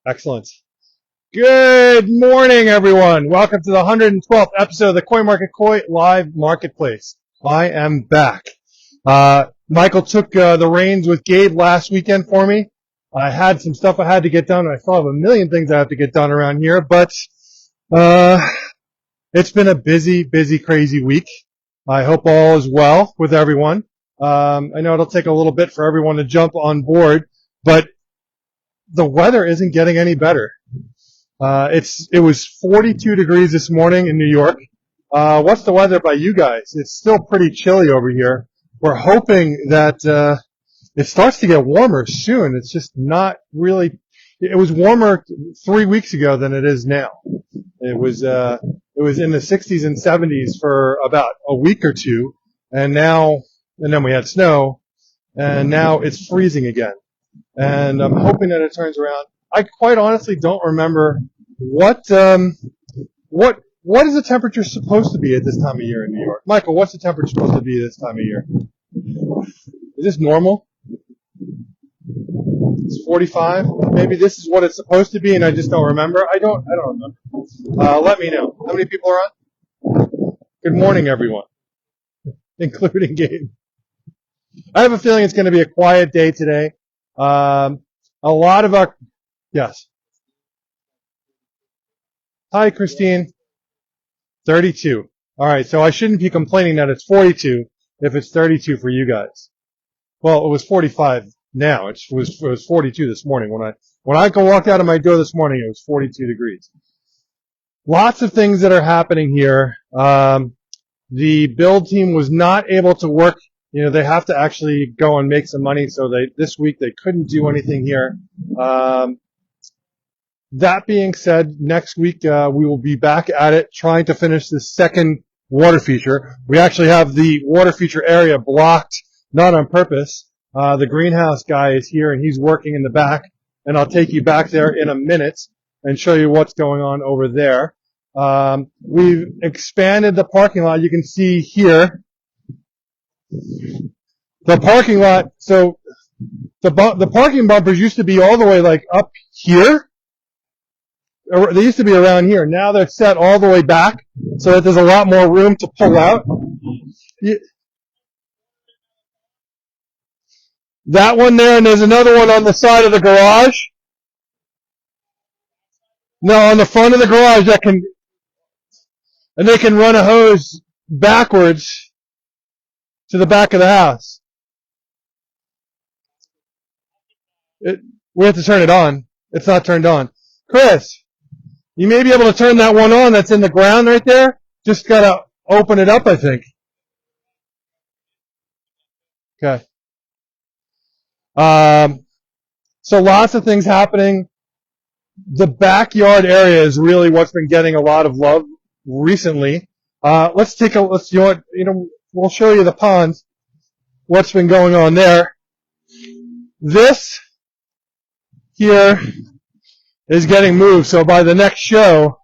Excellent. Good morning, everyone. Welcome to the 112th episode of the Coin Market Koi Live Marketplace. I am back. Michael took the reins with Gabe last weekend for me. I had some stuff I had to get done. I still have a million things I have to get done around here, but it's been a busy, crazy week. I hope all is well with everyone. I know it'll take a little bit for everyone to jump on board, but the weather isn't getting any better. It was 42 degrees this morning in New York. What's the weather by you guys? It's still pretty chilly over here. We're hoping that it starts to get warmer soon. It's just not really. It was warmer 3 weeks ago than it is now. It was in the 60s and 70s for about a week or two, and then we had snow, and now it's freezing again. And I'm hoping that it turns around. I quite honestly don't remember what is the temperature supposed to be at this time of year in New York? Michael, what's the temperature supposed to be this time of year? Is this normal? It's 45. Maybe this is what it's supposed to be, and I just don't remember. I don't remember. Let me know. How many people are on? Good morning, everyone, including Gabe. I have a feeling it's going to be a quiet day today. A lot of our, yes. Hi, Christine. 32. All right, so I shouldn't be complaining that it's 42 if it's 32 for you guys. Well, it was 45 now. It was 42 this morning. When I walked out of my door this morning, it was 42 degrees. Lots of things that are happening here. The build team was not able to work. You know, they have to actually go and make some money, so this week they couldn't do anything here. That being said, next week we will be back at it trying to finish the second water feature. We actually have the water feature area blocked, not on purpose. The greenhouse guy is here and he's working in the back, and I'll take you back there in a minute and show you what's going on over there. We've expanded the parking lot. You can see here. The parking lot, so the parking bumpers used to be all the way like up here. They used to be around here. Now they're set all the way back so that there's a lot more room to pull out. That one there, and there's another one on the side of the garage. No, on the front of the garage and they can run a hose backwards to the back of the house. We have to turn it on. It's not turned on. Chris, you may be able to turn that one on that's in the ground right there. Just gotta open it up, I think. Okay. So lots of things happening. The backyard area is really what's been getting a lot of love recently. We'll show you the pond. What's been going on there. This here is getting moved, so by the next show,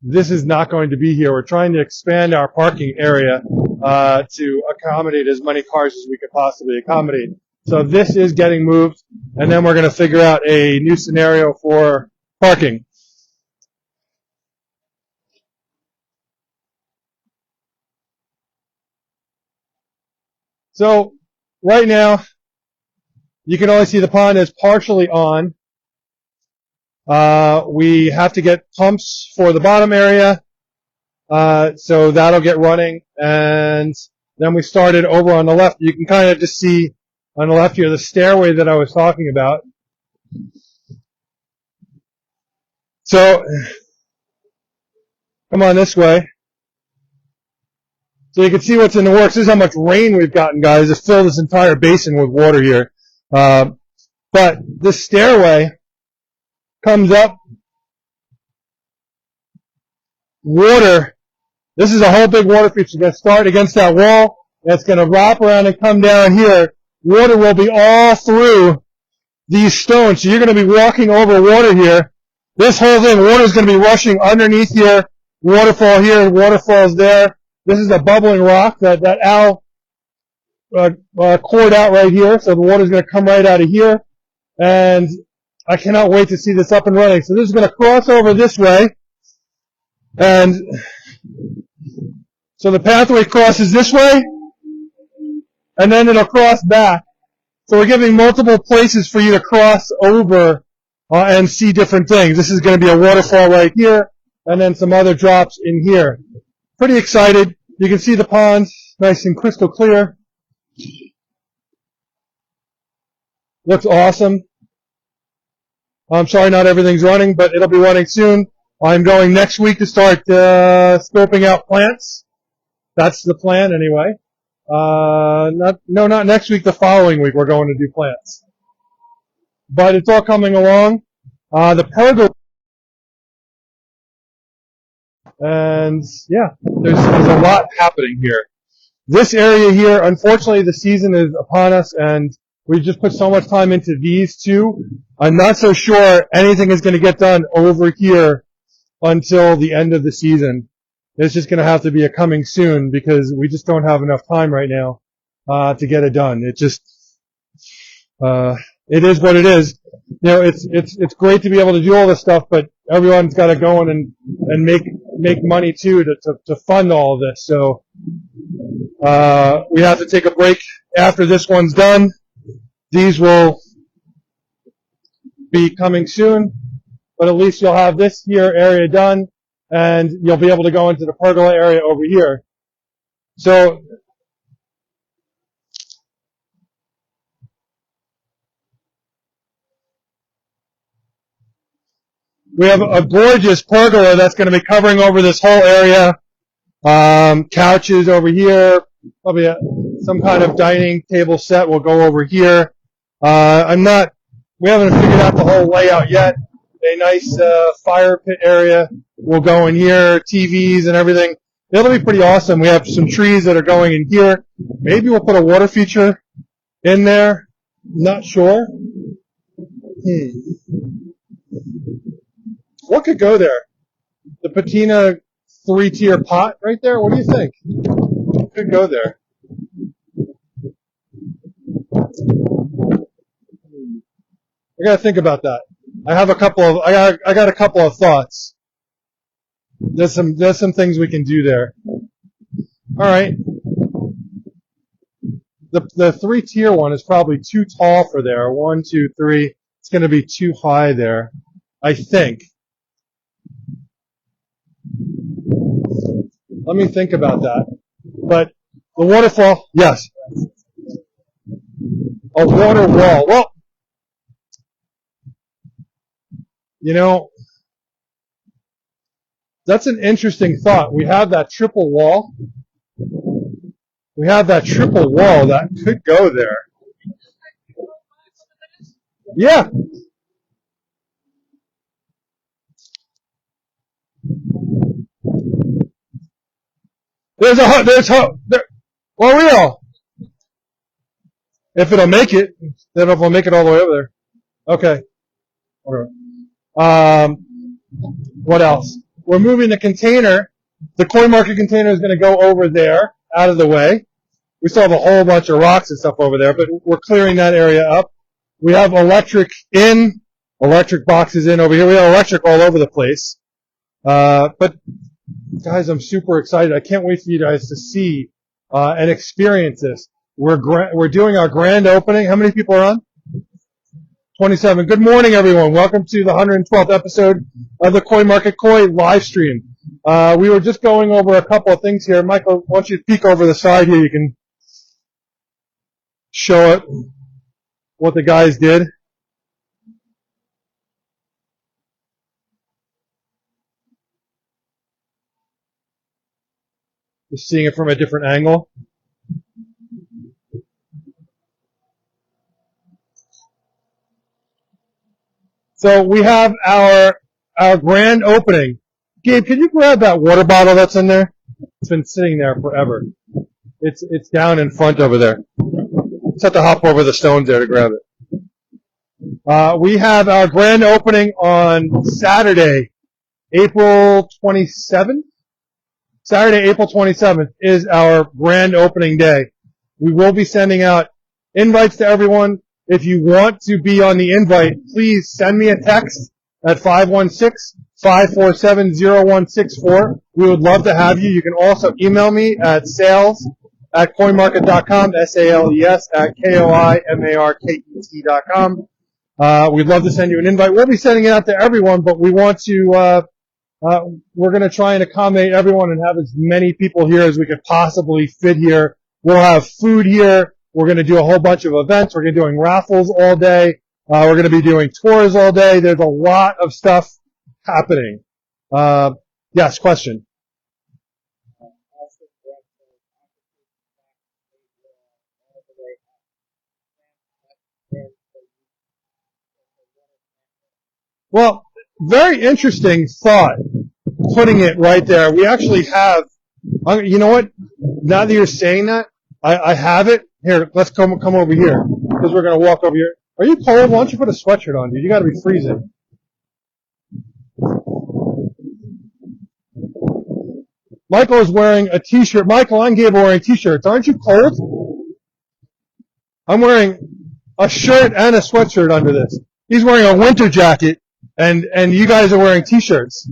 this is not going to be here. We're trying to expand our parking area to accommodate as many cars as we could possibly accommodate. So this is getting moved, and then we're going to figure out a new scenario for parking. So right now, you can only see the pond is partially on. We have to get pumps for the bottom area, so that'll get running. And then we started over on the left. You can kind of just see on the left here the stairway that I was talking about. So come on this way. So you can see what's in the works. This is how much rain we've gotten, guys. It's filled this entire basin with water here. But this stairway comes up. Water. This is a whole big water feature. It's going to start against that wall. It's going to wrap around and come down here. Water will be all through these stones. So you're going to be walking over water here. This whole thing, water is going to be rushing underneath here. Waterfall here, waterfalls there. This is a bubbling rock that Al cored out right here. So the water is going to come right out of here. And I cannot wait to see this up and running. So this is going to cross over this way. And so the pathway crosses this way, and then it'll cross back. So we're giving multiple places for you to cross over and see different things. This is going to be a waterfall right here, and then some other drops in here. Pretty excited. You can see the ponds, nice and crystal clear. Looks awesome. I'm sorry not everything's running, but it'll be running soon. I'm going next week to start scoping out plants. That's the plan anyway. Not next week, the following week we're going to do plants. But it's all coming along. The pergola. And yeah, there's a lot happening here. This area here, unfortunately, the season is upon us, and we just put so much time into these two. I'm not so sure anything is going to get done over here until the end of the season. It's just going to have to be a coming soon because we just don't have enough time right now to get it done. It just it is what it is. You know, it's great to be able to do all this stuff, but everyone's got to go in and make money too to fund all of this. So we have to take a break after this one's done. These will be coming soon, but at least you'll have this here area done, and you'll be able to go into the pergola area over here. So we have a gorgeous pergola that's going to be covering over this whole area. Couches over here, probably some kind of dining table set will go over here. We haven't figured out the whole layout yet. A nice fire pit area will go in here, TVs and everything. It'll be pretty awesome. We have some trees that are going in here. Maybe we'll put a water feature in there. Not sure. What could go there? The patina 3-tier pot right there? What do you think? What could go there? I gotta think about that. I got a couple of thoughts. There's some things we can do there. All right. The 3-tier one is probably too tall for there. 1, 2, 3. It's going to be too high there, I think. Let me think about that. But the waterfall, yes. A water wall. Well, you know, that's an interesting thought. We have that triple wall. We have that triple wall that could go there. Yeah. Well, real. If it'll make it, then it'll make it all the way over there. Okay. What else? We're moving the container. The coin market container is going to go over there, out of the way. We still have a whole bunch of rocks and stuff over there, but we're clearing that area up. We have electric boxes in over here. We have electric all over the place. But guys, I'm super excited. I can't wait for you guys to see and experience this. We're doing our grand opening. How many people are on? 27. Good morning, everyone. Welcome to the 112th episode of the Coin Market Koi live stream. We were just going over a couple of things here. Michael, why don't you peek over the side here? You can show it, what the guys did. Just seeing it from a different angle. So we have our grand opening. Gabe, can you grab that water bottle that's in there? It's been sitting there forever. It's down in front over there. Just have to hop over the stones there to grab it. We have our grand opening on Saturday, April 27th. Saturday, April 27th is our grand opening day. We will be sending out invites to everyone. If you want to be on the invite, please send me a text at 516-547-0164. We would love to have you. You can also email me at sales@coinmarket.com, SALES at KOIMARKET.com. We'd love to send you an invite. We'll be sending it out to everyone, but we want to, we're going to try and accommodate everyone and have as many people here as we could possibly fit here. We'll have food here. We're going to do a whole bunch of events. We're going to be doing raffles all day. We're going to be doing tours all day. There's a lot of stuff happening. Yes, question. Well, very interesting thought, putting it right there. We actually have, you know what? Now that you're saying that, I have it. Here, let's come over here, because we're going to walk over here. Are you cold? Why don't you put a sweatshirt on, dude? You got to be freezing. Michael is wearing a t-shirt. Michael and Gabe are wearing t-shirts. Aren't you cold? I'm wearing a shirt and a sweatshirt under this. He's wearing a winter jacket, and you guys are wearing t-shirts.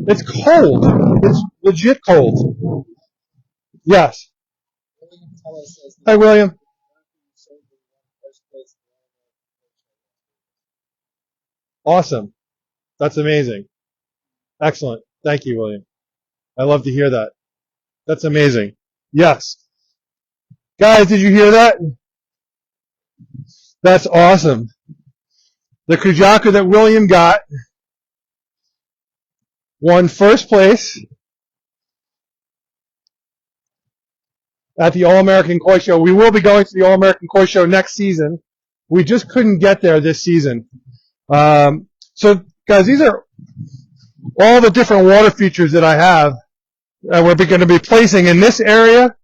It's cold. It's legit cold. Yes. Hi, William. Awesome. That's amazing. Excellent. Thank you, William. I love to hear that. That's amazing. Yes. Guys, did you hear that? That's awesome. The Kujaku that William got won first place at the All-American Koi Show. We will be going to the All-American Koi Show next season. We just couldn't get there this season. So, guys, these are all the different water features that I have. We're going to be placing in this area.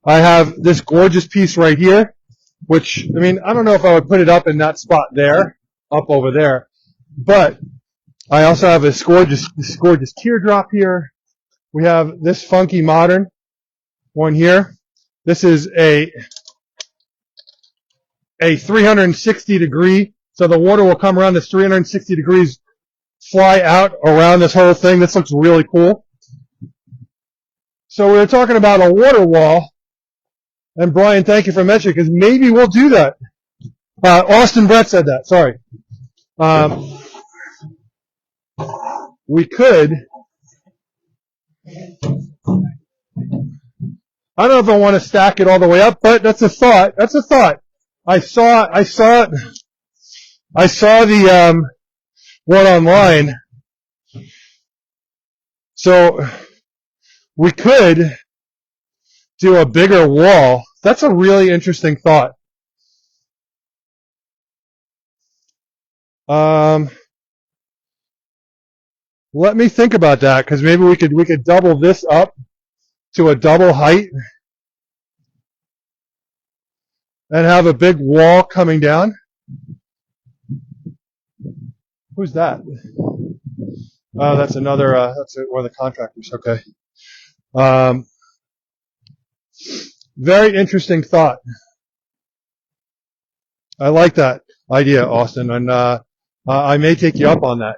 I have this gorgeous piece right here, which, I mean, I don't know if I would put it up in that spot there, up over there, but I also have this gorgeous teardrop here. We have this funky modern one here. This is a 360 degree, so the water will come around this 360 degrees, fly out around this whole thing. This looks really cool. So we were talking about a water wall, and Brian, thank you for mentioning, because maybe we'll do that. Austin Brett said that, sorry. We could, I don't know if I want to stack it all the way up, but that's a thought. That's a thought. I saw the one online. So we could do a bigger wall. That's a really interesting thought. Let me think about that, because maybe we could double this up to a double height and have a big wall coming down. Who's that? Oh, that's another, that's one of the contractors. Okay. Very interesting thought. I like that idea, Austin, and I may take you up on that,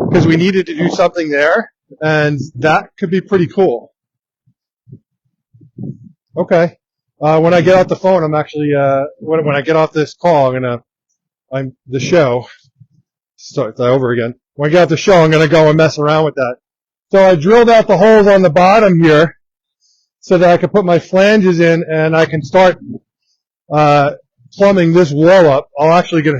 because we needed to do something there, and that could be pretty cool. Okay. When I get off the phone, I'm actually, when I get off this call, the show, start that over again. When I get off the show, I'm going to go and mess around with that. So I drilled out the holes on the bottom here so that I can put my flanges in, and I can start plumbing this wall up. I'll actually get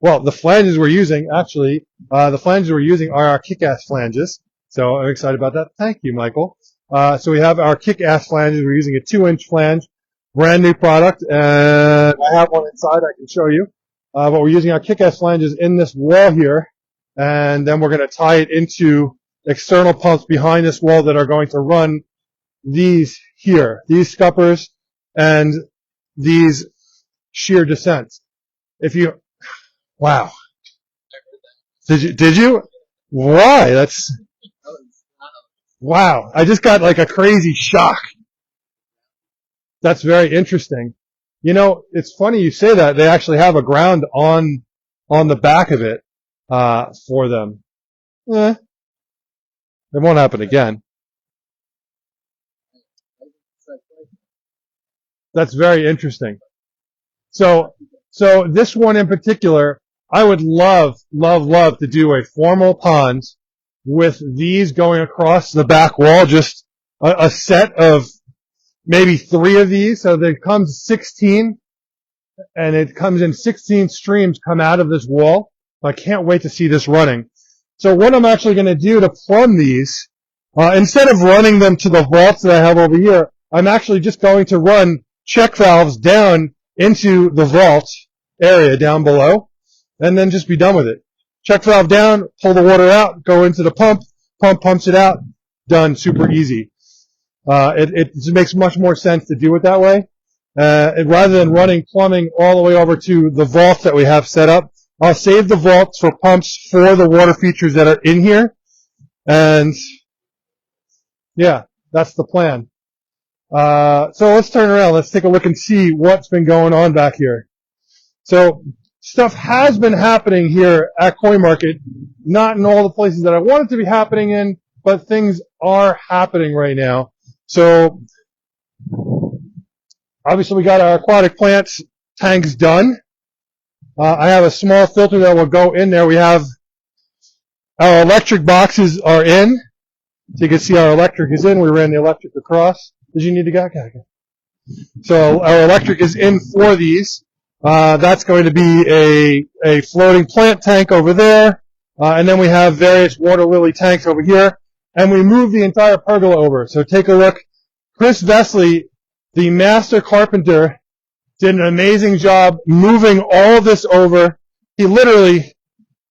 well, the flanges we're using, actually, the flanges we're using are our kick-ass flanges. So I'm excited about that. Thank you, Michael. So we have our kick-ass flanges. We're using a 2-inch flange, brand new product, and I have one inside I can show you. But we're using our kick-ass flanges in this wall here, and then we're going to tie it into external pumps behind this wall that are going to run these here, these scuppers and these shear descents. Wow. Did you? Why? Wow. I just got like a crazy shock. That's very interesting. You know, it's funny you say that. They actually have a ground on the back of it for them. It won't happen again. That's very interesting. So this one in particular, I would love to do a formal pond with these going across the back wall, just a set of maybe 3 of these. So there comes 16, and it comes in 16 streams come out of this wall. I can't wait to see this running. So what I'm actually going to do to plumb these, instead of running them to the vaults that I have over here, I'm actually just going to run check valves down into the vault area down below, and then just be done with it. Check valve down, pull the water out, go into the pump pumps it out, done, super easy. It makes much more sense to do it that way. Rather than running plumbing all the way over to the vaults that we have set up, I'll save the vaults for pumps for the water features that are in here. And yeah, that's the plan. So let's turn around. Let's take a look and see what's been going on back here. So stuff has been happening here at Coin Market, not in all the places that I want it to be happening in, but things are happening right now. So obviously we got our aquatic plants tanks done. I have a small filter that will go in there. We have our electric boxes are in. So you can see our electric is in. We ran the electric across. Did you need to go? Okay. So our electric is in for these. That's going to be a floating plant tank over there. And then we have various water lily tanks over here. And we moved the entire pergola over. So take a look. Chris Vesley, the master carpenter, did an amazing job moving all of this over. He literally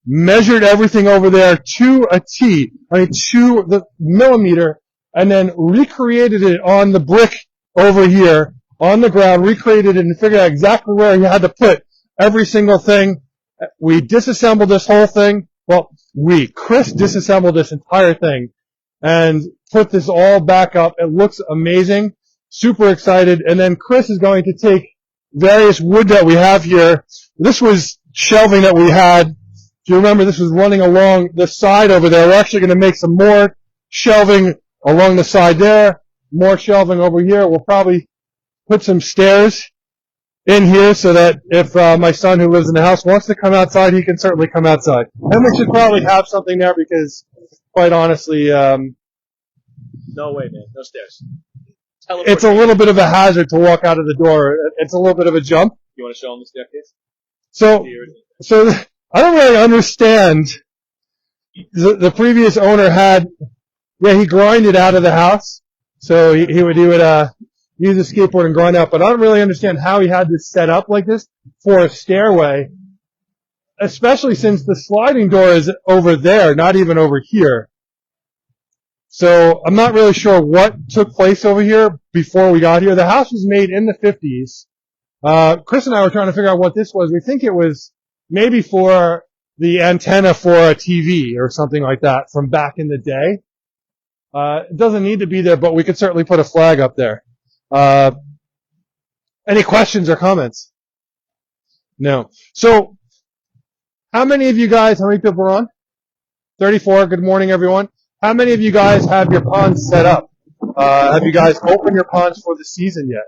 measured everything over there to a T, to the millimeter, and then recreated it on the brick over here, on the ground, recreated it and figured out exactly where he had to put every single thing. We disassembled this whole thing. Well, Chris disassembled this entire thing and put this all back up. It looks amazing. Super excited. And then Chris is going to take various wood that we have here. This was shelving that we had. If you remember, this was running along the side over there. We're actually going to make some more shelving along the side there, more shelving over here. We'll probably put some stairs in here so that if my son who lives in the house wants to come outside, he can certainly come outside. And we should probably have something there because, quite honestly, no way, man. No stairs. It's a little bit of a hazard to walk out of the door. It's a little bit of a jump. You want to show him the staircase? So I don't really understand. The previous owner he grinded out of the house. So he would use a skateboard and grind out. But I don't really understand how he had this set up like this for a stairway, especially since the sliding door is over there, not even over here. So I'm not really sure what took place over here before we got here. The house was made in the 50s. Chris and I were trying to figure out what this was. We think it was maybe for the antenna for a TV or something like that from back in the day. It doesn't need to be there, but we could certainly put a flag up there. Any questions or comments? No. So how many people are on? 34. Good morning, everyone. How many of you guys have your ponds set up? Have you guys opened your ponds for the season yet?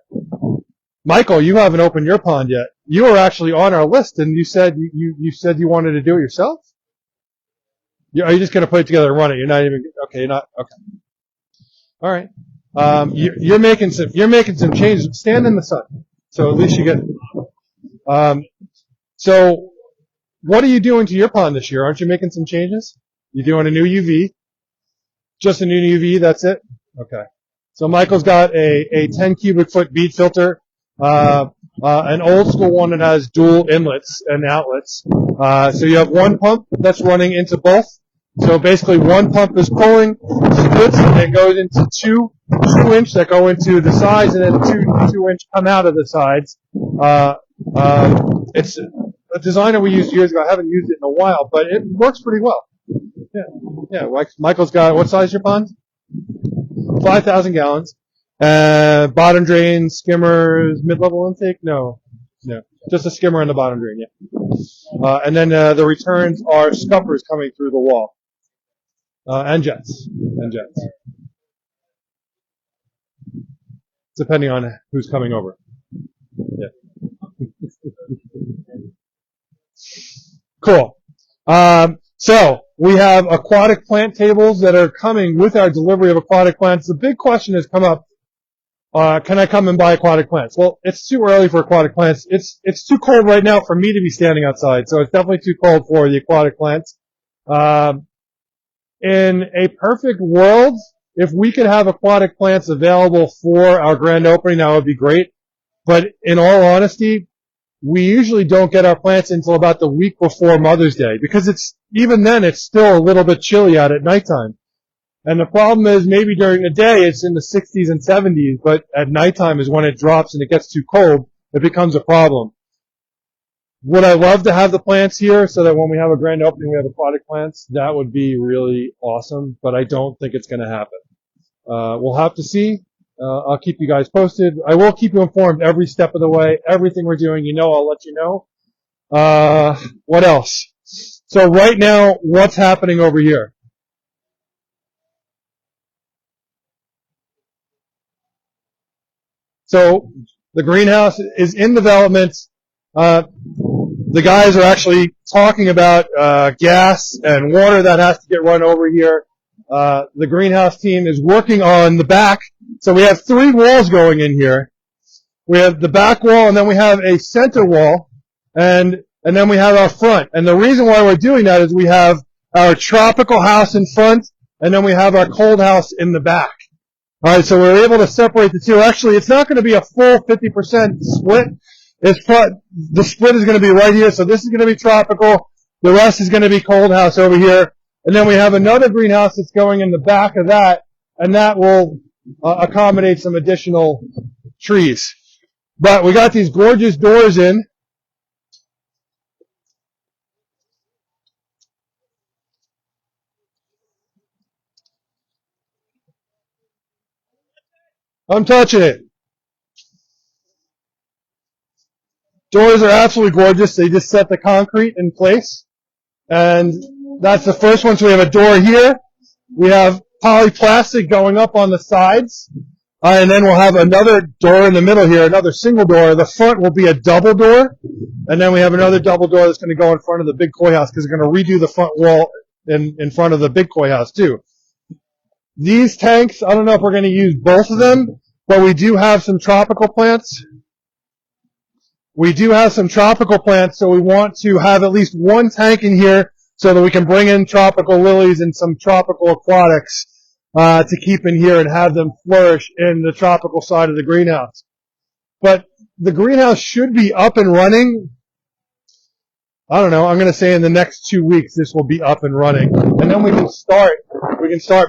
Michael, you haven't opened your pond yet. You were actually on our list, and you said you wanted to do it yourself. Are you just going to put it together and run it? You're not even okay. You're not okay. All right. You're making some changes. Stand in the sun, so at least you get. So, what are you doing to your pond this year? Aren't you making some changes? You doing a new UV? Just a new UV, that's it? Okay. So Michael's got a 10 cubic foot bead filter, an old school one that has dual inlets and outlets. So you have one pump that's running into both. So basically one pump is pulling, splits, and then goes into two 2-inch that go into the sides, and then two 2-inch come out of the sides. It's a design that we used years ago. I haven't used it in a while, but it works pretty well. Yeah. Michael's got, what size is your pond? 5,000 gallons. Bottom drain, skimmers, mid-level intake? No. Just a skimmer and the bottom drain, yeah. And then the returns are scuppers coming through the wall. And jets. Depending on who's coming over. Yeah. Cool. So we have aquatic plant tables that are coming with our delivery of aquatic plants. The big question has come up. Can I come and buy aquatic plants? Well, it's too early for aquatic plants. It's too cold right now for me to be standing outside, so it's definitely too cold for the aquatic plants. In a perfect world, if we could have aquatic plants available for our grand opening, that would be great. But in all honesty, we usually don't get our plants until about the week before Mother's Day, because even then it's still a little bit chilly out at nighttime. And the problem is maybe during the day it's in the 60s and 70s, but at nighttime is when it drops and it gets too cold, it becomes a problem. Would I love to have the plants here so that when we have a grand opening we have aquatic plants? That would be really awesome, but I don't think it's going to happen. We'll have to see. I'll keep you guys posted. I will keep you informed every step of the way. Everything we're doing, I'll let you know. What else? So right now, what's happening over here? So the greenhouse is in development. The guys are actually talking about gas and water that has to get run over here. The greenhouse team is working on the back. So we have 3 walls going in here. We have the back wall, and then we have a center wall, and then we have our front. And the reason why we're doing that is we have our tropical house in front, and then we have our cold house in the back. All right, so we're able to separate the two. Actually, it's not going to be a full 50% split. The split is going to be right here. So this is going to be tropical. The rest is going to be cold house over here. And then we have another greenhouse that's going in the back of that, and that will accommodate some additional trees. But we got these gorgeous doors in. I'm touching it. Doors are absolutely gorgeous. They just set the concrete in place. And that's the first one. So we have a door here. We have polyplastic going up on the sides. And then we'll have another door in the middle here, another single door. The front will be a double door. And then we have another double door that's going to go in front of the big koi house because we're going to redo the front wall in front of the big koi house too. These tanks, I don't know if we're going to use both of them, but we do have some tropical plants. We do have some tropical plants, so we want to have at least one tank in here so that we can bring in tropical lilies and some tropical aquatics to keep in here and have them flourish in the tropical side of the greenhouse. But the greenhouse should be up and running. I don't know. I'm going to say in the next 2 weeks this will be up and running, and then we can start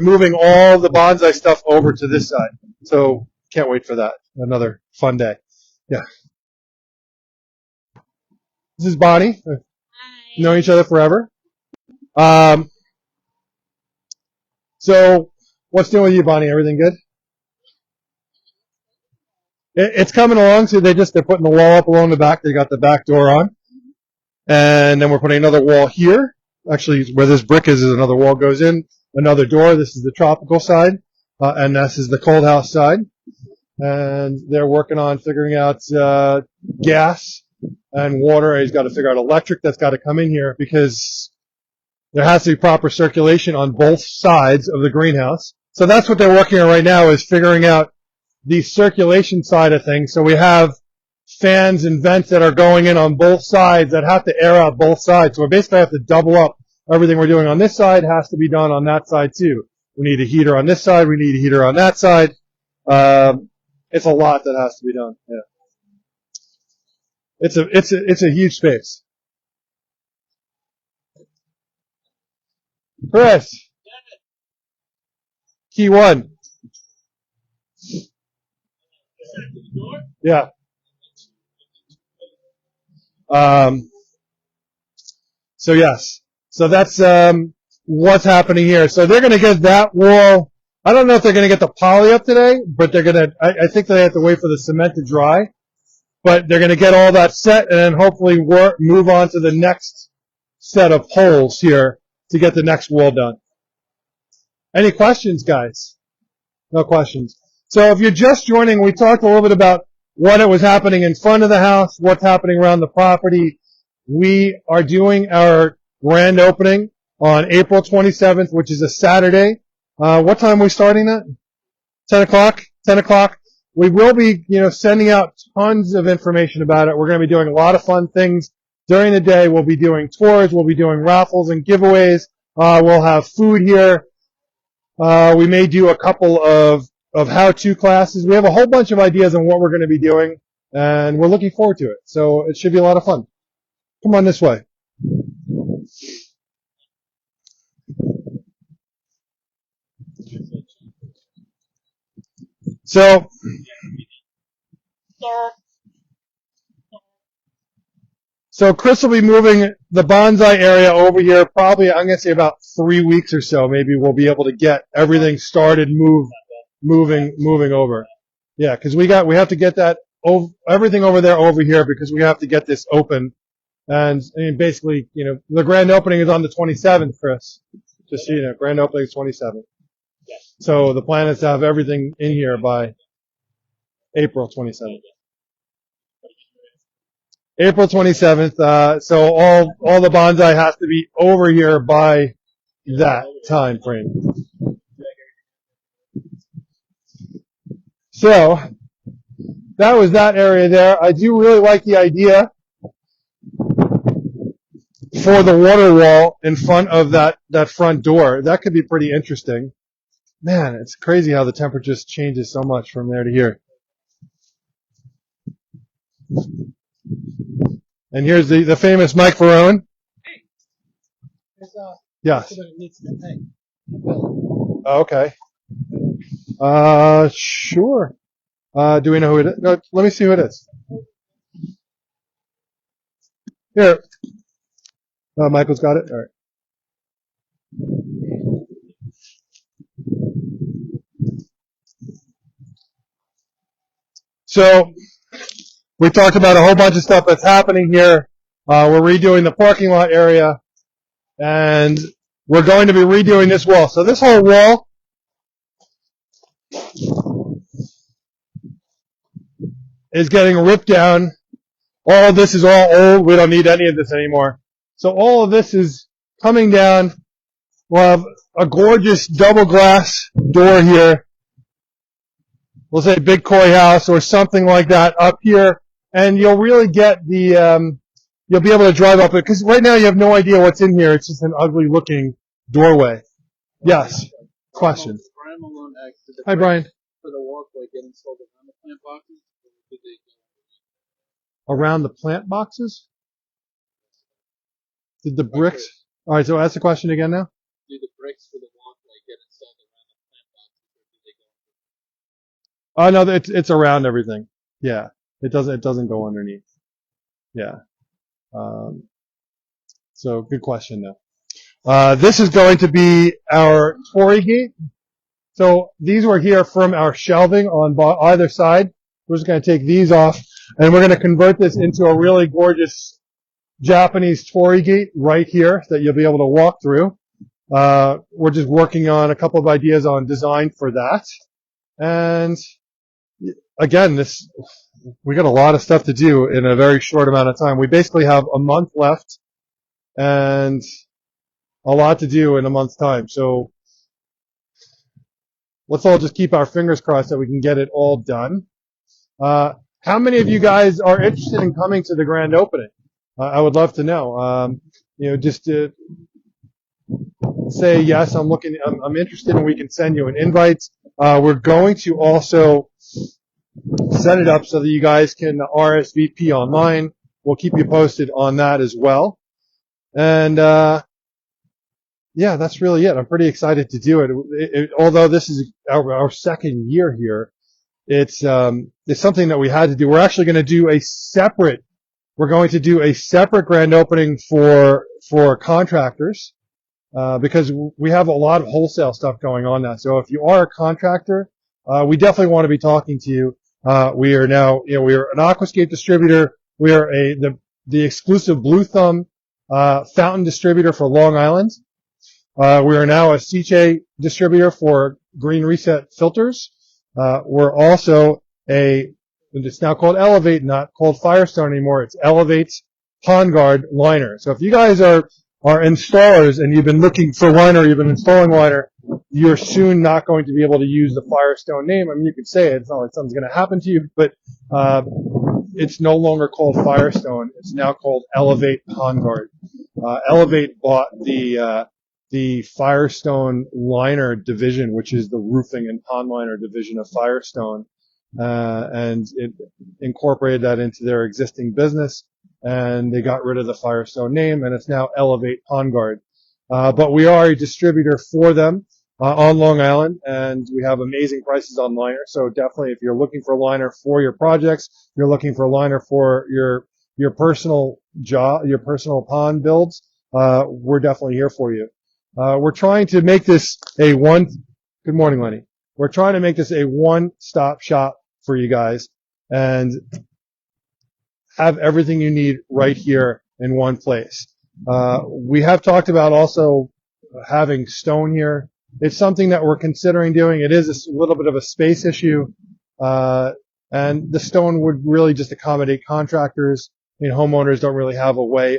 moving all the bonsai stuff over to this side. So can't wait for that. Another fun day. Yeah. This is Bonnie. We've known each other forever. So what's doing with you, Bonnie? Everything good? It's coming along. So they're putting the wall up along the back. They got the back door on. And then we're putting another wall here. Actually, where this brick is another wall goes in. Another door. This is the tropical side. And this is the cold house side. And they're working on figuring out gas and water. He's got to figure out electric that's got to come in here because there has to be proper circulation on both sides of the greenhouse. So that's what they're working on right now, is figuring out the circulation side of things. So we have fans and vents that are going in on both sides that have to air out both sides. So we basically have to double up. Everything we're doing on this side has to be done on that side too. We need a heater on this side. We need a heater on that side. It's a lot that has to be done. Yeah. It's a huge space. Chris. Key 1. Yeah. So yes. So that's what's happening here. So they're going to get that wall I don't know if they're going to get the poly up today, but they're going to, I think they have to wait for the cement to dry, but they're going to get all that set and then hopefully move on to the next set of holes here to get the next wall done. Any questions, guys? No questions. So if you're just joining, we talked a little bit about what was happening in front of the house, what's happening around the property. We are doing our grand opening on April 27th, which is a Saturday. What time are we starting that? 10 o'clock? 10 o'clock. We will be, sending out tons of information about it. We're going to be doing a lot of fun things during the day. We'll be doing tours. We'll be doing raffles and giveaways. We'll have food here. We may do a couple of how-to classes. We have a whole bunch of ideas on what we're going to be doing, and we're looking forward to it. So it should be a lot of fun. Come on this way. So Chris will be moving the bonsai area over here probably, I'm going to say about 3 weeks or so. Maybe we'll be able to get everything started, moving over. Yeah, because we have to get everything over there over here because we have to get this open. And basically, the grand opening is on the 27th, Chris. Just so you know, grand opening is 27th. So the plan is to have everything in here by April 27th. April 27th. So all the bonsai has to be over here by that time frame. So that was that area there. I do really like the idea for the water wall in front of that front door. That could be pretty interesting. Man, it's crazy how the temperature just changes so much from there to here. And here's the famous Mike Verone. Yes. Okay. Sure. Do we know who it is? No, let me see who it is. Here. Michael's got it? All right. So, we talked about a whole bunch of stuff that's happening here. We're redoing the parking lot area, and we're going to be redoing this wall. So this whole wall is getting ripped down. All of this is all old. We don't need any of this anymore. So all of this is coming down. We'll have a gorgeous double glass door here. We'll say Big Koi House or something like that up here. And you'll really get you'll be able to drive up it. Because right now you have no idea what's in here. It's just an ugly looking doorway. Yes. Question. Hi, Brian. For the walkway get installed around the plant boxes? Around the plant boxes? Did the bricks? All right, so ask the question again now. Do the bricks for the walkway get installed around the plant boxes, or do they go? Oh no, it's around everything. Yeah, it doesn't go underneath. Yeah. So good question though. This is going to be our Tory gate. So these were here from our shelving on either side. We're just going to take these off, and we're going to convert this into a really gorgeous Japanese Tory gate right here that you'll be able to walk through. We're just working on a couple of ideas on design for that. And again, we got a lot of stuff to do in a very short amount of time. We basically have a month left and a lot to do in a month's time. So let's all just keep our fingers crossed that we can get it all done. How many of you guys are interested in coming to the grand opening? I would love to know. Just to say yes, I'm interested, and we can send you an invite. We're going to also set it up so that you guys can RSVP online. We'll keep you posted on that as well. And yeah, that's really it. I'm pretty excited to do it. Although this is our second year here, it's something that we had to do. We're actually going to do We're going to do a separate grand opening for contractors. because we have a lot of wholesale stuff going on now. So if you are a contractor, we definitely want to be talking to you. We are now, we are an aquascape distributor. We are the exclusive Blue Thumb fountain distributor for Long Island. We are now a Sicce distributor for Green Reset filters. We're also it's now called Elevate, not called Firestone anymore. It's Elevate's Pond Guard liner. So if you guys are installers and you've been looking for liner, you've been installing liner, you're soon not going to be able to use the Firestone name. I mean, you could say it. It's not like something's going to happen to you, but it's no longer called Firestone. It's now called Elevate Pond Guard. Elevate bought the Firestone liner division, which is the roofing and pond liner division of Firestone, and it incorporated that into their existing business, and they got rid of the Firestone name, and it's now Elevate Pond Guard. But we are a distributor for them on Long Island, and we have amazing prices on liner. So definitely, if you're looking for liner for your projects, if you're looking for liner for your personal job, your personal pond builds, we're definitely here for you. We're trying to make this good morning, Lenny. We're trying to make this a one-stop shop for you guys and have everything you need right here in one place. We have talked about also having stone here. It's something that we're considering doing. It is a little bit of a space issue, and the stone would really just accommodate contractors. I mean, homeowners don't really have a way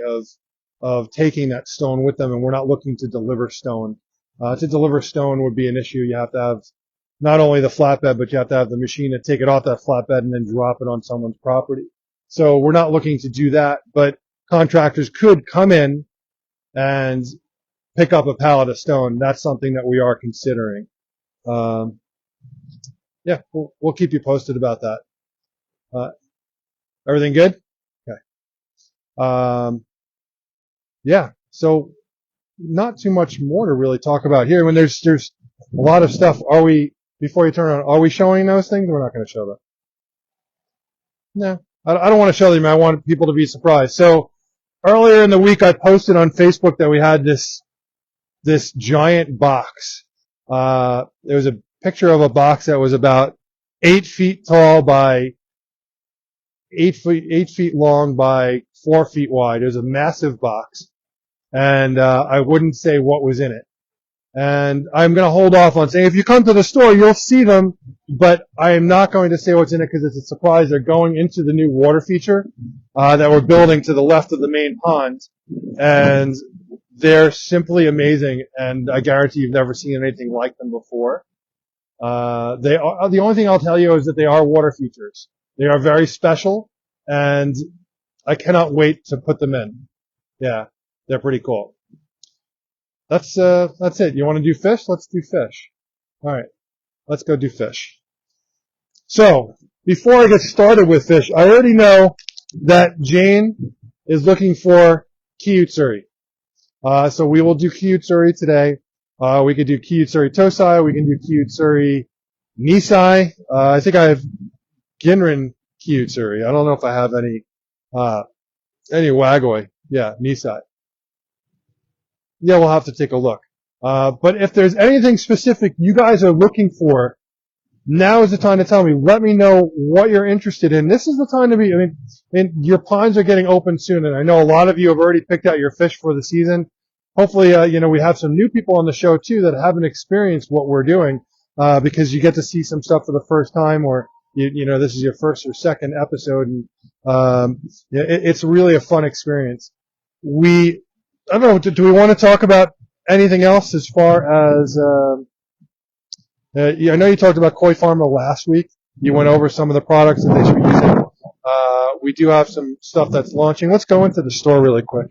of taking that stone with them, and we're not looking to deliver stone. To deliver stone would be an issue. You have to have not only the flatbed, but you have to have the machine to take it off that flatbed and then drop it on someone's property. So we're not looking to do that, but contractors could come in and pick up a pallet of stone. That's something that we are considering. Yeah, we'll keep you posted about that. Everything good? Okay. Yeah, so not too much more to really talk about here. When there's a lot of stuff. Before you turn on, are we showing those things? We're not going to show them. No, I don't want to show them. I want people to be surprised. So earlier in the week, I posted on Facebook that we had this giant box. There was a picture of a box that was about 8 feet tall by 8 feet long by 4 feet wide. It was a massive box, and I wouldn't say what was in it. And I'm going to hold off on saying, if you come to the store, you'll see them, but I am not going to say what's in it because it's a surprise. They're going into the new water feature that we're building to the left of the main pond, and they're simply amazing, and I guarantee you've never seen anything like them before. The only thing I'll tell you is that they are water features. They are very special, and I cannot wait to put them in. Yeah, they're pretty cool. That's it. You want to do fish? Let's do fish. All right, let's go do fish. So before I get started with fish, I already know that Jane is looking for Kiyutsuri. So we will do Kiyutsuri today. We could do Kiyutsuri Tosai. We can do Kiyutsuri Nisai. I think I have Ginrin Kiyutsuri. I don't know if I have any Wagoi. Yeah, Nisai. Yeah, we'll have to take a look. But if there's anything specific you guys are looking for, now is the time to tell me. Let me know what you're interested in. This is the time to be. I mean, your ponds are getting open soon, and I know a lot of you have already picked out your fish for the season. Hopefully, we have some new people on the show too that haven't experienced what we're doing, because you get to see some stuff for the first time, or this is your first or second episode, and it's really a fun experience. I don't know. Do we want to talk about anything else as far as? I know you talked about Koi Pharma last week. You went over some of the products that they should be using. We do have some stuff that's launching. Let's go into the store really quick.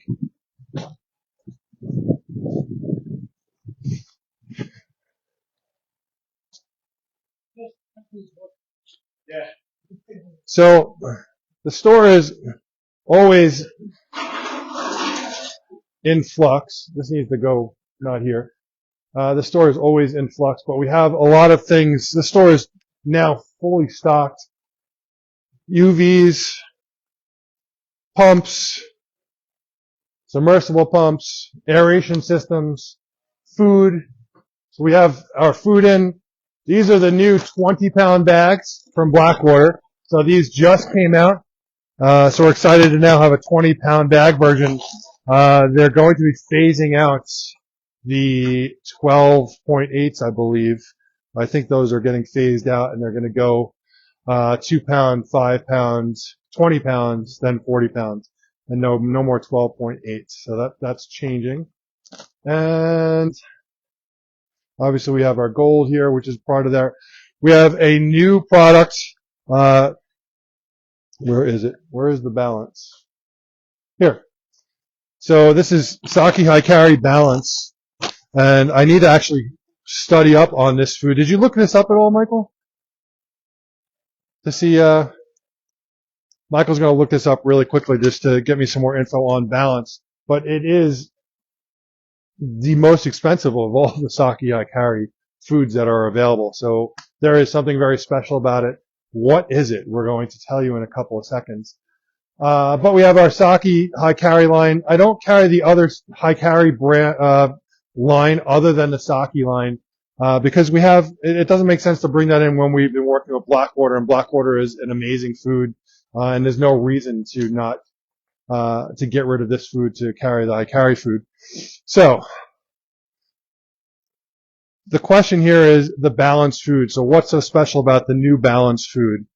So the store is always in flux. This needs to go not here. The store is always in flux, but we have a lot of things. The store is now fully stocked. UVs, pumps, submersible pumps, aeration systems, food. So we have our food in. These are the new 20-pound bags from Blackwater. So these just came out. So we're excited to now have a 20-pound bag version. They're going to be phasing out the 12.8s, I believe. I think those are getting phased out, and they're going to go 2 pound, 5 pounds, 20 pounds, then 40 pounds, and no more 12.8. So that's changing. And obviously we have our gold here, which is part of that. We have a new product. Where is it? Where is the balance? Here. So this is Saki High Carry Balance, and I need to actually study up on this food. Did you look this up at all, Michael? To see, Michael's going to look this up really quickly just to get me some more info on balance. But it is the most expensive of all the Saki High Carry foods that are available. So there is something very special about it. What is it? We're going to tell you in a couple of seconds. But we have our Saki High Carry line. I don't carry the other High Carry brand, line other than the Saki line, because it doesn't make sense to bring that in when we've been working with Blackwater, and Blackwater is an amazing food, and there's no reason to not, to get rid of this food to carry the High Carry food. So, the question here is the balanced food. So what's so special about the new balanced food?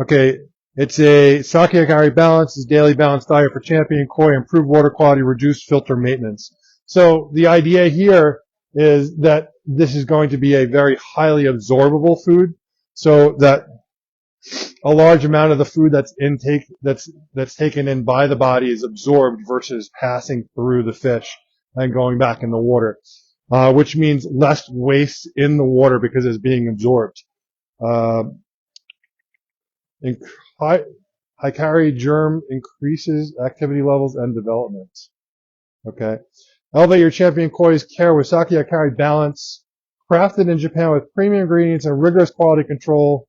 Okay, it's a Saki High Carry Balance, is daily balanced diet for champion koi, improved water quality, reduced filter maintenance. So the idea here is that this is going to be a very highly absorbable food, so that a large amount of the food that's taken in by the body is absorbed versus passing through the fish and going back in the water, which means less waste in the water because it's being absorbed. High carry germ increases activity levels and development. Okay. Elevate your champion koi's care with Saki High Carry Balance, crafted in Japan with premium ingredients and rigorous quality control.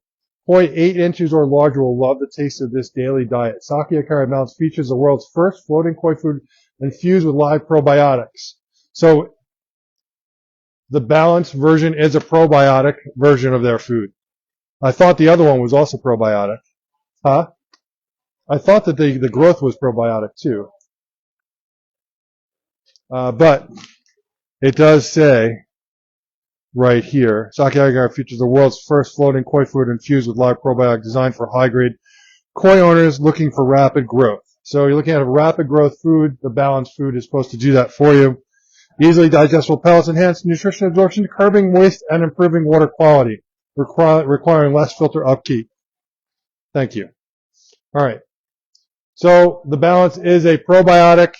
Koi 8 inches or larger will love the taste of this daily diet. Saki High Carry Balance features the world's first floating koi food infused with live probiotics. So the balanced version is a probiotic version of their food. I thought the other one was also probiotic. Huh? I thought that the growth was probiotic too. But it does say right here, Saki High Carry features the world's first floating koi food infused with live probiotic designed for high-grade koi owners looking for rapid growth. So you're looking at a rapid growth food. The balanced food is supposed to do that for you. Easily digestible pellets enhance nutrition absorption, curbing waste, and improving water quality, requiring less filter upkeep. Thank you. All right. So the balance is a probiotic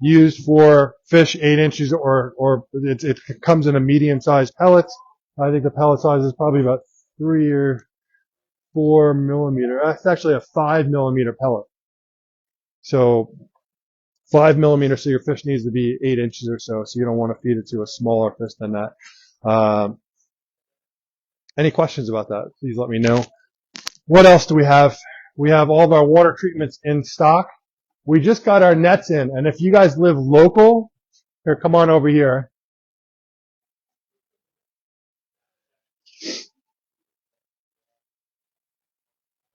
used for fish 8 inches or it comes in a medium-sized pellet. I think the pellet size is probably about 3 or 4 millimeter. That's actually a 5 millimeter pellet. So 5 millimeter, so your fish needs to be 8 inches or so. So you don't want to feed it to a smaller fish than that. Any questions about that? Please let me know. What else do we have? We have all of our water treatments in stock. We just got our nets in, and if you guys live local, here, come on over here.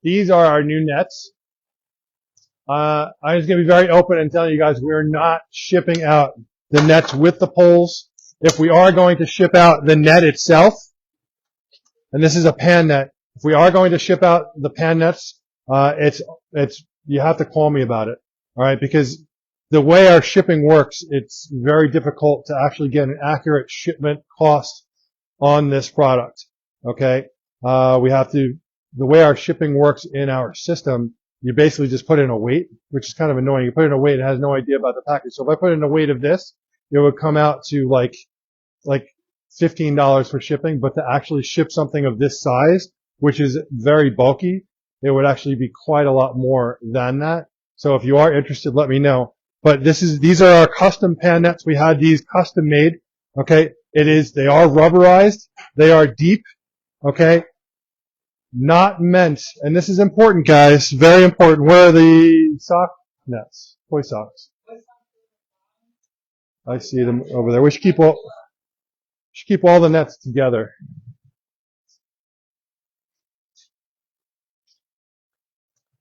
These are our new nets. I'm just going to be very open and tell you guys we're not shipping out the nets with the poles. If we are going to ship out the net itself, and this is a pan net, if we are going to ship out the pan nets, you have to call me about it. All right, because the way our shipping works, it's very difficult to actually get an accurate shipment cost on this product. Okay, the way our shipping works in our system, you basically just put in a weight, which is kind of annoying. You put in a weight, it has no idea about the package. So if I put in a weight of this, it would come out to like $15 for shipping, but to actually ship something of this size, which is very bulky, it would actually be quite a lot more than that. So if you are interested, let me know. But these are our custom pan nets. We had these custom made. Okay. They are rubberized. They are deep. Okay. Not meant, and this is important, guys, very important. Where are the sock nets? Koi socks. I see them over there. We should keep all, Should keep all the nets together.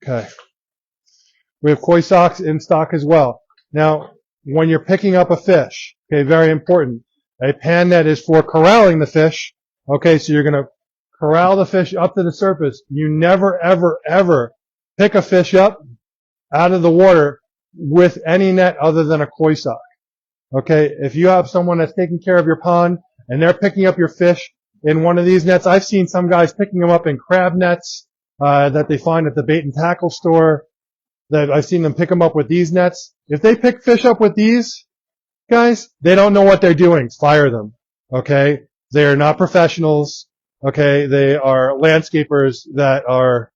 Okay. We have koi socks in stock as well. Now, when you're picking up a fish, okay, very important. A pan net is for corralling the fish. Okay, so you're going to corral the fish up to the surface. You never, ever, ever pick a fish up out of the water with any net other than a koi sock. Okay, if you have someone that's taking care of your pond and they're picking up your fish in one of these nets, I've seen some guys picking them up in crab nets that they find at the bait and tackle store. That I've seen them pick them up with these nets. If they pick fish up with these guys, they don't know what they're doing. Fire them. Okay, they are not professionals. Okay, they are landscapers that are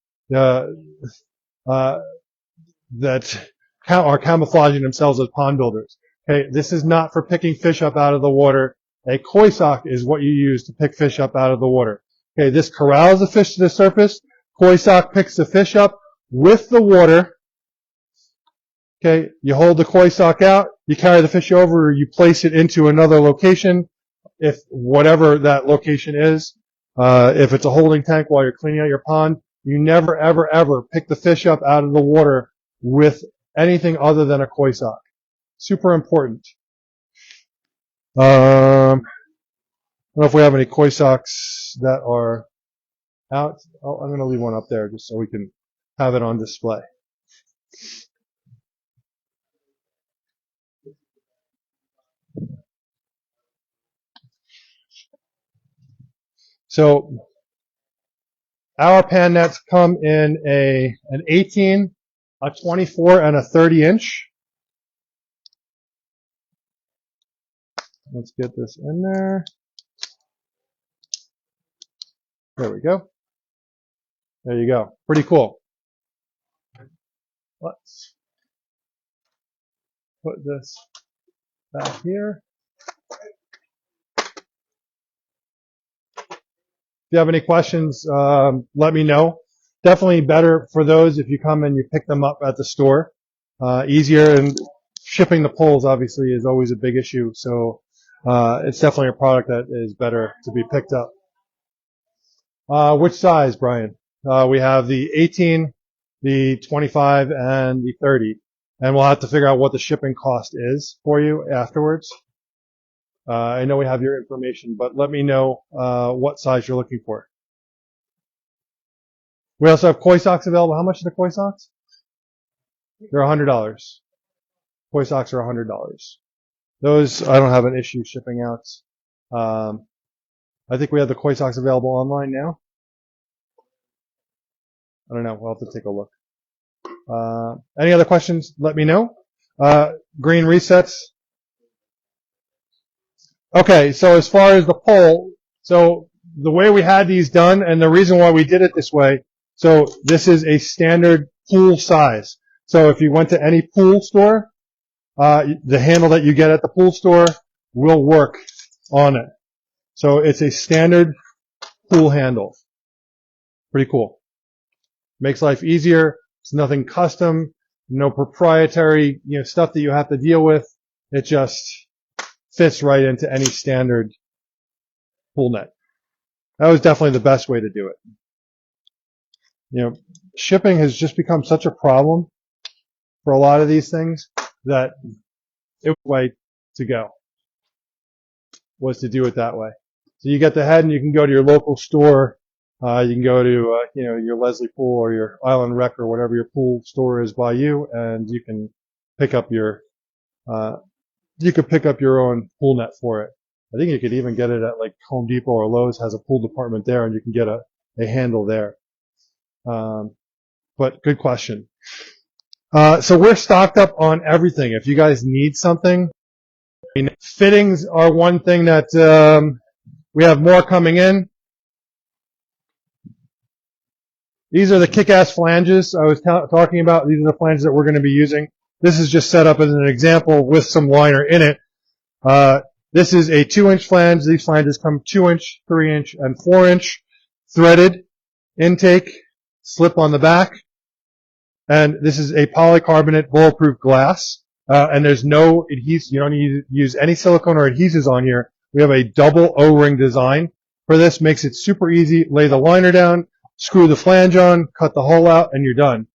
camouflaging themselves as pond builders. Okay, this is not for picking fish up out of the water. A koi sock is what you use to pick fish up out of the water. Okay, this corrals the fish to the surface. Koi sock picks the fish up with the water. Okay, you hold the koi sock out, you carry the fish over, or you place it into another location, if whatever that location is. If it's a holding tank while you're cleaning out your pond, you never, ever, ever pick the fish up out of the water with anything other than a koi sock. Super important. I don't know if we have any koi socks that are out. Oh, I'm going to leave one up there just so we can have it on display. So our pan nets come in an 18, a 24, and a 30 inch. Let's get this in there. There we go. There you go. Pretty cool. Let's put this back here. If you have any questions, let me know. Definitely better for those if you come and you pick them up at the store. Easier, and shipping the poles obviously is always a big issue. So it's definitely a product that is better to be picked up. Which size, Brian? We have the 18, the 25, and the 30. And we'll have to figure out what the shipping cost is for you afterwards. I know we have your information, but let me know what size you're looking for. We also have koi socks available. How much are the koi socks? They're $100. Koi socks are $100. Those I don't have an issue shipping out. I think we have the koi socks available online now. I don't know. We'll have to take a look. Any other questions? Let me know. Green resets. Okay, so as far as the pole, so the way we had these done, and the reason why we did it this way, so this is a standard pool size. So if you went to any pool store, the handle that you get at the pool store will work on it. So it's a standard pool handle. Pretty cool. Makes life easier. It's nothing custom, no proprietary, stuff that you have to deal with. It just fits right into any standard pool net. That was definitely the best way to do it. Shipping has just become such a problem for a lot of these things that it was the way to go, was to do it that way. So you get the head and you can go to your local store. You can go to, your Leslie Pool or your Island Rec or whatever your pool store is by you, and you can pick up your own pool net for it. I think you could even get it at like Home Depot or Lowe's has a pool department there, and you can get a handle there. But good question. So we're stocked up on everything. If you guys need something, fittings are one thing that we have more coming in. These are the kick-ass flanges I was talking about. These are the flanges that we're going to be using. This is just set up as an example with some liner in it. This is a 2-inch flange. These flanges come 2-inch, 3-inch, and 4-inch threaded intake, slip on the back. And this is a polycarbonate bulletproof glass. And there's no adhesive. You don't need to use any silicone or adhesives on here. We have a double O-ring design for this. Makes it super easy. Lay the liner down, screw the flange on, cut the hole out, and you're done.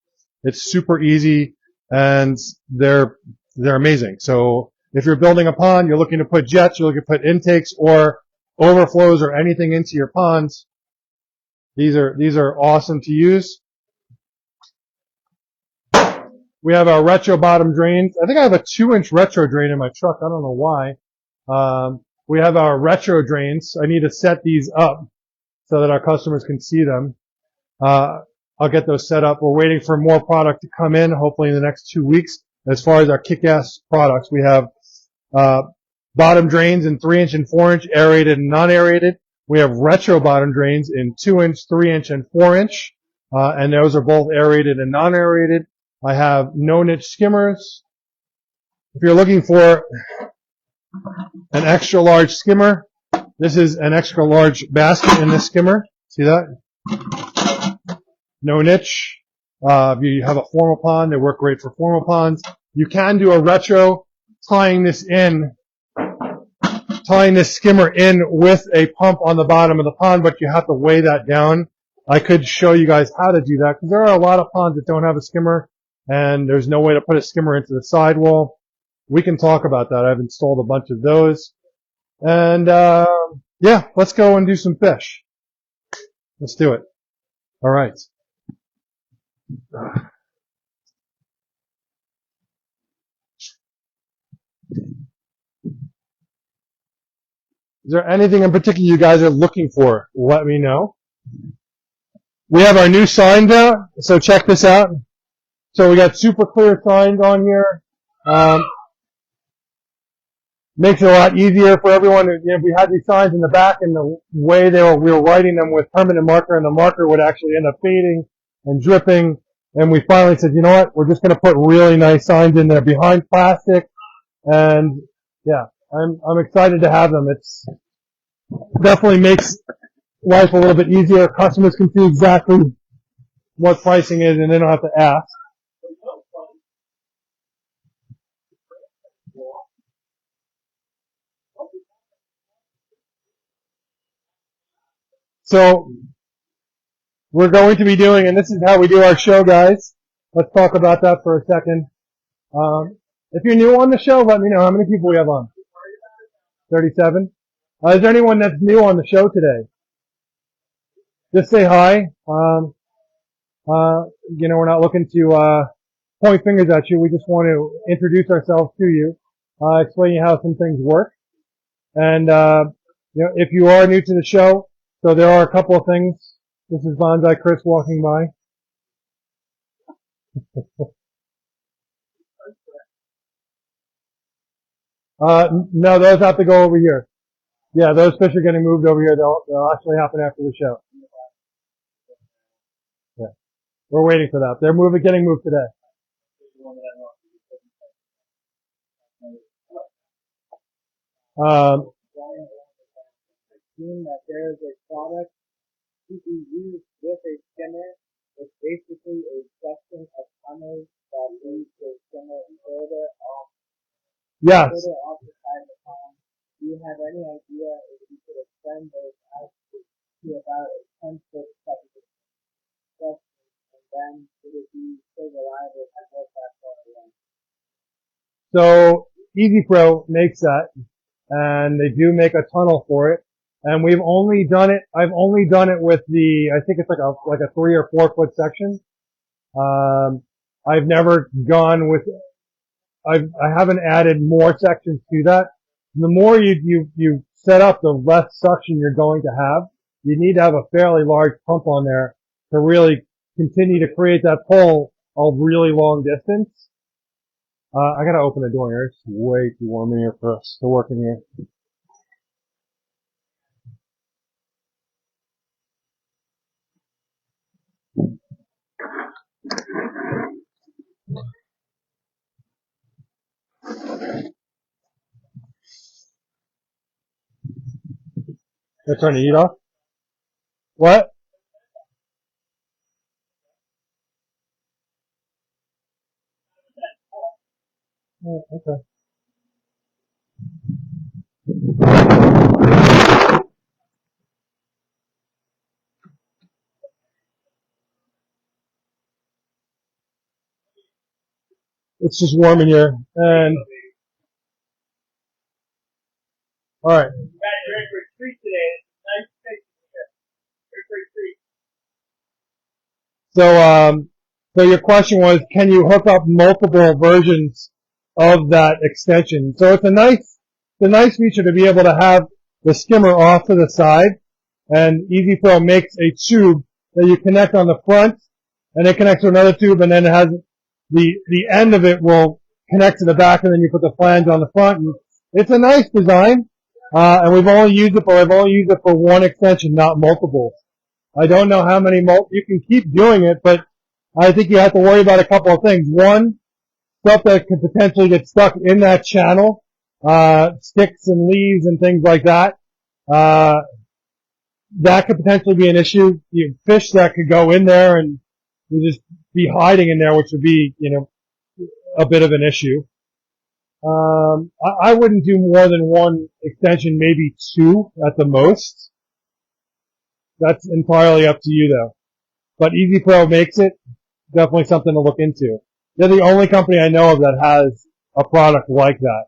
It's super easy, and they're amazing. So if you're building a pond, you're looking to put jets, you're looking to put intakes or overflows or anything into your ponds, these are awesome to use. We have our retro bottom drains. I think I have a 2-inch retro drain in my truck. I don't know why. We have our retro drains. I need to set these up so that our customers can see them. I'll get those set up. We're waiting for more product to come in, hopefully in the next 2 weeks. As far as our kick-ass products, we have bottom drains in 3-inch and 4-inch, aerated and non-aerated. We have retro bottom drains in 2-inch, 3-inch, and 4-inch, and those are both aerated and non-aerated. I have no-niche skimmers. If you're looking for an extra large skimmer, this is an extra large basket in this skimmer. See that? No niche. If you have a formal pond, they work great for formal ponds. You can do a retro, tying this skimmer in with a pump on the bottom of the pond, but you have to weigh that down. I could show you guys how to do that because there are a lot of ponds that don't have a skimmer and there's no way to put a skimmer into the sidewall. We can talk about that. I've installed a bunch of those. And yeah, let's go and do some fish. Let's do it. All right. Is there anything in particular you guys are looking for? Let me know. We have our new signs out, so check this out. So we got super clear signs on here. Makes it a lot easier for everyone. If we had these signs in the back and the way we were writing them with permanent marker, and the marker would actually end up fading and dripping. And we finally said, you know what? We're just going to put really nice signs in there behind plastic. And yeah, I'm excited to have them. It's definitely makes life a little bit easier. Customers can see exactly what pricing is, and they don't have to ask. So we're going to be doing, and this is how we do our show, guys. Let's talk about that for a second. If you're new on the show, let me know how many people we have on. 37. Is there anyone that's new on the show today? Just say hi. We're not looking to point fingers at you. We just want to introduce ourselves to you, explain you how some things work. And if you are new to the show, so there are a couple of things. This is Bonsai Chris walking by. No, those have to go over here. Yeah, those fish are getting moved over here. They'll actually happen after the show. Yeah, we're waiting for that. They're getting moved today. That there is a product to be used with a skimmer. It's basically a section of funnels that leads the skimmer further off the side of the pond. Do you have any idea if you could extend those out to about a 10-foot section, and then it would be so reliable and work that far away? So Easy Pro makes that, and they do make a tunnel for it. And I've only done it with I think it's like a 3 or 4 foot section. I've never gone with, I haven't added more sections to that. The more you set up, the less suction you're going to have. You need to have a fairly large pump on there to really continue to create that pull a really long distance. I gotta open the door here. It's way too warm in here for us to work in here. They're trying to eat off? What? Oh, okay. It's just warm in here. And all right. You're in for a treat today. It's nice space here. You're for a treat. So your question was, can you hook up multiple versions of that extension? So it's a nice feature to be able to have the skimmer off to the side, and EasyPro makes a tube that you connect on the front, and it connects to another tube, and then it has the end of it will connect to the back, and then you put the flange on the front. And it's a nice design, and I've only used it for one extension, not multiple. I don't know how many you can keep doing it, but I think you have to worry about a couple of things. One, stuff that could potentially get stuck in that channel, sticks and leaves and things like that. That could potentially be an issue. Fish that could go in there and just be hiding in there, which would be, a bit of an issue. I wouldn't do more than one extension, maybe two at the most. That's entirely up to you though. But EasyPro makes it. Definitely something to look into. They're the only company I know of that has a product like that.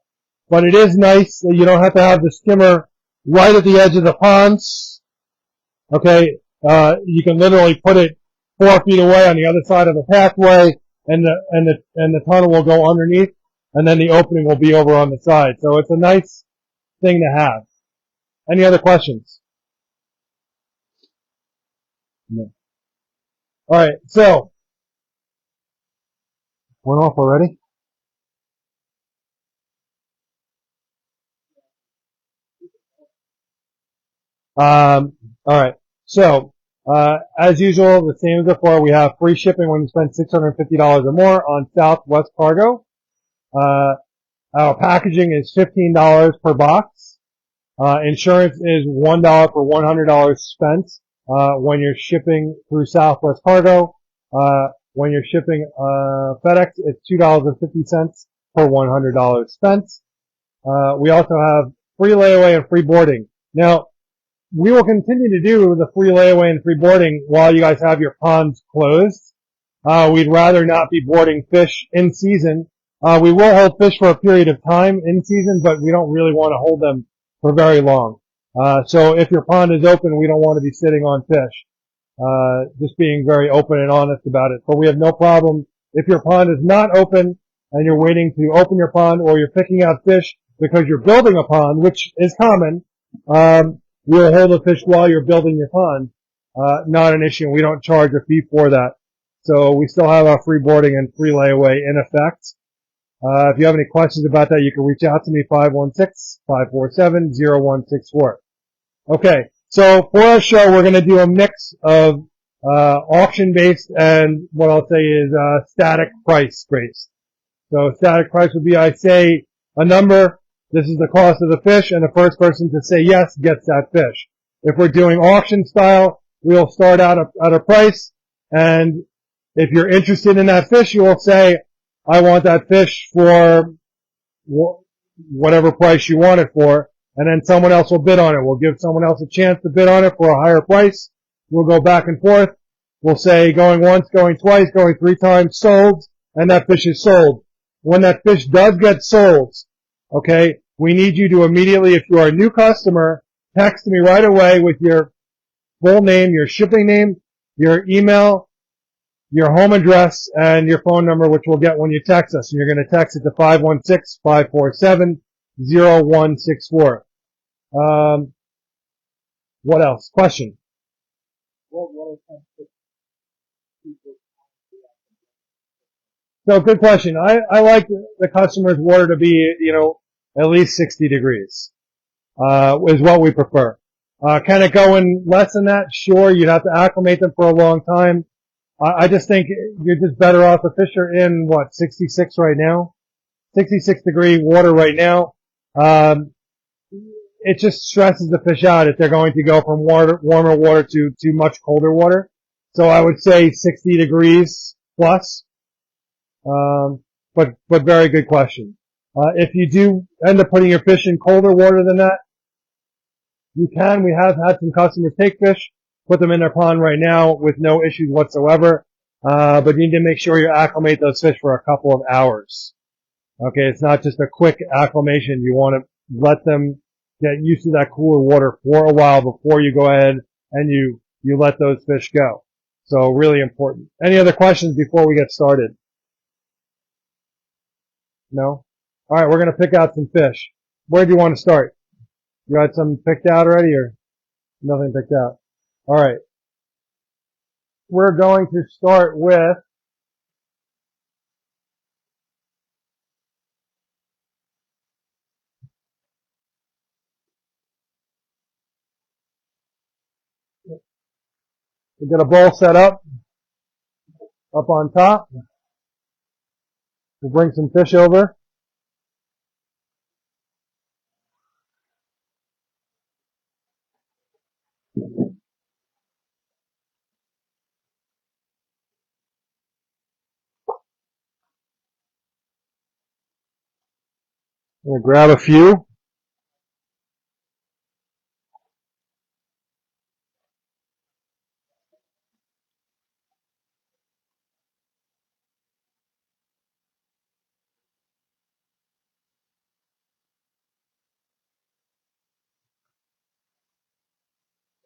But it is nice that you don't have to have the skimmer right at the edge of the ponds. Okay, you can literally put it 4 feet away on the other side of the pathway, and the tunnel will go underneath, and then the opening will be over on the side. So it's a nice thing to have. Any other questions? No. All right, so went off already. All right. So, as usual, the same as before, we have free shipping when you spend $650 or more on Southwest Cargo. Our packaging is $15 per box. Insurance is $1 for $100 spent, when you're shipping through Southwest Cargo. When you're shipping, FedEx, it's $2.50 per $100 spent. We also have free layaway and free boarding. Now, we will continue to do the free layaway and free boarding while you guys have your ponds closed. We'd rather not be boarding fish in season. We will hold fish for a period of time in season, but we don't really want to hold them for very long. So if your pond is open, we don't want to be sitting on fish. Just being very open and honest about it. But we have no problem if your pond is not open and you're waiting to open your pond, or you're picking out fish because you're building a pond, which is common. We'll hold the fish while you're building your pond. Not an issue. We don't charge a fee for that. So we still have our free boarding and free layaway in effect. If you have any questions about that, you can reach out to me, 516-547-0164. Okay. So for our show, we're going to do a mix of, auction-based and what I'll say is, static price-based. So static price would be, I say a number, this is the cost of the fish, and the first person to say yes gets that fish. If we're doing auction style, we'll start out at a price, and if you're interested in that fish, you will say, I want that fish for whatever price you want it for, and then someone else will bid on it. We'll give someone else a chance to bid on it for a higher price. We'll go back and forth. We'll say going once, going twice, going 3 times, sold, and that fish is sold. When that fish does get sold, okay, we need you to immediately, if you are a new customer, text me right away with your full name, your shipping name, your email, your home address, and your phone number, which we'll get when you text us. And you're going to text it to 516-547-0164. What else? Question? What are some tips people So good question. I like the customer's water to be, at least 60 degrees, is what we prefer. Can it go in less than that? Sure. You'd have to acclimate them for a long time. I just think you're just better off. The fish are in 66 right now, 66 degree water right now. It just stresses the fish out if they're going to go from warmer water to much colder water. So I would say 60 degrees plus. But very good question. If you do end up putting your fish in colder water than that, you can. We have had some customers take fish, put them in their pond right now with no issues whatsoever. but you need to make sure you acclimate those fish for a couple of hours. Okay, it's not just a quick acclimation. You want to let them get used to that cooler water for a while before you go ahead and you let those fish go. So really important. Any other questions before we get started? No? Alright, we're going to pick out some fish. Where do you want to start? You got some picked out already or nothing picked out? Alright. We're going to start with we got a bowl set up on top. We'll bring some fish over. I'm going to grab a few.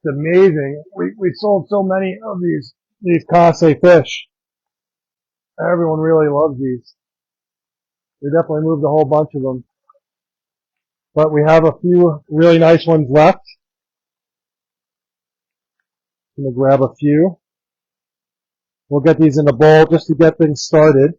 It's amazing. We sold so many of these Kase fish. Everyone really loves these. We definitely moved a whole bunch of them. But we have a few really nice ones left. I'm going to grab a few. We'll get these in the bowl just to get things started.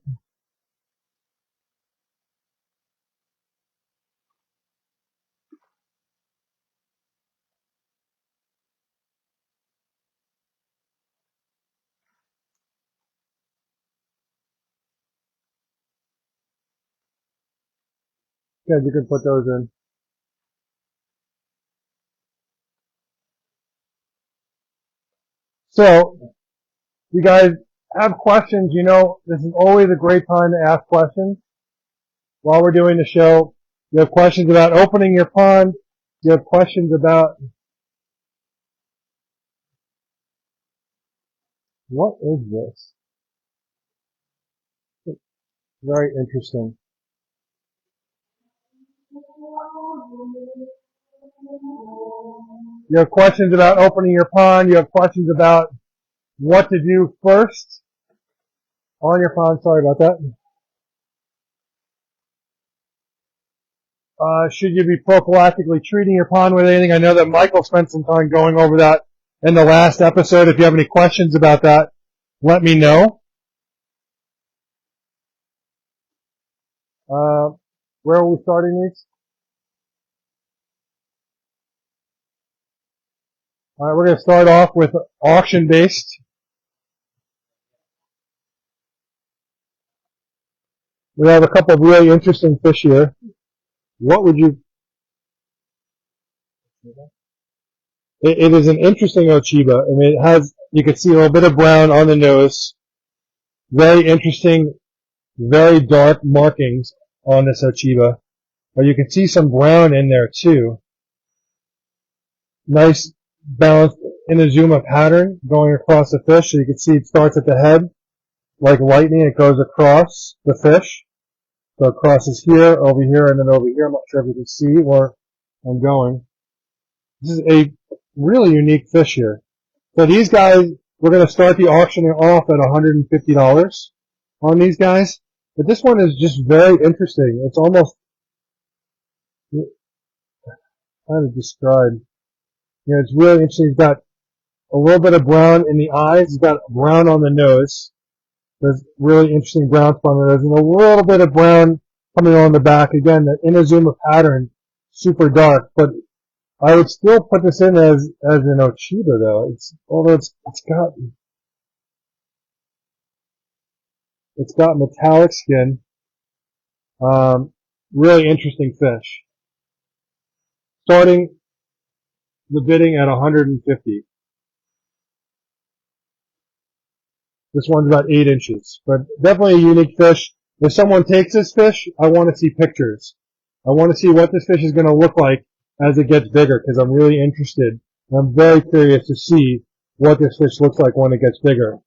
Good, you can put those in. So, you guys have questions, you know, this is always a great time to ask questions while we're doing the show. You have questions about opening your pond. You have questions about what is this? Very interesting. You have questions about opening your pond. You have questions about what to do first on your pond. Sorry about that. Should you be prophylactically treating your pond with anything? I know that Michael spent some time going over that in the last episode. If you have any questions about that, let me know. Where are we starting these? Alright, we're going to start off with auction-based. We have a couple of really interesting fish here. What would you... It is an interesting Ochiba. I mean, it has, you can see a little bit of brown on the nose. Very interesting, very dark markings on this Ochiba. But you can see some brown in there too. Nice balanced Inazuma pattern going across the fish. So you can see it starts at the head like lightning. It goes across the fish. So it crosses here, over here, and then over here. I'm not sure if you can see where I'm going. This is a really unique fish here. So these guys, we're going to start the auctioning off at $150 on these guys. But this one is just very interesting. It's almost, how to describe. You know, it's really interesting. He's got a little bit of brown in the eyes. He's got brown on the nose. There's really interesting brown spot on the nose. And a little bit of brown coming on the back. Again, the Inazuma pattern, super dark. But I would still put this in as an Ochiba though. Although it's got metallic skin. Really interesting fish. Starting the bidding at $150. This one's about 8 inches, but definitely a unique fish. If someone takes this fish, I want to see pictures. I want to see what this fish is going to look like as it gets bigger, because I'm really interested. I'm very curious to see what this fish looks like when it gets bigger.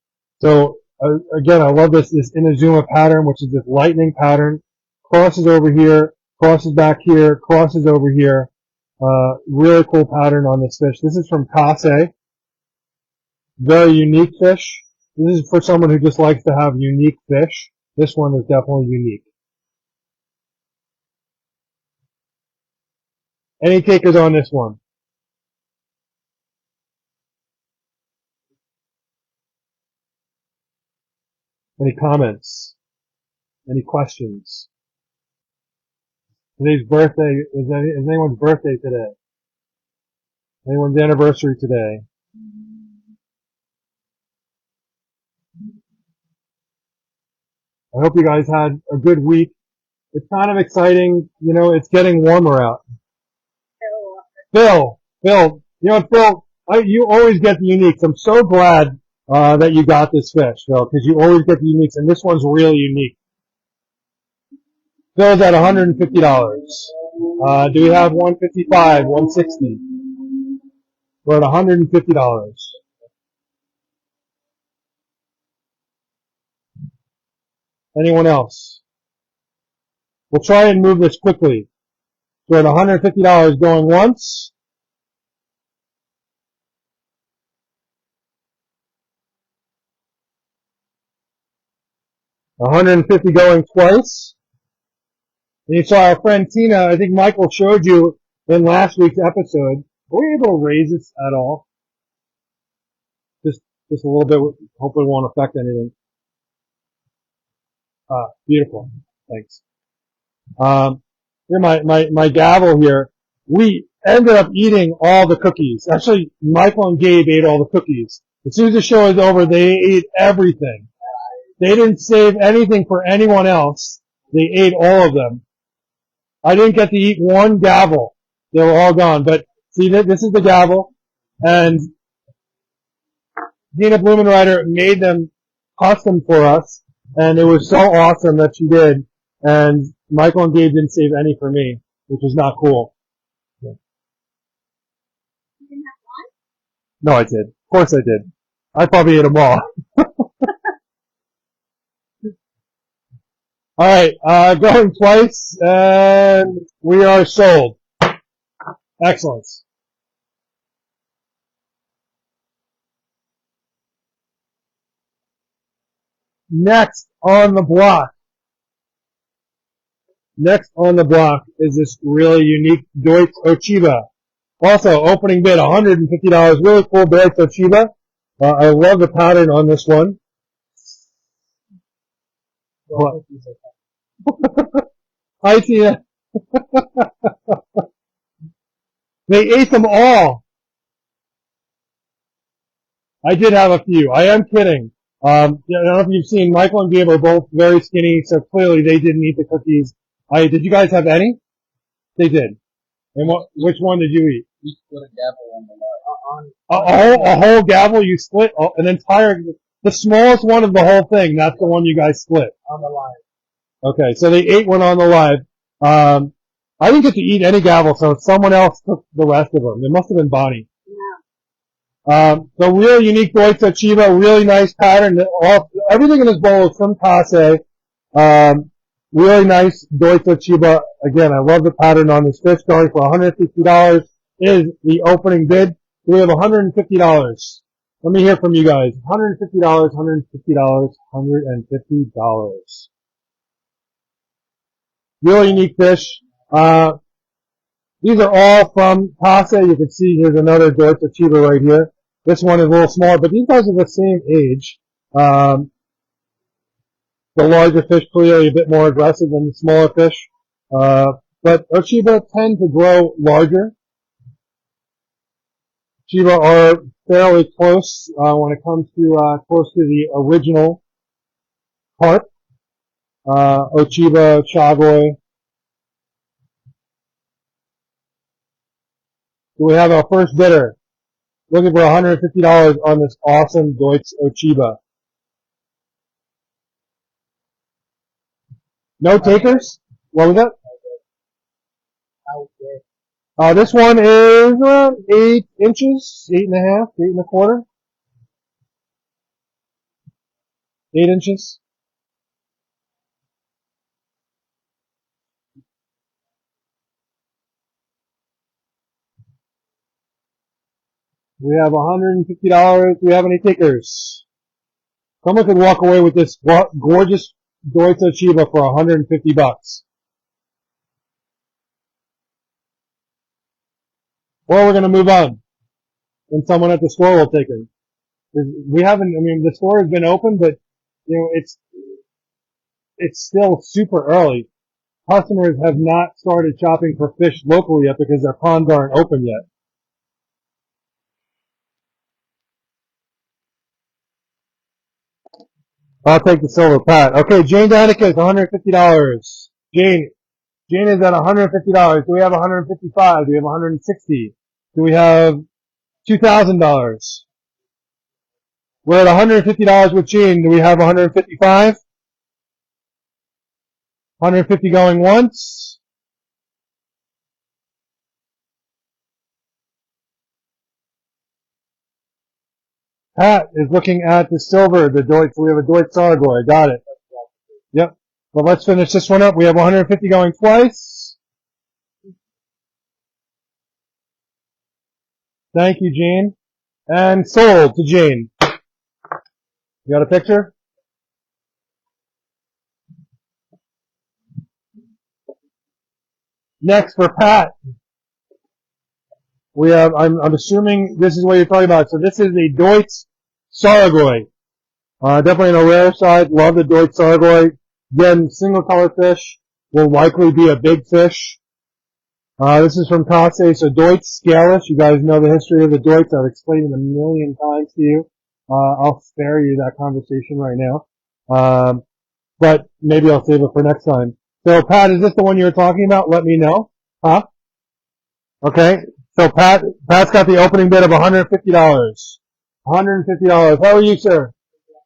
So Again, I love this Inazuma pattern, which is this lightning pattern. Crosses over here, crosses back here, crosses over here. Really cool pattern on this fish. This is from Kase. Very unique fish. This is for someone who just likes to have unique fish. This one is definitely unique. Any takers on this one? Any comments? Any questions? Today's birthday, is anyone's birthday today? Anyone's anniversary today? I hope you guys had a good week. It's kind of exciting, you know, it's getting warmer out. Phil, you know, Phil, you always get the uniques. I'm so glad, that you got this fish, Phil, because you always get the uniques, and this one's really unique. Phil's at $150. Do we have 155, 160? We're at $150. Anyone else? We'll try and move this quickly. We're at $150 going once. $150 going twice. And you saw our friend Tina, I think Michael showed you in last week's episode. Were we able to raise this at all? Just a little bit, hopefully it won't affect anything. Beautiful. Thanks. Here, my gavel here. We ended up eating all the cookies. Actually, Michael and Gabe ate all the cookies. As soon as the show was over, they ate everything. They didn't save anything for anyone else. They ate all of them. I didn't get to eat one gavel. They were all gone. But see, this is the gavel. And Dina Blumenreiter made them custom for us. And it was so awesome that she did. And Michael and Gabe didn't save any for me, which was not cool. Yeah. You didn't have one? No, I did. Of course I did. I probably ate them all. Alright, going twice, and we are sold. Excellent. Next on the block is this really unique Deutsch Ochiba. Also, opening bid, $150. Really cool Deutsch Ochiba. I love the pattern on this one. What? Hi, Tina. They ate them all. I did have a few. I am kidding. I don't know if you've seen, Michael and Gabe are both very skinny, so clearly they didn't eat the cookies. Did you guys have any? They did. And which one did you eat? We split a gavel on the line. A whole gavel you split? An entire, the smallest one of the whole thing, that's the one you guys split. On the line. Okay, so they ate one on the live. I didn't get to eat any gavel, so someone else took the rest of them. It must have been Bonnie. The really unique Deutsch Chiba, really nice pattern. Everything in this bowl is from Kase. Really nice Deutsch Chiba. Again, I love the pattern on this fish. Going for $150 is the opening bid. We have $150. Let me hear from you guys. $150, $150, $150. Really unique fish. These are all from Kase. You can see here's another Deutsch Chiba right here. This one is a little smaller, but these guys are the same age. The larger fish clearly a bit more aggressive than the smaller fish. But Ochiba tend to grow larger. Chiba are fairly close when it comes to close to the original carp. Ochiba, Chagoi. Do we have our first bidder? Looking for $150 on this awesome Deutsch Ochiba. No takers? What was that? This one is around 8 inches, 8.5, 8.25. 8 inches. We have $150. Do we have any takers? Someone could walk away with this gorgeous Deutsche Chiba for $150. Or we're going to move on, and someone at the store will take it. We haven't. I mean, the store has been open, but you know, it's still super early. Customers have not started shopping for fish locally yet because their ponds aren't open yet. I'll take the silver Pat. Okay, Jane Danica is $150. Jane is at $150. Do we have $155? Do we have $160? Do we have $2,000? We're at $150 with Gene. Do we have $155? $150 going once. Pat is looking at the silver, the Deutsch. We have a Deutsch Sargoy. Got it. Yep. Well, let's finish this one up. We have 150 going twice. Thank you, Gene. And sold to Gene. You got a picture? Next for Pat. We have, I'm assuming this is what you're talking about. So this is a Deutsch Sargoy. Definitely on the rare side. Love the Deutsch Sargoy. Again, single color fish. Will likely be a big fish. This is from Kase. So Deutsch scaleless. You guys know the history of the Deutsch. I've explained it a million times to you. I'll spare you that conversation right now. But maybe I'll save it for next time. So Pat, is this the one you were talking about? Let me know. Huh? Okay. So Pat's got the opening bid of $150. $150. How are you, sir?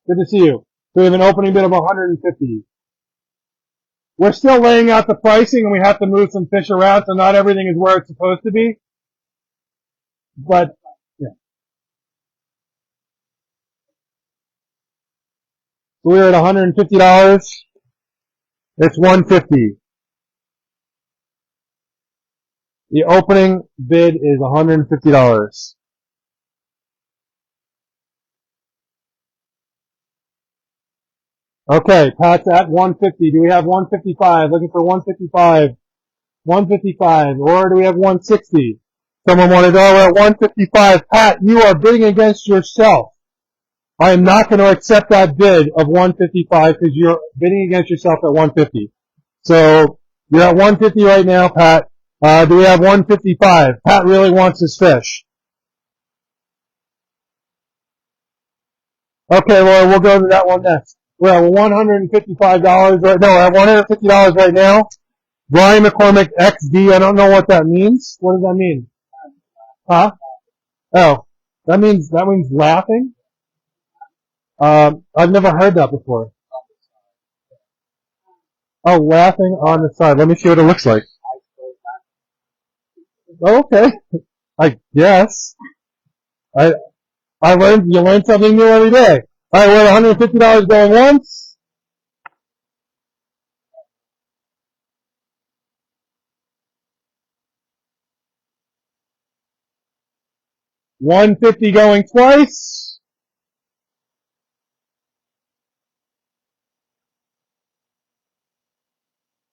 Good to see you. So we have an opening bid of $150. We're still laying out the pricing, and we have to move some fish around, so not everything is where it's supposed to be. But yeah. So we're at $150. It's $150. The opening bid is $150. Okay, Pat's at $150. Do we have $155? Looking for $155. $155. Or do we have $160? Someone wanted, we're at $155. Pat, you are bidding against yourself. I am not going to accept that bid of $155 because you're bidding against yourself at $150. So you're at $150 right now, Pat. Do we have $155? Pat really wants his fish. Okay, well, we'll go to that one next. We're at $155 right now. We're at $150 right now. Brian McCormick XD. I don't know what that means. What does that mean? Huh? Oh, that means laughing. I've never heard that before. Oh, laughing on the side. Let me see what it looks like. Oh, okay. I guess. You learn something new every day. Alright, we're at $150 going once. $150 going twice.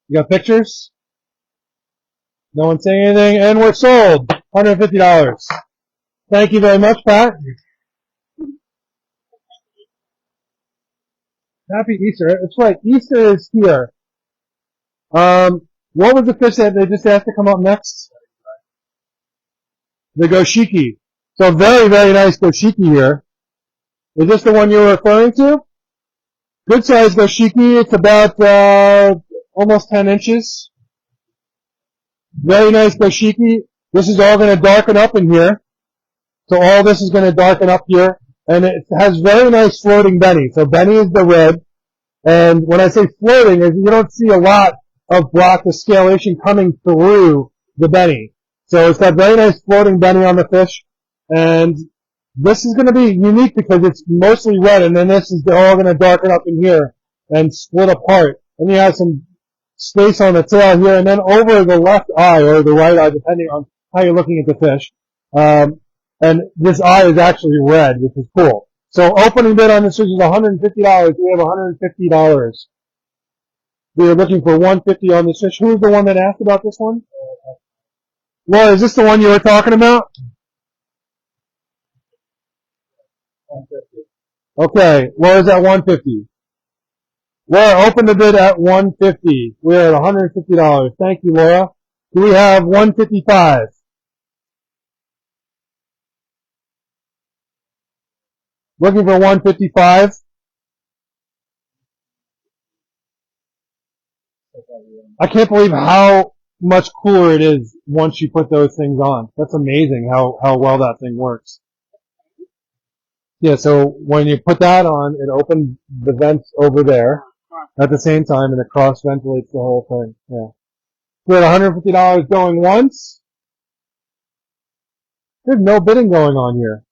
You got pictures? No one saying anything, and we're sold. $150. Thank you very much, Pat. Happy Easter. That's right. Easter is here. What was the fish that they just asked to come up next? The goshiki. So very, very nice goshiki here. Is this the one you were referring to? Good size goshiki. It's about almost 10 inches. Very nice goshiki. This is all going to darken up in here. So all this is going to darken up here. And it has very nice floating benny. So benny is the red. And when I say floating, is you don't see a lot of block of scalation coming through the benny. So it's got very nice floating benny on the fish. And This is going to be unique because it's mostly red, and then this is all going to darken up in here and split apart. And you have some space on the tail here, and then over the left eye or the right eye, depending on how you're looking at the fish. And this eye is actually red, which is cool. So opening bid on this fish is $150. We have $150. We are looking for $150 on this fish. Who was the one that asked about this one? Laura, is this the one you were talking about? Okay, Laura's at $150. Laura, open the bid at $150. We're at $150. Thank you, Laura. Do we have $155? Looking for $155? I can't believe how much cooler it is once you put those things on. That's amazing how well that thing works. Yeah, so when you put that on, it opens the vents over there at the same time, and it cross-ventilates the whole thing. Yeah. We're at $150 going once. There's no bidding going on here.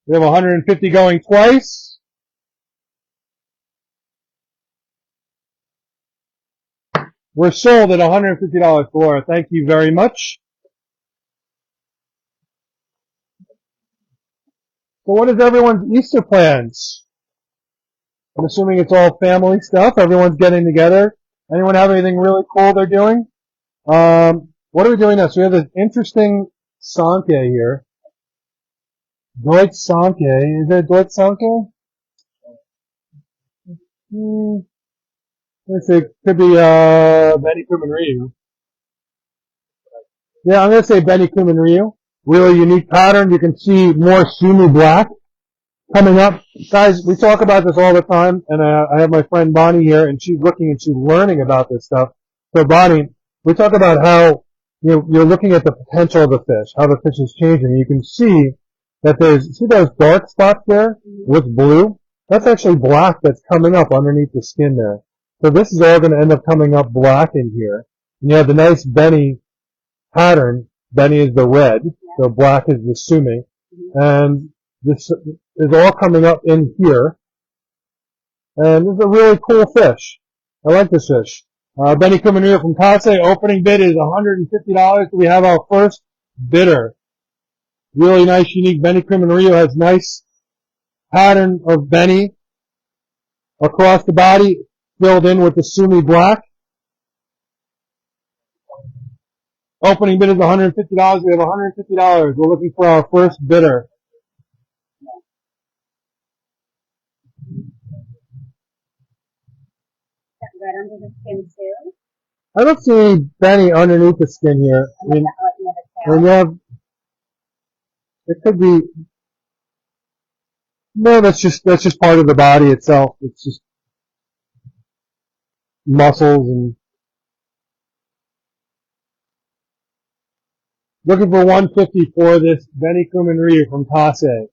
We have $150 going twice. We're sold at $150 for Laura. Thank you very much. So what is everyone's Easter plans? I'm assuming it's all family stuff. Everyone's getting together. Anyone have anything really cool they're doing? What are we doing next? We have this interesting Sanke here. Deutsch Sanke. Is it Deutsch Sanke? Let's see. It could be Benny Kuman-Ryu. Yeah, I'm going to say Benny Kuman-Ryu. Really unique pattern. You can see more Sumu black coming up. Guys, we talk about this all the time, and I have my friend Bonnie here, and she's looking and she's learning about this stuff. So Bonnie, we talk about how you're looking at the potential of the fish, how the fish is changing. You can see that see those dark spots there with blue? That's actually black that's coming up underneath the skin there. So this is all going to end up coming up black in here. And you have the nice Benny pattern. Benny is the red, so black is the Sumi. And this is all coming up in here. And this is a really cool fish. I like this fish. Benny Kuman-Ryu from Kase. Opening bid is $150. We have our first bidder. Really nice, unique Benny Kuman-Ryu. Has nice pattern of Benny across the body, filled in with the Sumi black. Opening bid is $150. We have $150. We're looking for our first bidder. Right under the skin too. I don't see any Benny underneath the skin here. I mean, it could be. No, that's just part of the body itself. It's just muscles and. Looking for $150 for this Benny Kuman-Ryu from Kase.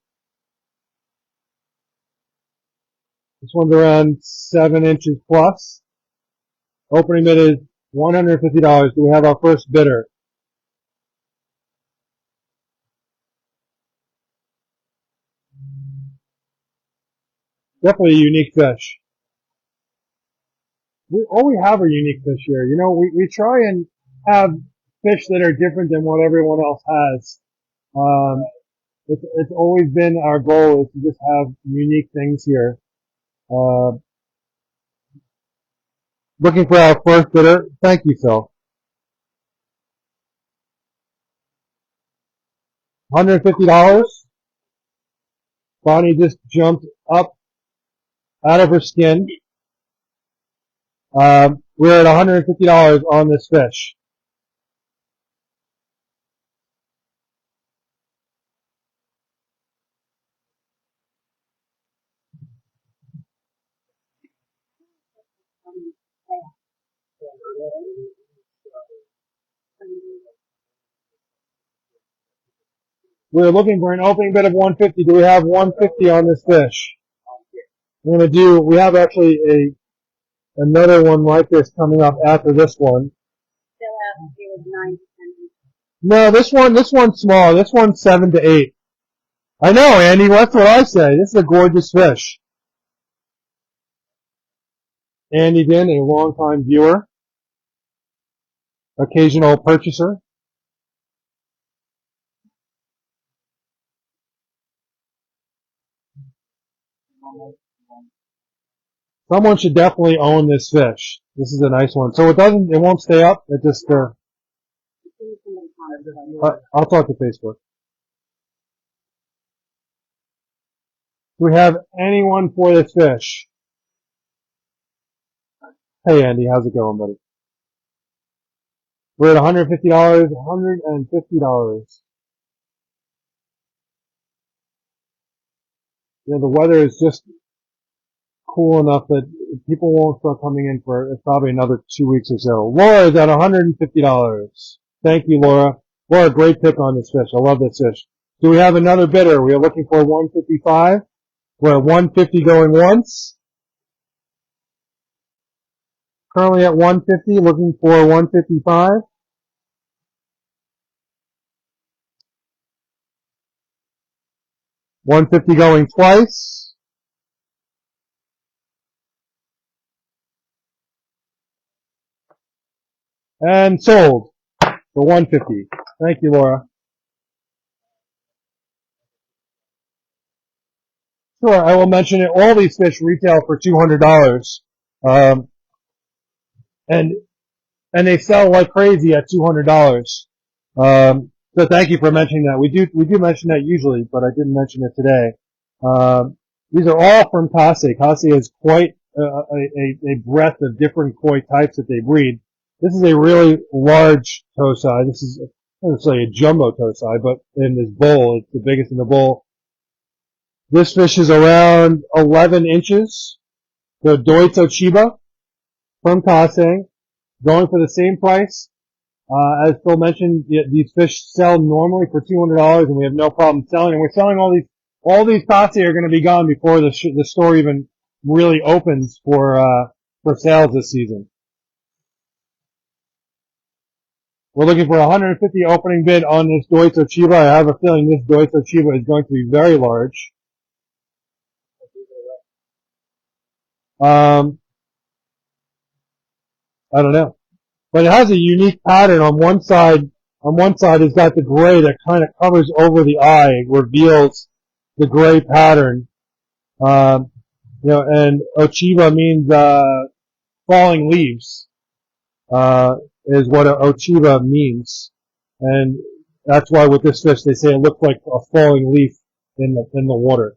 This one's around 7 inches plus. Opening bid is $150. Do we have our first bidder? Definitely a unique fish. All we have are unique fish here. You know, we try and have fish that are different than what everyone else has. It's always been our goal is to just have unique things here. Looking for our first bidder. Thank you, Phil. $150. Bonnie just jumped up out of her skin. We're at $150 on this fish. We're looking for an opening bid of $150. Do we have $150 on this fish? We have actually another one like this coming up after this one. it was 9 to 10 inches. No, this one's small. This one's 7 to 8. I know, Andy. That's what I say. This is a gorgeous fish. Andy Din, a longtime viewer, occasional purchaser. Someone should definitely own this fish. This is a nice one. So it won't stay up. It just, I'll talk to Facebook. Do we have anyone for this fish? Hey Andy, how's it going, buddy? We're at $150, $150. You know, the weather is just cool enough that people won't start coming in for probably another 2 weeks or so. Laura is at $150. Thank you, Laura. Laura, great pick on this fish. I love this fish. Do we have another bidder? We are looking for 155. We're at 150 going once. Currently at 150, looking for 155. $150 going twice. And sold for $150. Thank you, Laura. Sure, I will mention it. All these fish retail for $200. And they sell like crazy at $200. So thank you for mentioning that. We do mention that usually, but I didn't mention it today. These are all from Kase. Kase has quite a breadth of different koi types that they breed. This is a really large tosai. This is, I would say a jumbo tosai, but in this bowl, it's the biggest in the bowl. This fish is around 11 inches. The Doito Chiba from Kase, going for the same price. As Phil mentioned, these fish sell normally for $200, and we have no problem selling. And we're selling all these Kase are going to be gone before the store even really opens for sales this season. We're looking for 150 opening bid on this Doito Chiba. I have a feeling this Doito Chiba is going to be very large. I don't know. But it has a unique pattern on one side. On one side, it's got the gray that kind of covers over the eye, reveals the gray pattern. And Ochiba means, falling leaves, is what Ochiba means. And that's why with this fish, they say it looks like a falling leaf in the water.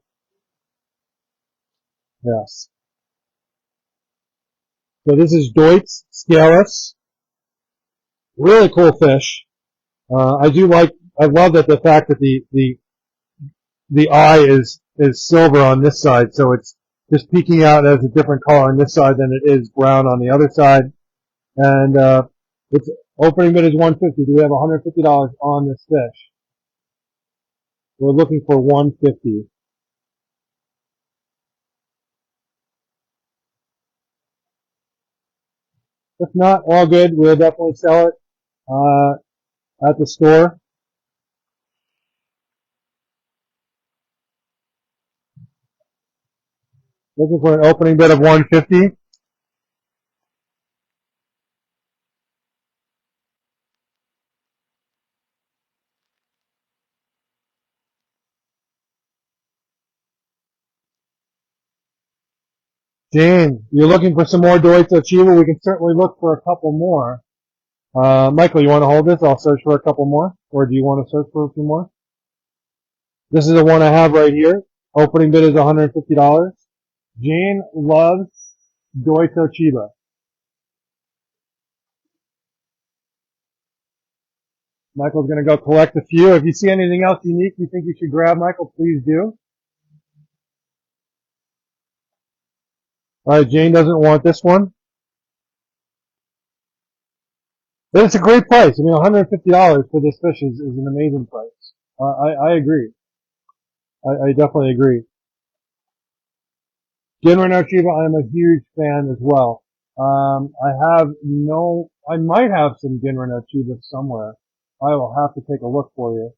Yes. So this is Deutz scaleless. Really cool fish. I love that the fact that the eye is silver on this side, so it's just peeking out as a different color on this side than it is brown on the other side. And, its opening bid is $150. Do we have $150 on this fish? We're looking for $150. If not, all good. We'll definitely sell it, at the store. Looking for an opening bid of $150. Jane, you're looking for some more Doito Chiba? We can certainly look for a couple more. Michael, you want to hold this? I'll search for a couple more. Or do you want to search for a few more? This is the one I have right here. Opening bid is $150. Jane loves Doito Chiba. Michael's going to go collect a few. If you see anything else unique you think you should grab, Michael, please do. Alright, Jane doesn't want this one. But it's a great price. I mean, $150 for this fish is an amazing price. I agree. I definitely agree. Genro no Chiba, I'm a huge fan as well. I I might have some Ginra no Chiba somewhere. I will have to take a look for you.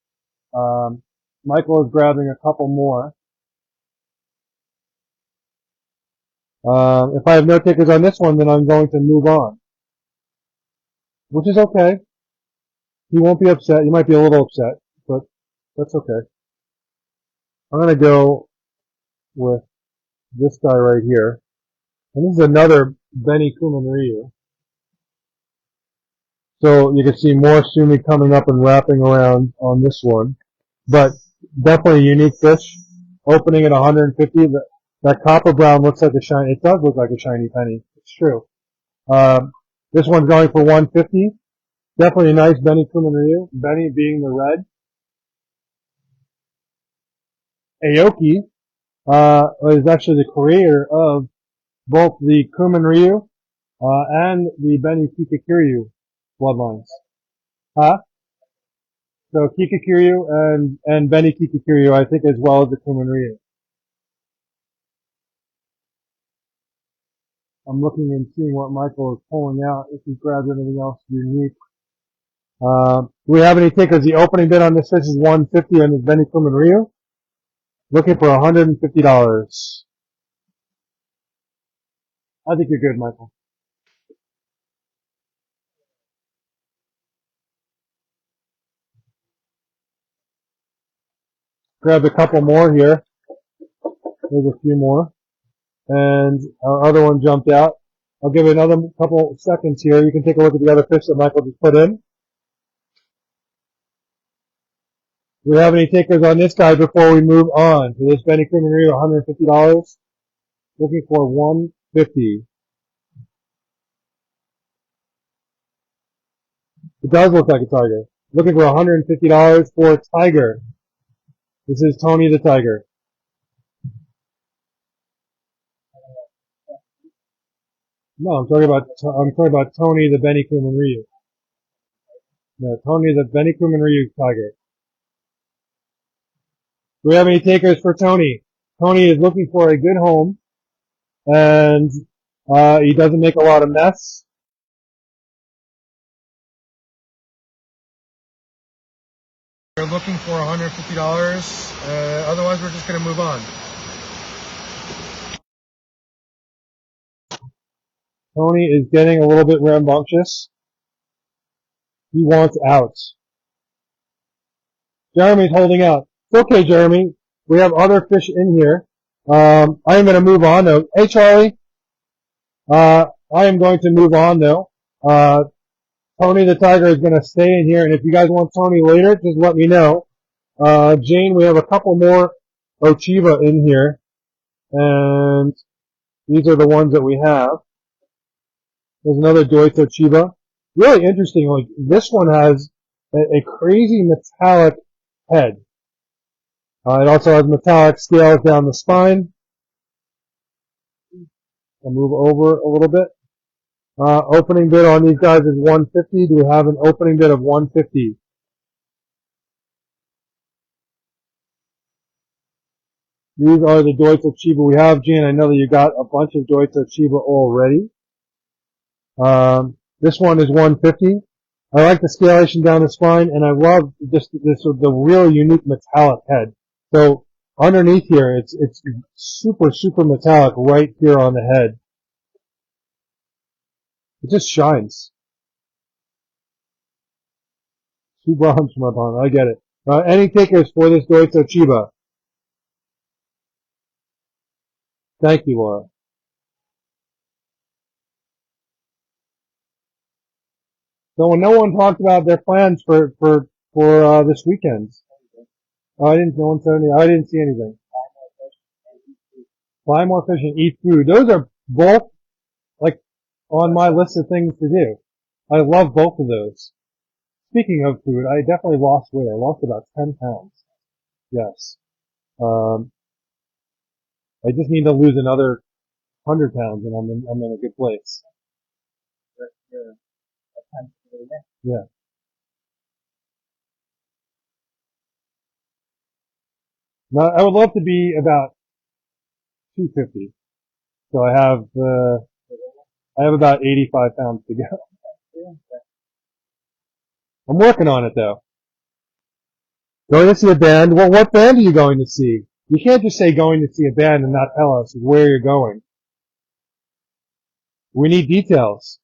Michael is grabbing a couple more. If I have no takers on this one, then I'm going to move on. Which is okay. He won't be upset. He might be a little upset, but that's okay. I'm going to go with this guy right here. And this is another Benny Kuman Ryu. So you can see more Sumi coming up and wrapping around on this one. But definitely a unique fish. Opening at 150. That copper brown looks like a shiny. It does look like a shiny penny. It's true. This one's going for 150. Definitely a nice Benny Kuman Ryu. Benny being the red. Aoki is actually the creator of both the Kuman Ryu and the Benny Kikakiryu bloodlines. Huh? So Kikakiryu and Benny Kikakiryu, I think, as well as the Kuman Ryu. I'm looking and seeing what Michael is pulling out, if he grabs anything else unique. Do we have any takers? The opening bid on this fish is 150 on the Benny Kuman Ryu. Looking for $150. I think you're good, Michael. Grabbed a couple more here. There's a few more. And our other one jumped out. I'll give it another couple seconds here. You can take a look at the other fish that Michael just put in. Do we have any takers on this guy before we move on to this Benny Kuman Ryu, $150? Looking for $150. It does look like a tiger. Looking for $150 for a tiger. This is Tony the Tiger. No, I'm talking about Tony the Benny Kuman Ryu. No, Tony the Benny Kuman Ryu tiger. Do we have any takers for Tony? Tony is looking for a good home, and he doesn't make a lot of mess. We're looking for $150. Otherwise, we're just going to move on. Tony is getting a little bit rambunctious. He wants out. Jeremy's holding out. It's okay, Jeremy. We have other fish in here. I am going to move on though. Hey, Charlie. I am going to move on though. Tony the Tiger is going to stay in here, and if you guys want Tony later, just let me know. Jane, we have a couple more Ochiba in here, and these are the ones that we have. There's another Deutz Ochiba. Really interesting. Like this one has a crazy metallic head. It also has metallic scales down the spine. I'll move over a little bit. Opening bid on these guys is 150. Do we have an opening bid of 150? These are the Deutz Chiba we have. Gene, I know that you got a bunch of Deutz Chiba already. This one is 150. I like the scalation down the spine, and I love the real unique metallic head. So underneath here, it's super, super metallic right here on the head. It just shines. 2 bronze from up on. I get it. Any takers for this Deutz Chiba? Thank you, Laura. So when no one talked about their plans for this weekend, I didn't see anything. Buy more fish and eat food. Those are both like on my list of things to do. I love both of those. Speaking of food, I definitely lost weight. I lost about 10 pounds. Yes. I just need to lose another 100 pounds and I'm in a good place. Yeah. Now, I would love to be about 250. So I have about 85 pounds to go. I'm working on it though. Going to see a band? Well, what band are you going to see? You can't just say going to see a band and not tell us where you're going. We need details.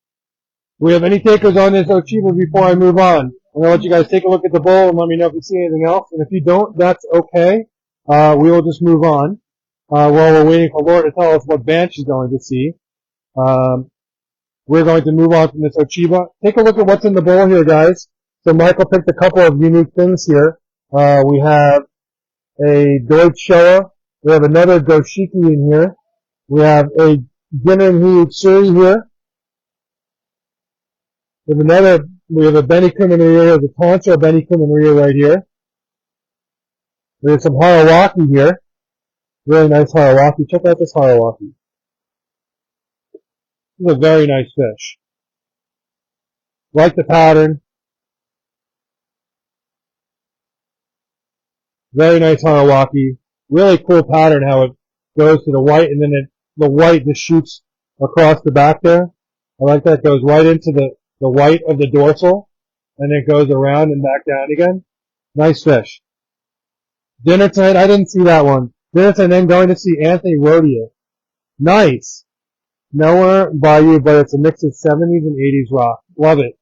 Do we have any takers on this Ochiba before I move on? I'm going to let you guys take a look at the bowl and let me know if you see anything else. And if you don't, that's okay. We will just move on while we're waiting for Laura to tell us what band she's going to see. We're going to move on from this Ochiba. Take a look at what's in the bowl here, guys. So Michael picked a couple of unique things here. We have a Deutsche Showa. We have another Goshiki in here. We have a Ginrin Tsuri here. We have a Benny Kumaria, the Tancho Benny Kumaria right here. We have some Harawaki here. Really nice Harawaki. Check out this Harawaki. This is a very nice fish. Like the pattern. Very nice Harawaki. Really cool pattern how it goes to the white and then the white just shoots across the back there. I like that. It goes right into the white of the dorsal and it goes around and back down again. Nice fish. Dinner tonight, I didn't see that one. Dinner tonight, then going to see Anthony Rodia. Nice. Nowhere by you, but it's a mix of 70s and 80s rock. Love it.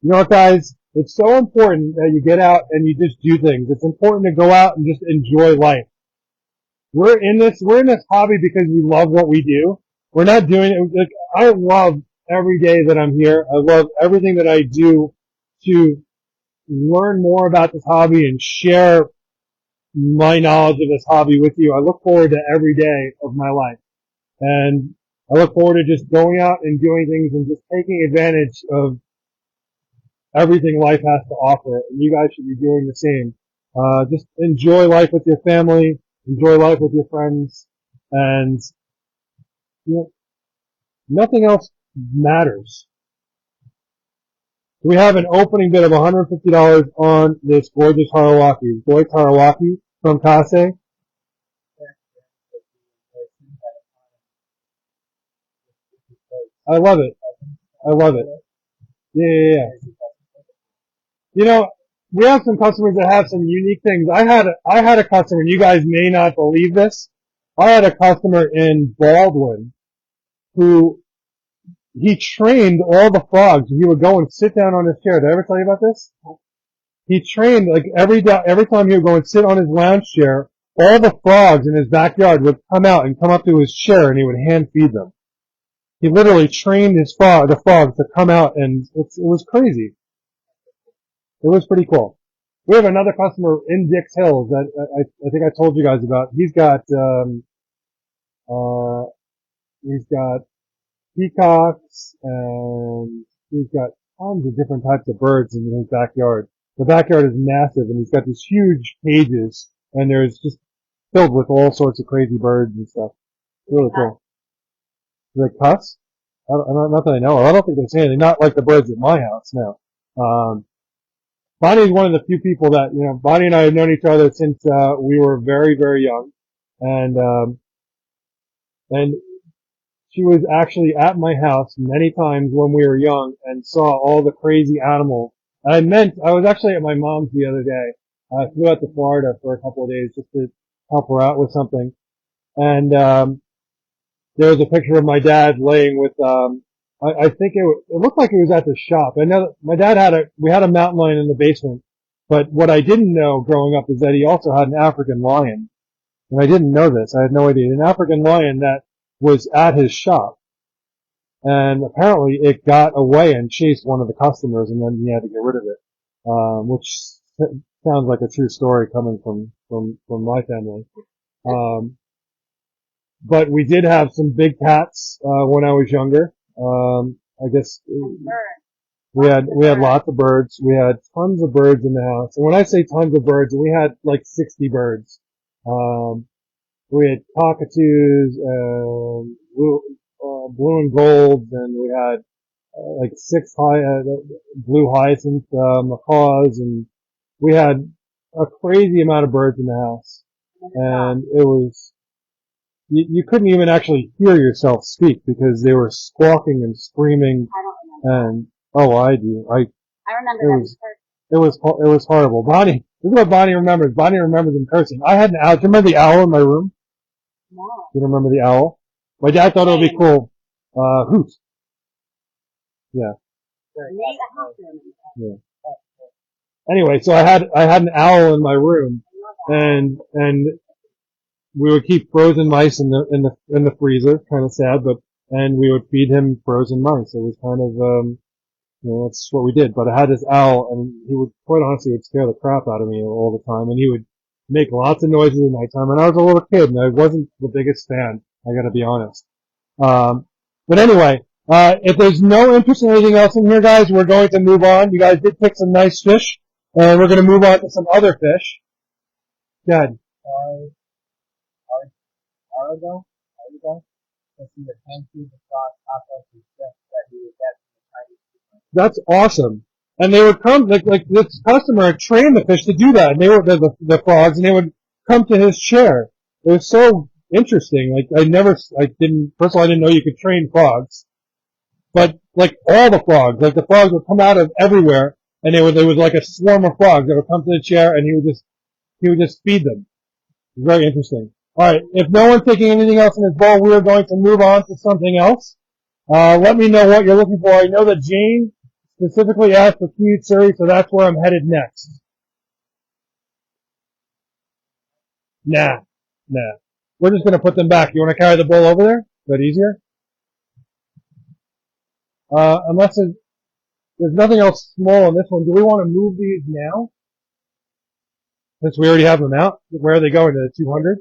You know what, guys? It's so important that you get out and you just do things. It's important to go out and just enjoy life. We're in this hobby because we love what we do. We're not doing it, like, I love every day that I'm here. I love everything that I do to learn more about this hobby and share my knowledge of this hobby with you. I look forward to every day of my life. And I look forward to just going out and doing things and just taking advantage of everything life has to offer. And you guys should be doing the same. Just enjoy life with your family, enjoy life with your friends, and you know, nothing else matters. We have an opening bid of $150 on this gorgeous Harawaki. Deutsche Harawaki from Kase. I love it. I love it. Yeah. You know, we have some customers that have some unique things. I had a customer, and you guys may not believe this. I had a customer in Baldwin who he trained all the frogs. He would go and sit down on his chair. Did I ever tell you about this? He trained, like, every time he would go and sit on his lounge chair, all the frogs in his backyard would come out and come up to his chair and he would hand feed them. He literally trained the frogs to come out, and it was crazy. It was pretty cool. We have another customer in Dix Hills that I think I told you guys about. He's got peacocks, and he's got tons of different types of birds in his backyard. The backyard is massive, and he's got these huge cages, and there's just filled with all sorts of crazy birds and stuff. Really cool. Do they cuss? Not that I know of. I don't think they say anything. Not like the birds at my house, no. Bonnie's one of the few people that, you know, Bonnie and I have known each other since, we were very, very young. And she was actually at my house many times when we were young and saw all the crazy animals. I was actually at my mom's the other day. I flew out to Florida for a couple of days just to help her out with something. And, there was a picture of my dad laying with, I think it looked like it was at the shop. I know that my dad we had a mountain lion in the basement, but what I didn't know growing up is that he also had an African lion. And I didn't know this. I had no idea. An African lion that was at his shop. And apparently it got away and chased one of the customers, and then he had to get rid of it. Which sounds like a true story coming from my family. But we did have some big cats, when I was younger. I guess we had lots of birds. We had tons of birds in the house. And when I say tons of birds, we had like 60 birds. We had cockatoos, blue and golds, and we had, like 6 blue hyacinth, macaws, and we had a crazy amount of birds in the house. And it was, you couldn't even actually hear yourself speak because they were squawking and screaming. And, oh, I do. I remember It that was- first. It was horrible. Bonnie, this is what Bonnie remembers. Bonnie remembers in person. I had an owl. Do you remember the owl in my room? No. You remember the owl? My dad thought it would be cool. Hoot. Yeah. Maybe I have to remember that. Yeah. Anyway, so I had an owl in my room, and we would keep frozen mice in the freezer. Kind of sad, and we would feed him frozen mice. It was kind of that's what we did. But I had this owl, and he would, quite honestly, would scare the crap out of me all the time, and he would make lots of noises at nighttime. And I was a little kid, and I wasn't the biggest fan. I got to be honest. But anyway, if there's no interest in anything else in here, guys, we're going to move on. You guys did pick some nice fish, and we're going to move on to some other fish. Good. Arago? This is a 10 feet across top of the ship that he would get from the Chinese people. That's awesome. And they would come, like this customer had trained the fish to do that, and they were the frogs, and they would come to his chair. It was so interesting. Like first of all, I didn't know you could train frogs, but like all the frogs, like the frogs would come out of everywhere, and there was like a swarm of frogs that would come to the chair, and he would just feed them. It was very interesting. All right, if no one's taking anything else in his bowl, we are going to move on to something else. Let me know what you're looking for. I know that Jane specifically asked for Kiwi Surrey, so that's where I'm headed next. Nah. We're just going to put them back. You want to carry the bowl over there? Is that easier? Unless there's nothing else small on this one. Do we want to move these now? Since we already have them out. Where are they going? To the 200?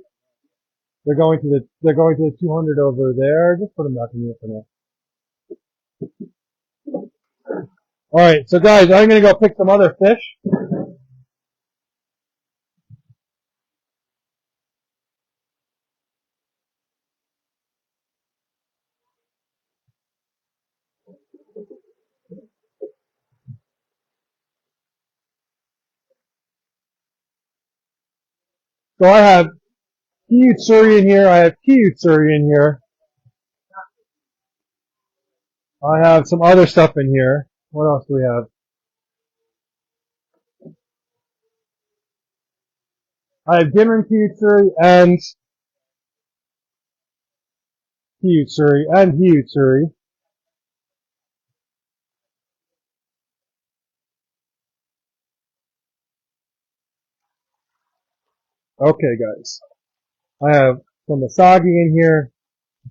They're going to the 200 over there. Just put them back in here for now. Alright, so guys, I'm going to go pick some other fish. So I have Kiwi Surrey in here. I have Kiwi Surrey in here. I have some other stuff in here. What else do we have? I have Ginrin Kiwi Surrey and Kiwi Surrey and Kiwi Surrey. Okay, guys. I have some Asagi in here.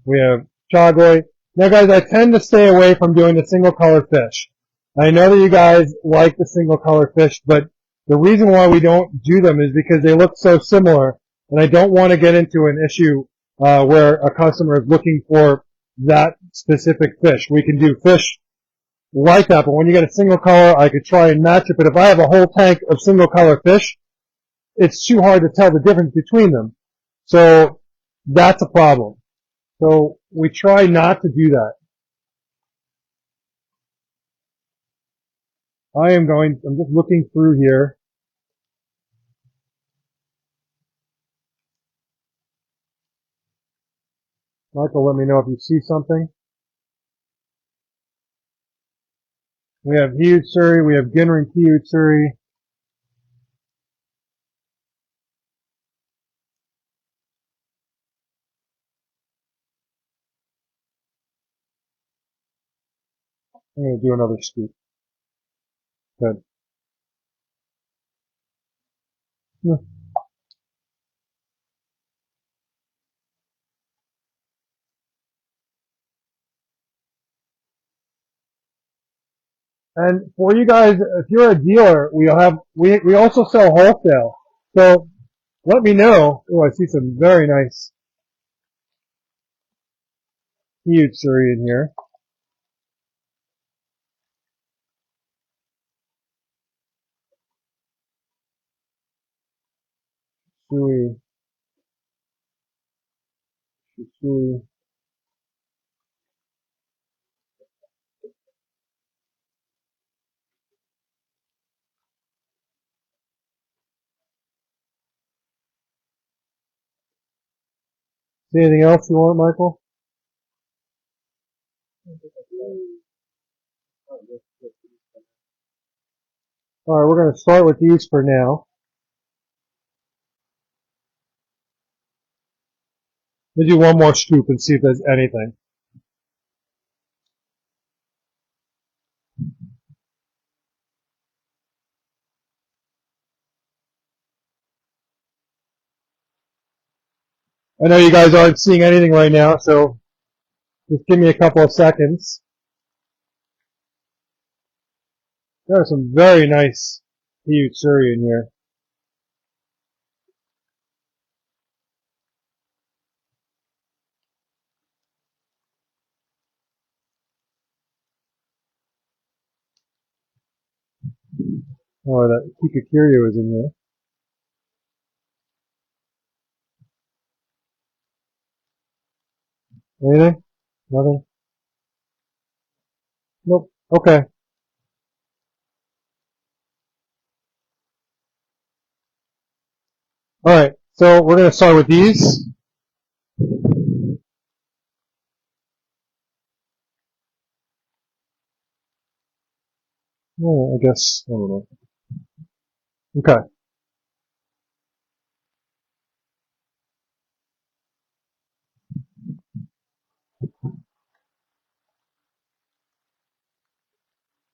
We have Chagoy. Now, guys, I tend to stay away from doing the single color fish. I know that you guys like the single color fish, but the reason why we don't do them is because they look so similar, and I don't want to get into an issue where a customer is looking for that specific fish. We can do fish like that, but when you get a single color, I could try and match it. But if I have a whole tank of single color fish, it's too hard to tell the difference between them. So that's a problem. So we try not to do that. I'm just looking through here. Michael, let me know if you see something. We have Hiutsuri, we have Ginrin Kiutsuri. I'm going to do another scoop. Good. Yeah. And for you guys, if you're a dealer, we also sell wholesale. So let me know. Oh, I see some very nice Kiutsuri in here. Shui. See anything else you want, Michael? Alright, we're going to start with these for now. We'll do one more scoop and see if there's anything. I know you guys aren't seeing anything right now, so just give me a couple of seconds. There are some very nice Kiyutsuri in here. Oh, that Kikakiryu is in here. Anything? Nothing? Nope. Okay. Alright, so we're going to start with these. Oh, I guess, I don't know. Okay.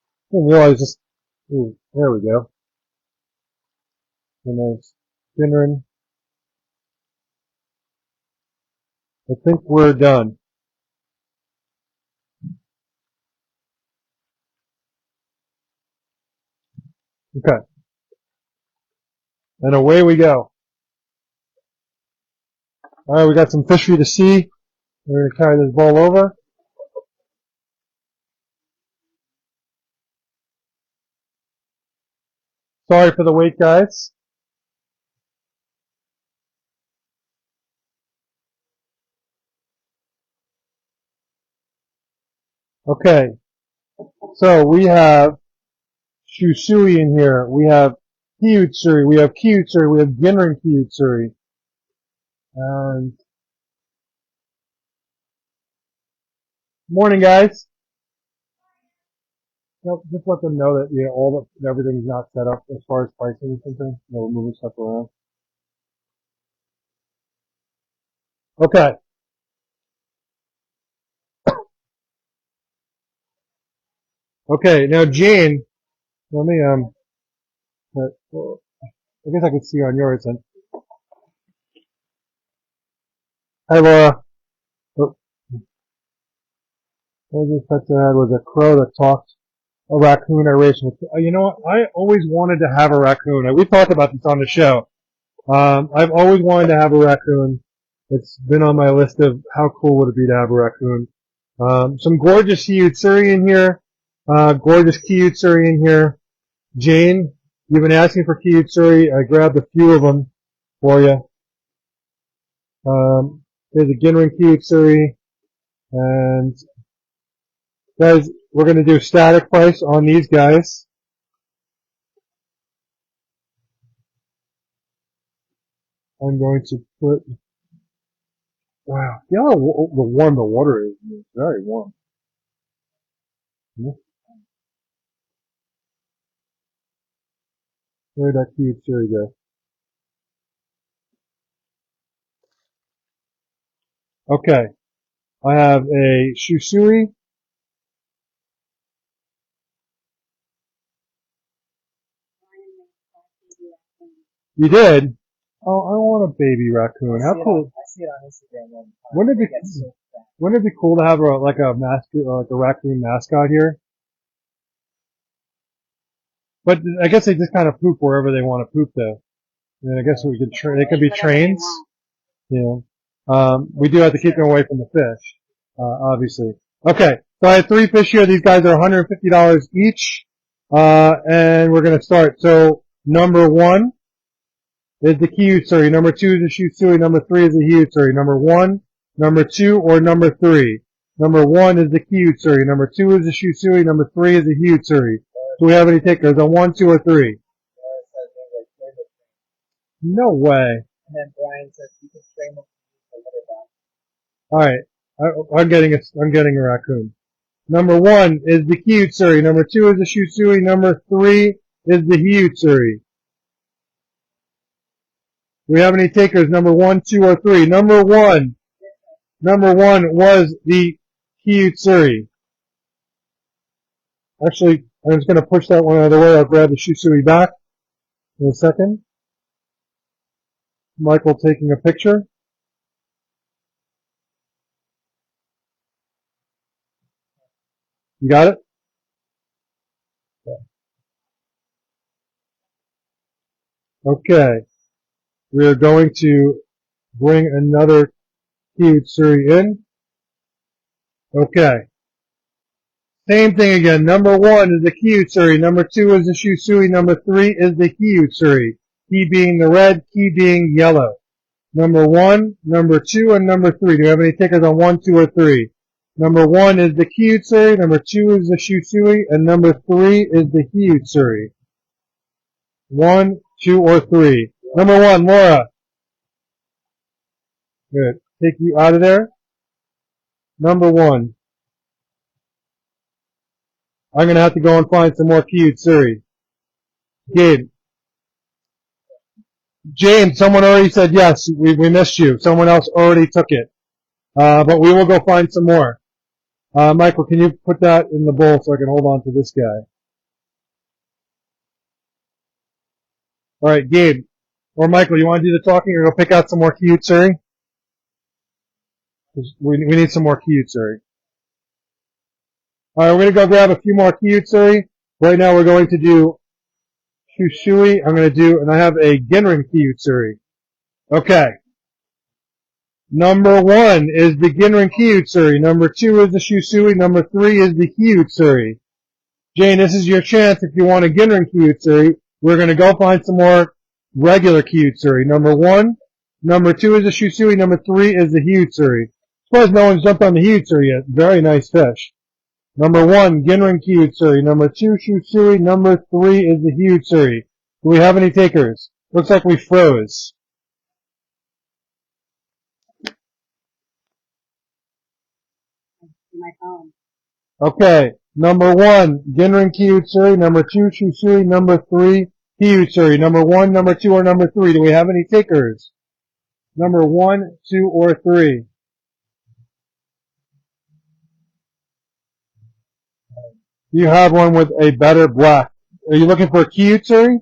I didn't realize just, ooh, there we go. A nice Shinrin. I think we're done. Okay. And away we go. Alright, we got some fish for you to see. We're going to carry this bowl over. Sorry for the wait, guys. Okay. So we have Shusui in here. We have Kiyutsuri. We have Kiyutsuri. We have Ginrin Kiyutsuri. And morning, guys. Just let them know that everything's not set up as far as pricing and something. We're moving stuff around. Okay. Okay. Now, Jane, let me I guess I could see on yours then. Hi, Laura. Oh, what I just touched I had was a crow that talked. A raccoon I raised with. You know what? I always wanted to have a raccoon. We talked about this on the show. I've always wanted to have a raccoon. It's been on my list of how cool would it be to have a raccoon. Some gorgeous Kiyutsuri in here. Gorgeous Kiyutsuri in here. Jane, you've been asking for Kiyutsuri. I grabbed a few of them for you. There's a Ginrin Kiyutsuri. And guys, we're going to do static price on these guys. I'm going to put, wow, see how warm the water is. It's very warm. Where'd that Kiyutsuri go? Okay, I have a Shusui. You did? Oh, I want a baby raccoon. How cool? I see it on Instagram. Wouldn't it be cool to have like a raccoon mascot here? But I guess they just kind of poop wherever they want to poop, though. And I guess we could they could be trains. Yeah. We do have to keep them away from the fish, obviously. Okay, so I have 3 fish here. These guys are $150 each, and we're gonna start. So number 1 is the Kiyutsuri. Number 2 is the Shusui. Number 3 is the Hiyutsuri. Number 1, number 2, or number 3. Number 1 is the Kiyutsuri. Number 2 is the Shusui. Number 3 is the Hiyutsuri. Do we have any takers on 1, 2, or 3? No way. And then Brian says you can train them a Alright. I'm getting a raccoon. Number 1 is the Kiyutsuri. Number 2 is the Shusui. Number 3 is the Hiyutsuri? Do we have any takers? Number 1, 2, or 3? Number one was the Hiyutsuri. Actually, I'm just going to push that one out of the way. I'll grab the Shusui back in a second. Michael taking a picture. You got it? Okay. We're going to bring another Hiyutsuri in. Okay. Same thing again. Number 1 is the Hiyutsuri. Number 2 is the Shusui. Number 3 is the Hiyutsuri. He being the red, he being yellow. Number 1, number 2, and number 3. Do we have any takers on 1, 2, or 3? Number 1 is the Hiyutsuri. Number 2 is the Shusui. And number 3 is the Hiyutsuri. 1, 2, or 3. Number 1, Laura. Good. Take you out of there. Number 1. I'm going to have to go and find some more Hiyutsuri. Gabe. James, someone already said yes. We missed you. Someone else already took it. But we will go find some more. Michael, can you put that in the bowl so I can hold on to this guy? All right, Gabe. Or Michael, you want to do the talking or go pick out some more Hiyutsuri? We need some more Hiyutsuri. All right, we're going to go grab a few more Hiyutsuri. Right now we're going to do Shusui. And I have a Genrin Hiyutsuri. Okay. Number 1 is the Genrin Hiyutsuri. Number 2 is the Shusui. Number 3 is the Hiyutsuri. Jane, this is your chance if you want a Genrin Hiyutsuri. We're going to go find some more regular Hiyutsuri. Number 1, number 2 is the Shusui. Number 3 is the Hiyutsuri. Suppose no one's jumped on the Hiyutsuri yet. Very nice fish. Number 1, Genrin Hiyutsuri. Number 2, Shusui. Number 3 is the Hiyutsuri. Do we have any takers? Looks like we froze. My phone. Okay. Number 1, Genrin Hiyutsuri. Number 2, Shusui. Number 3, Hiyutsuri. Number 1, number 2, or number 3. Do we have any takers? Number 1, 2, or 3. You have one with a better black. Are you looking for a Hiyutsuri?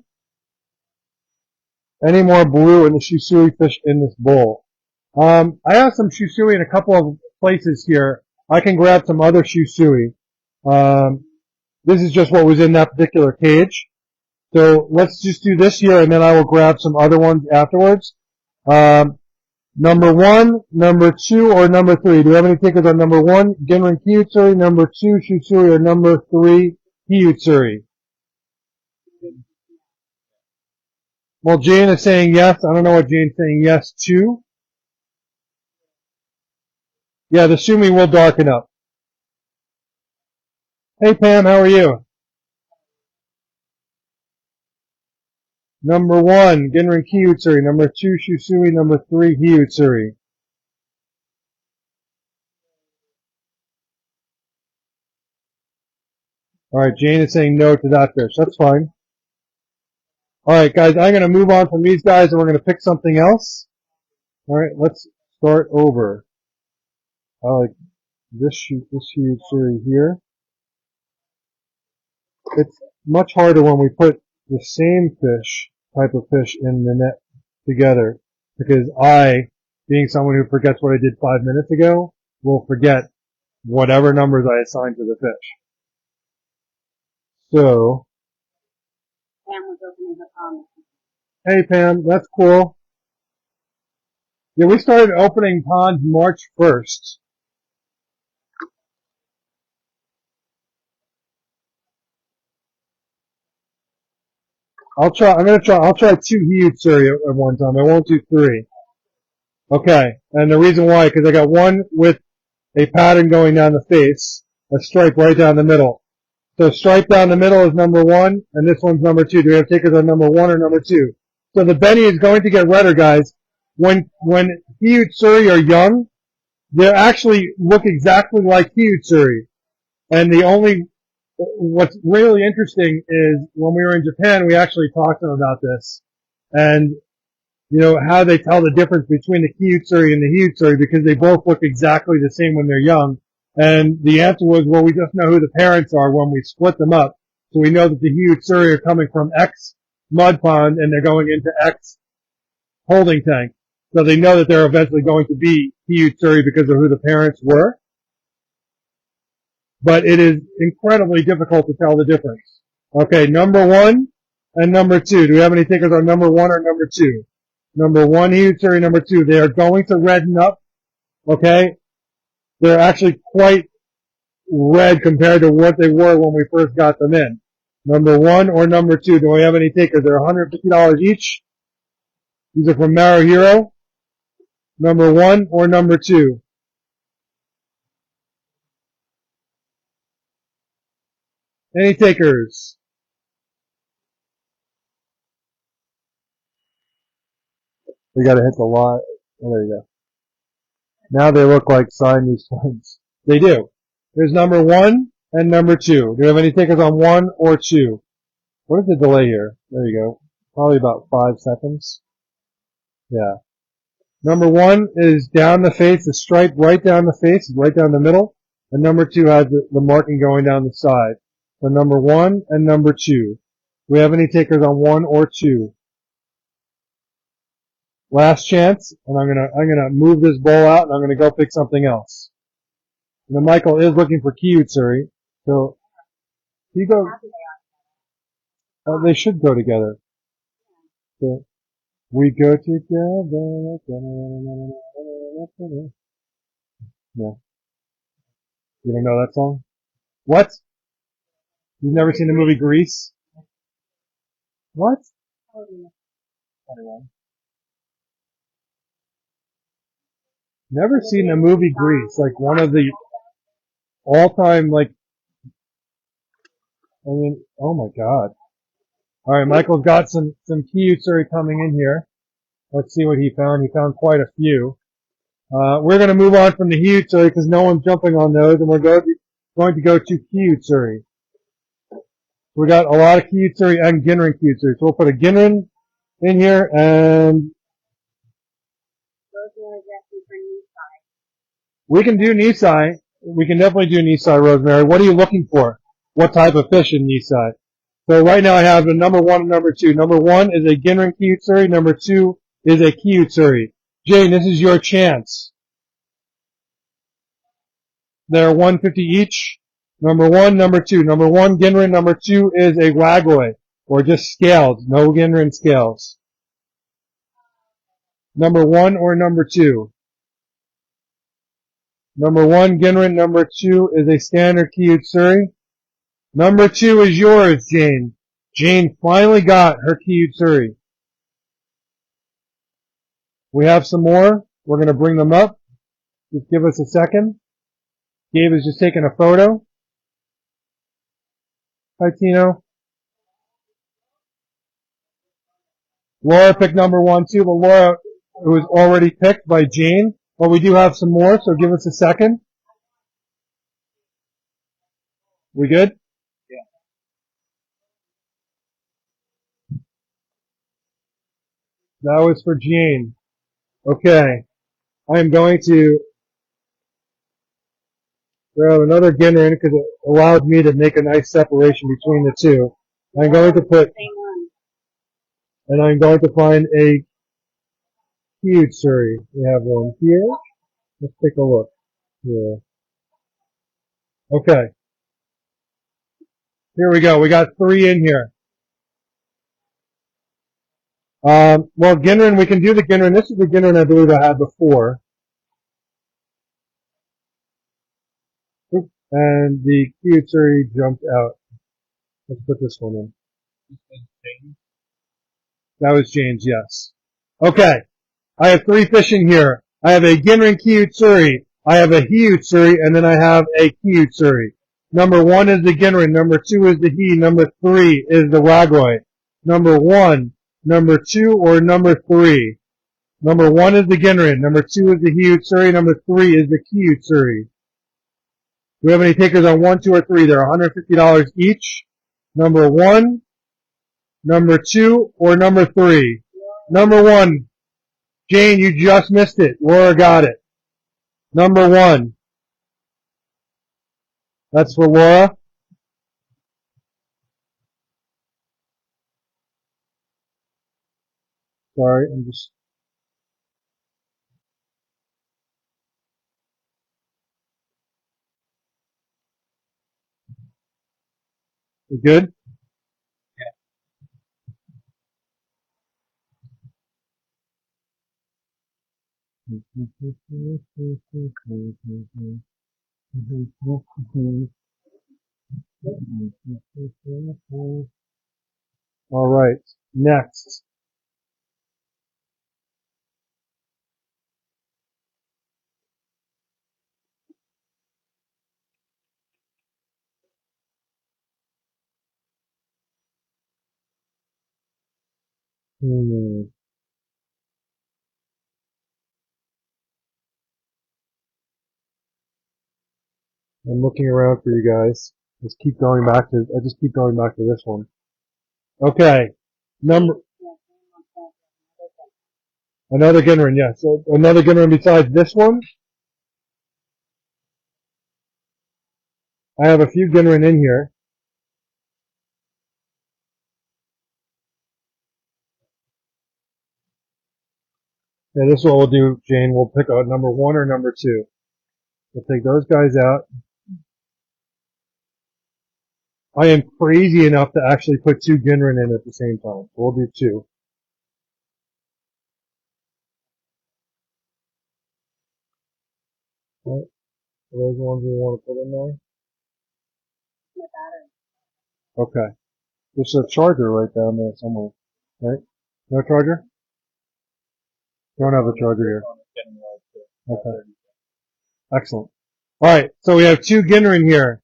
Any more blue in the Shusui fish in this bowl? I have some Shusui in a couple of places here. I can grab some other Shusui. This is just what was in that particular cage. So let's just do this here and then I will grab some other ones afterwards. Number 1, number 2, or number 3. Do you have any takers on number 1, Genrin Hiyutsuri, number 2, Shusui, or number 3, Hiyutsuri? Well, Jane is saying yes. I don't know what Jane's saying yes to. Yeah, the Sumi will darken up. Hey Pam, how are you? Number 1, Genrin Hiyutsuri. Number 2, Shusui. Number 3, Hiyutsuri. Alright, Jane is saying no to that fish. That's fine. Alright guys, I'm going to move on from these guys and we're going to pick something else. Alright, let's start over. I like this Hiyutsuri here. It's much harder when we put the same type of fish in the net together, because I, being someone who forgets what I did 5 minutes ago, will forget whatever numbers I assigned to the fish. So, Pam was opening her phone. hey Pam, that's cool. Yeah, we started opening ponds March 1st. I'll try 2 Hiyutsuri at one time. I won't do 3. Okay. And the reason why, because I got one with a pattern going down the face, a stripe right down the middle. So stripe down the middle is number 1, and this one's number 2. Do we have takers on number 1 or number 2? So the Benny is going to get redder, guys. When Hiyutsuri are young, they actually look exactly like Hiyutsuri. And the only what's really interesting is when we were in Japan, we actually talked to them about this. And, you know, how they tell the difference between the Kiyutsuri and the Hiyutsuri because they both look exactly the same when they're young. And the answer was, well, we just know who the parents are when we split them up. So we know that the Hiyutsuri are coming from X mud pond and they're going into X holding tank. So they know that they're eventually going to be Hiyutsuri because of who the parents were. But it is incredibly difficult to tell the difference. Okay, number 1 and number 2. Do we have any takers on number 1 or number 2? Number 1, Hiyutsuri, number 2. They are going to redden up. Okay? They're actually quite red compared to what they were when we first got them in. Number 1 or number 2. Do we have any takers? They're $150 each. These are from Maro Hero. Number 1 or number 2. Any takers? We gotta hit the line. Oh, there you go. Now they look like Siamese twins. They do. There's number 1 and number 2. Do you have any takers on 1 or 2? What is the delay here? There you go. Probably about 5 seconds. Yeah. Number 1 is down the face, the stripe right down the face, right down the middle. And number 2 has the marking going down the side. So number 1 and number 2. Do we have any takers on 1 or 2? Last chance, and I'm gonna move this bowl out, and I'm gonna go pick something else. And then Michael is looking for Kiyutsuri, so he go. They should go together. So, we go together. Yeah. You don't know that song? What? You've never seen the movie Grease? What? Anyway. Never seen the movie Grease, like one of the all-time, like, I mean, oh my god. Alright, Michael's got some Kiyutsuri coming in here. Let's see what he found. He found quite a few. We're gonna move on from the Hiyutsuri because no one's jumping on those, and we're going to go to Kiyutsuri. We got a lot of Kiyutsuri and Ginrin Kiyutsuri. So we'll put a Ginrin in here, and we can do Nisai. We can definitely do Nisai, Rosemary. What are you looking for? What type of fish in Nisai? So right now I have a number 1 and number 2. Number 1 is a Ginrin Kiyutsuri. Number 2 is a Kiyutsuri. Jane, this is your chance. They're $150 each. Number 1, number 2. Number 1, Ginrin. Number 2 is a Wagoi, or just scales. No Ginrin scales. Number 1 or number 2. Number 1, Ginrin. Number 2 is a standard Kiyutsuri. Number 2 is yours, Jane. Jane finally got her Kiyutsuri. We have some more. We're going to bring them up. Just give us a second. Gabe is just taking a photo. Hi, Tino. Laura picked number 1 too, but Laura was already picked by Jane. But we do have some more, so give us a second. We good? That was for Jane. Okay. I am going to grab another Ginrin because it allowed me to make a nice separation between the two. I'm going to put, and I'm going to find a Kiyutsuri. We have one here. Let's take a look. Yeah. Okay. Here we go. We got 3 in here. Well, Ginrin, we can do the Ginrin. This is the Ginrin I believe I had before. And the Kiyutsuri jumped out. Let's put this one in. That was James, yes. Okay. I have 3 fish in here. I have a Ginrin Kiyutsuri. I have a Hiyutsuri, and then I have a Kiyutsuri. Number 1 is the Ginrin. Number 2 is the Hi. Number 3 is the Wagoi. Number 1, number 2, or number 3? Number 1 is the Ginrin. Number 2 is the Hiyutsuri. Number 3 is the Kiyutsuri. we have any takers on 1, 2, or 3? They're $150 each. Number 1, number 2, or number 3? Number 1. Jane, you just missed it. Laura got it. Number 1. That's for Laura. Sorry, I'm just... You good? All right. Next. I'm looking around for you guys. I just keep going back to this one. Okay. Another Ginrin, yes. So another Ginrin besides this one. I have a few Ginrin in here. Yeah, this is what we'll do, Jane. We'll pick out number 1 or number 2. We'll take those guys out. I am crazy enough to actually put 2 Ginrin in at the same time. So we'll do 2. Right. So those are the ones we want to put in there. Okay. There's a charger right down there somewhere. Right? No charger? Don't have a charger here. Okay. Excellent. Alright, so we have 2 Ginrin here.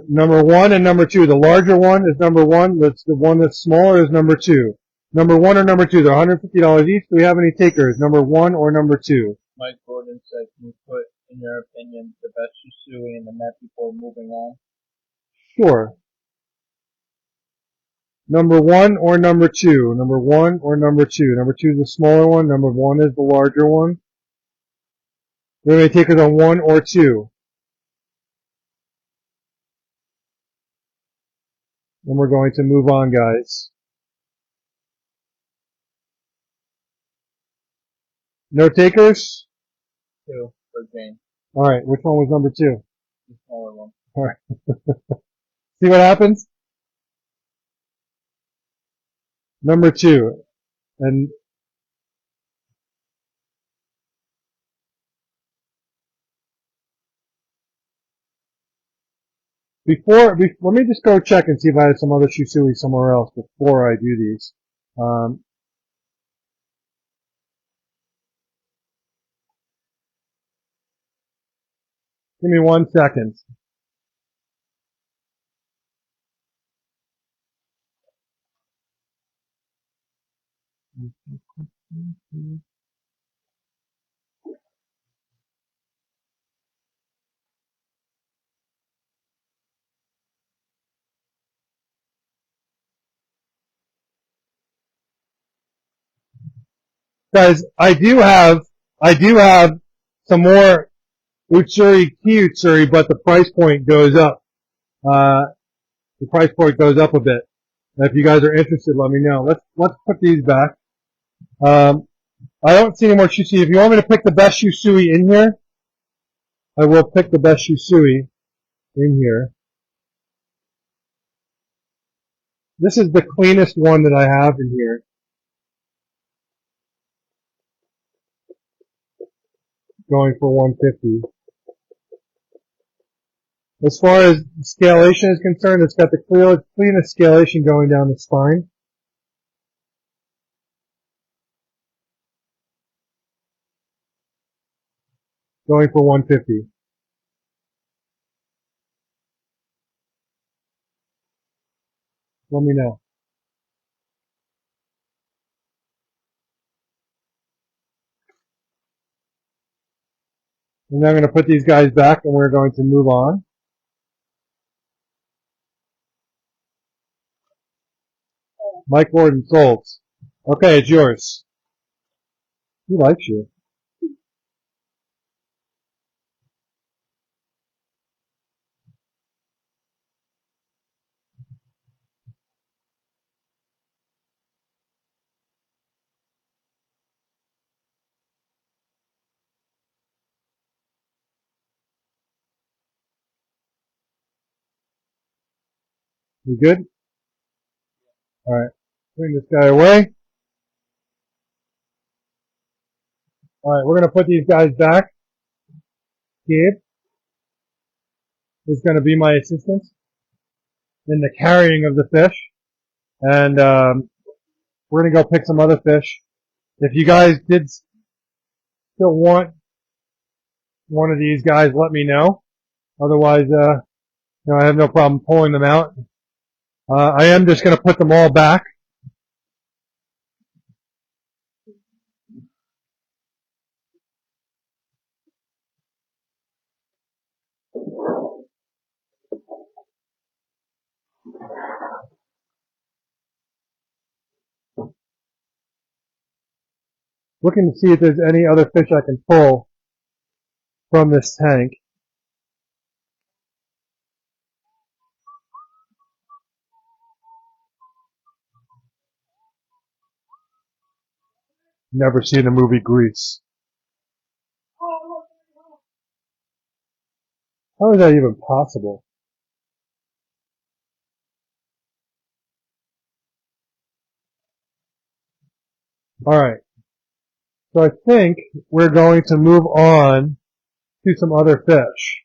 Number 1 and number 2. The larger one is number 1. That's the one that's smaller is number 2. Number 1 or number 2. They're $150 each. Do we have any takers? Number 1 or number 2? Mike Gordon said, can you put, in your opinion, the best Shisui in the net before moving on? Sure. Number 1 or number 2? Number 1 or number 2? Number 2 is the smaller one. Number 1 is the larger one. Do we have any takers on 1 or 2? And we're going to move on, guys. No takers? 2 for Jane. Alright, which one was number 2? The smaller one. Alright. See what happens? Number 2. And let me just go check and see if I have some other Shisui somewhere else before I do these. Give me 1 second. Guys, I do have some more Utsuri Ki-Utsuri, but the price point goes up. The price point goes up a bit. If you guys are interested, let me know. Let's put these back. I don't see any more Shisui. If you want me to pick the best Shisui in here, I will pick the best Shisui in here. This is the cleanest one that I have in here. Going for 150. As far as scalation is concerned, it's got the cleanest scalation going down the spine. Going for 150. Let me know. And then I'm going to put these guys back and we're going to move on. Mike Gordon sold. Okay, it's yours. He likes you. You good? Alright. Bring this guy away. Alright, we're going to put these guys back. Gabe is going to be my assistant in the carrying of the fish. And we're going to go pick some other fish. If you guys did still want one of these guys, let me know. Otherwise, I have no problem pulling them out. I am just going to put them all back. Looking to see if there's any other fish I can pull from this tank. Never seen the movie Grease. How is that even possible? Alright. So I think we're going to move on to some other fish.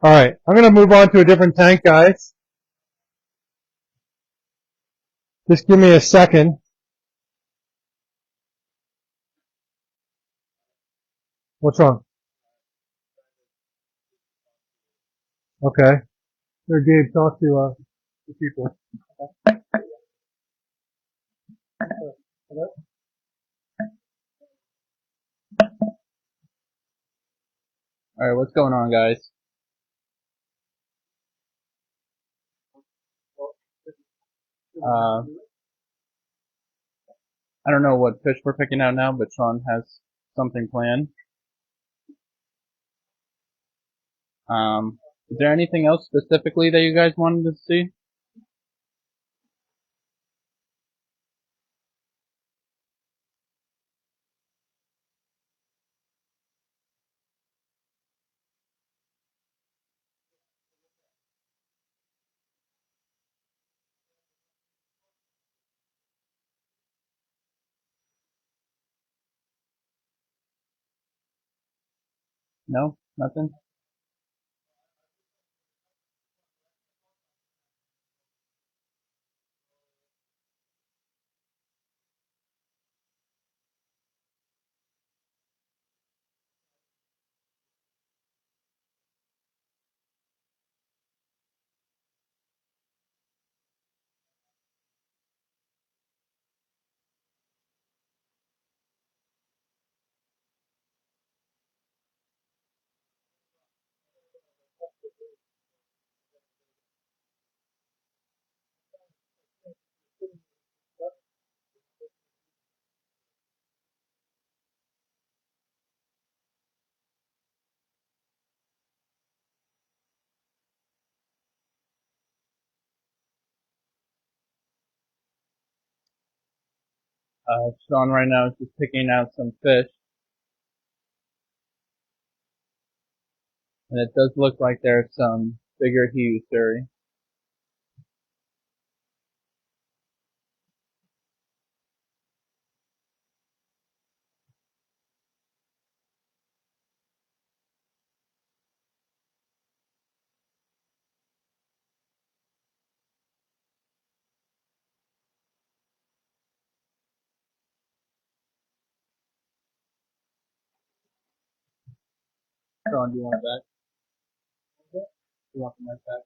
Alright, I'm going to move on to a different tank, guys. Just give me a second. What's wrong? Okay. Here, Gabe, talk to the people. Alright, what's going on, guys? I don't know what fish we're picking out now, but Sean has something planned. Is there anything else specifically that you guys wanted to see? No? Nothing? Sean right now is just picking out some fish. And it does look like there's some bigger hues, Surrey. Sean, do you want it back? You want the knife back?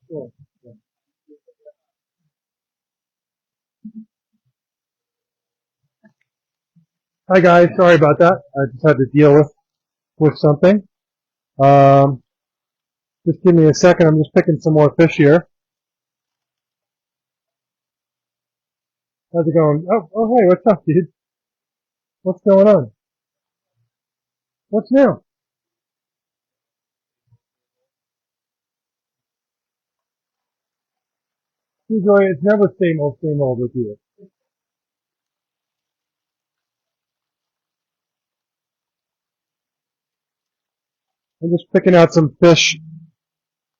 Sure. Hi guys, sorry about that. I just had to deal with something. Just give me a second. I'm just picking some more fish here. How's it going? Oh, hey, what's up, dude? What's going on? What's new? Usually, it's never same old with you. I'm just picking out some fish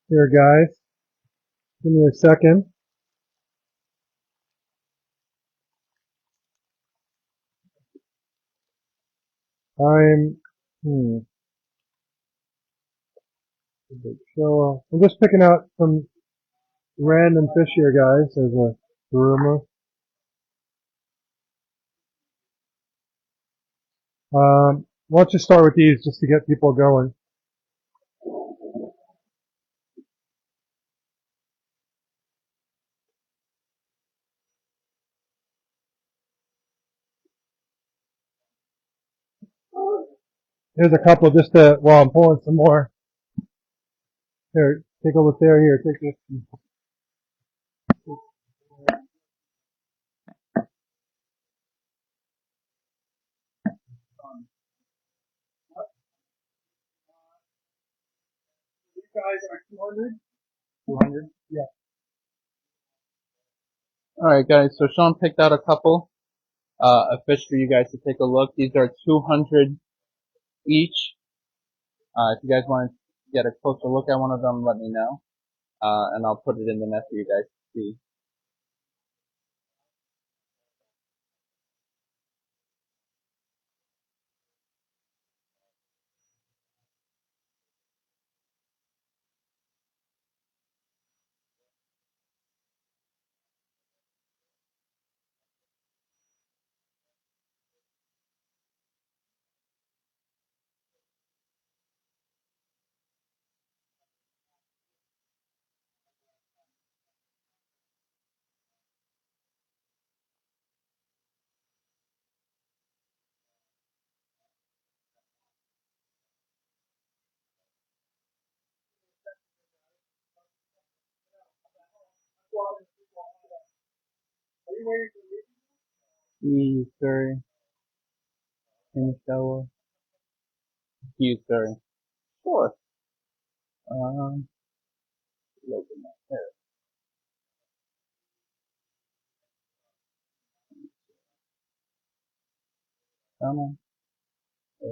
here, guys. Give me a second. I'm, hmm, so, I'm just picking out some random fish here, guys. There's a rumor. Why don't you start with these just to get people going? Here's a couple just to, while I'm pulling some more. Here, take a look there. Here, take this. These guys are 200. 200? Yeah. Alright guys, so Sean picked out a couple, of fish for you guys to take a look. These are 200 each. If you guys want to get a closer look at one of them, let me know. And I'll put it in the net for you guys to see. Yes, sir. Can shower. Yes, sir. Sure. Um, open that there. Come on. There.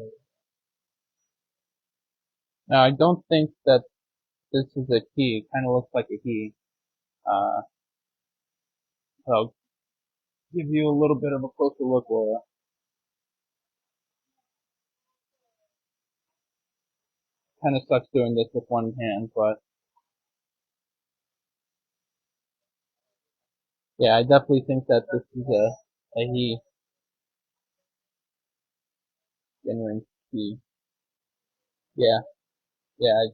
Now, I don't think that this is a key. It kind of looks like a key. Uh, so I'll give you a little bit of a closer look, Laura. Kind of sucks doing this with one hand, but yeah, I definitely think that this is a he genuine key. Yeah, yeah,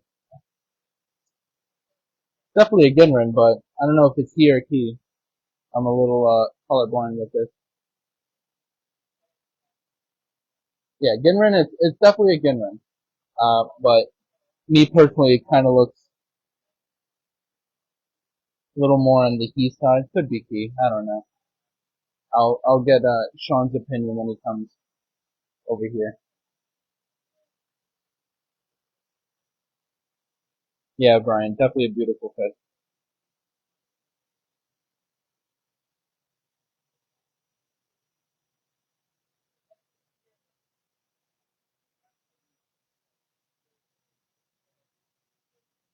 definitely a Ginrin, but I don't know if it's he or key. I'm a little colorblind with this. Yeah, Ginrin is it's definitely a Ginrin. But me personally, it kind of looks a little more on the he side. Could be key. I don't know. I'll get Sean's opinion when he comes over here. Yeah, Brian, definitely a beautiful fish.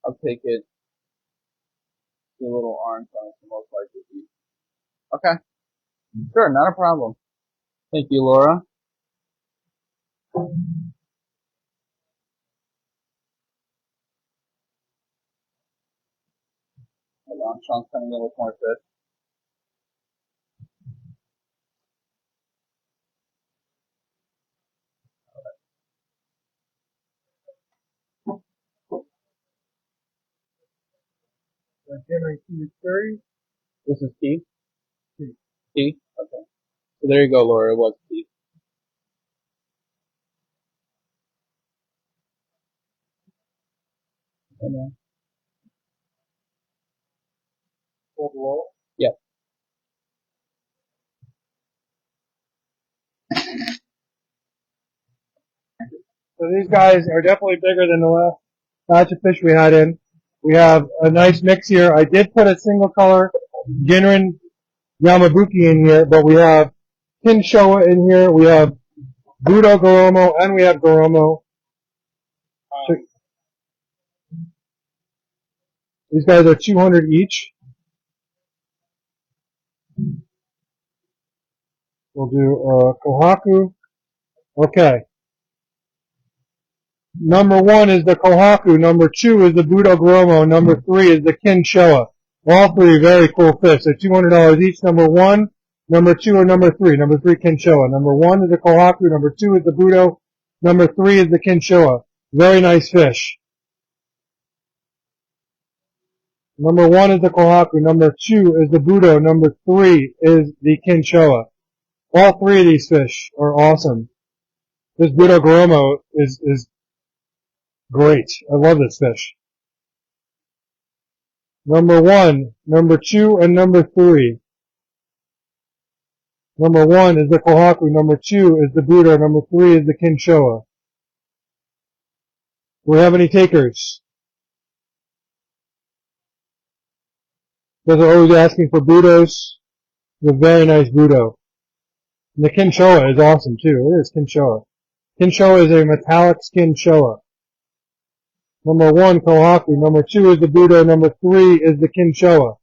I'll take it. See a little orange on it, most likely be. Okay, sure, not a problem. Thank you, Laura. Hold on, Sean's coming in with more fish. Henry Q. Curry. This is Steve. Teeth? Okay. So there you go, Laura. It was teeth. And then, yeah. So these guys are definitely bigger than the last batch of fish we had in. We have a nice mix here. I did put a single color Ginrin Yamabuki in here, but we have Kinshoa in here. We have Budo Goromo, and we have Goromo. So these guys are 200 each. We'll do Kohaku. Okay. Number 1 is the Kohaku. Number 2 is the Budo Goromo. Number 3 is the Kinshoa. All three very cool fish. They're $200 each. Number 1, number 2, or number 3. Number 3, Kinshoa. Number 1 is the Kohaku. Number 2 is the Budo. Number 3 is the Kinshoa. Very nice fish. Number 1 is the Kohaku. Number 2 is the Budo. Number 3 is the Kinshoa. All three of these fish are awesome. This Budo Goromo is great. I love this fish. Number 1, number 2, and number 3. Number 1 is the Kohaku. Number 2 is the Budo. Number 3 is the Kinshoa. Do we have any takers? Those are always asking for Budos. It's a very nice Budo. And the Kinshoa is awesome too. Look at this Kinshoa. Kinshoa is a metallic skin Shoa. Number 1, Kohaku. Number 2 is the Budo. Number 3 is the Kinshoa.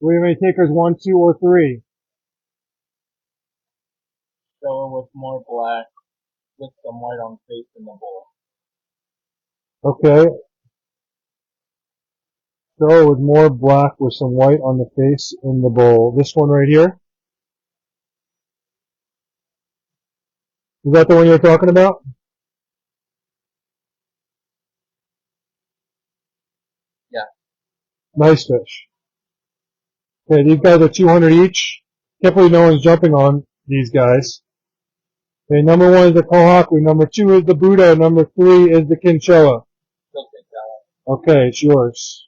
Do we have any takers 1, 2, or 3? Showa with more black with some white on face in the bowl. Okay. Shoa with more black with some white on the face in the bowl. This one right here? Is that the one you're talking about? Yeah. Nice fish. Okay, these guys are 200 each. Can't believe no one's jumping on these guys. Okay, number 1 is the Kohaku. Number 2 is the Budo. Number 3 is the Kinshoa. Still take that one. Okay, it's yours.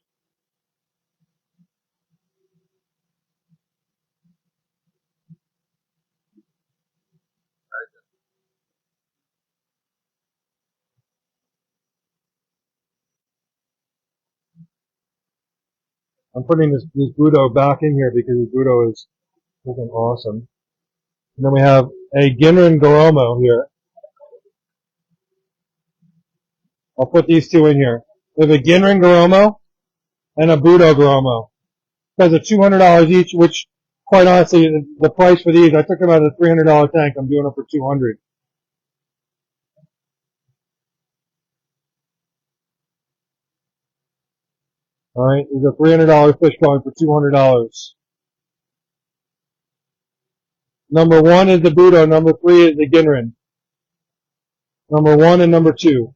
I'm putting this Budo back in here because this Budo is looking awesome. And then we have a Ginrin Goromo here. I'll put these two in here. We have a Ginrin Goromo and a Budo Goromo. These guys are $200 each, which, quite honestly, the price for these, I took them out of the $300 tank. I'm doing them for $200. Alright, these are $300 fish going for $200. Number 1 is the Budo. Number 3 is the Ginrin. Number 1 and number 2.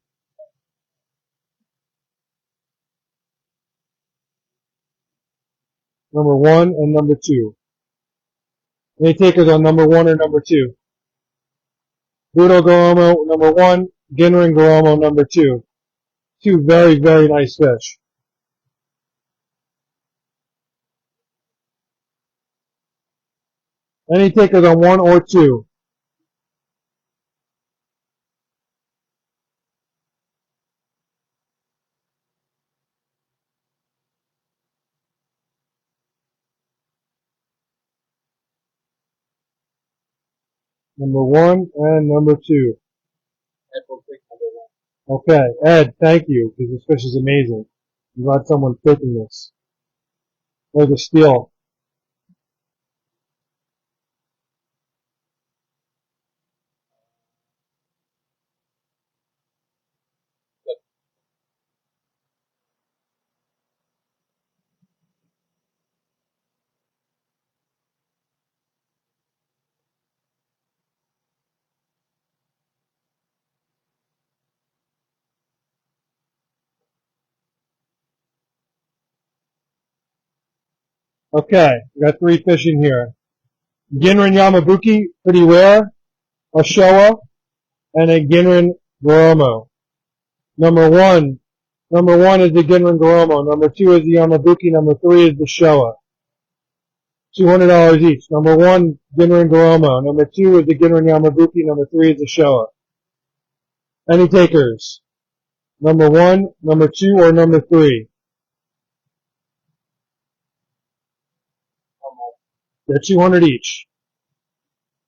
Number 1 and number 2. Any takers on number 1 or number 2? Budo Goromo, number 1. Ginrin Goromo, number 2. Two very, very nice fish. Any takers on 1 or 2? Number 1 and number 2. Ed will take number 1. Okay, Ed, thank you, because this fish is amazing. I'm glad someone's taking this. There's a steal. Okay, we got 3 fish in here. Ginrin Yamabuki, pretty rare. A Showa, and a Ginrin Goromo. Number one is the Ginrin Goromo. Number 2 is the Yamabuki. Number 3 is the Showa. $200 each. Number 1, Ginrin Goromo. Number 2 is the Ginrin Yamabuki. Number 3 is the Showa. Any takers? Number 1, number 2, or number 3? They're 200 each.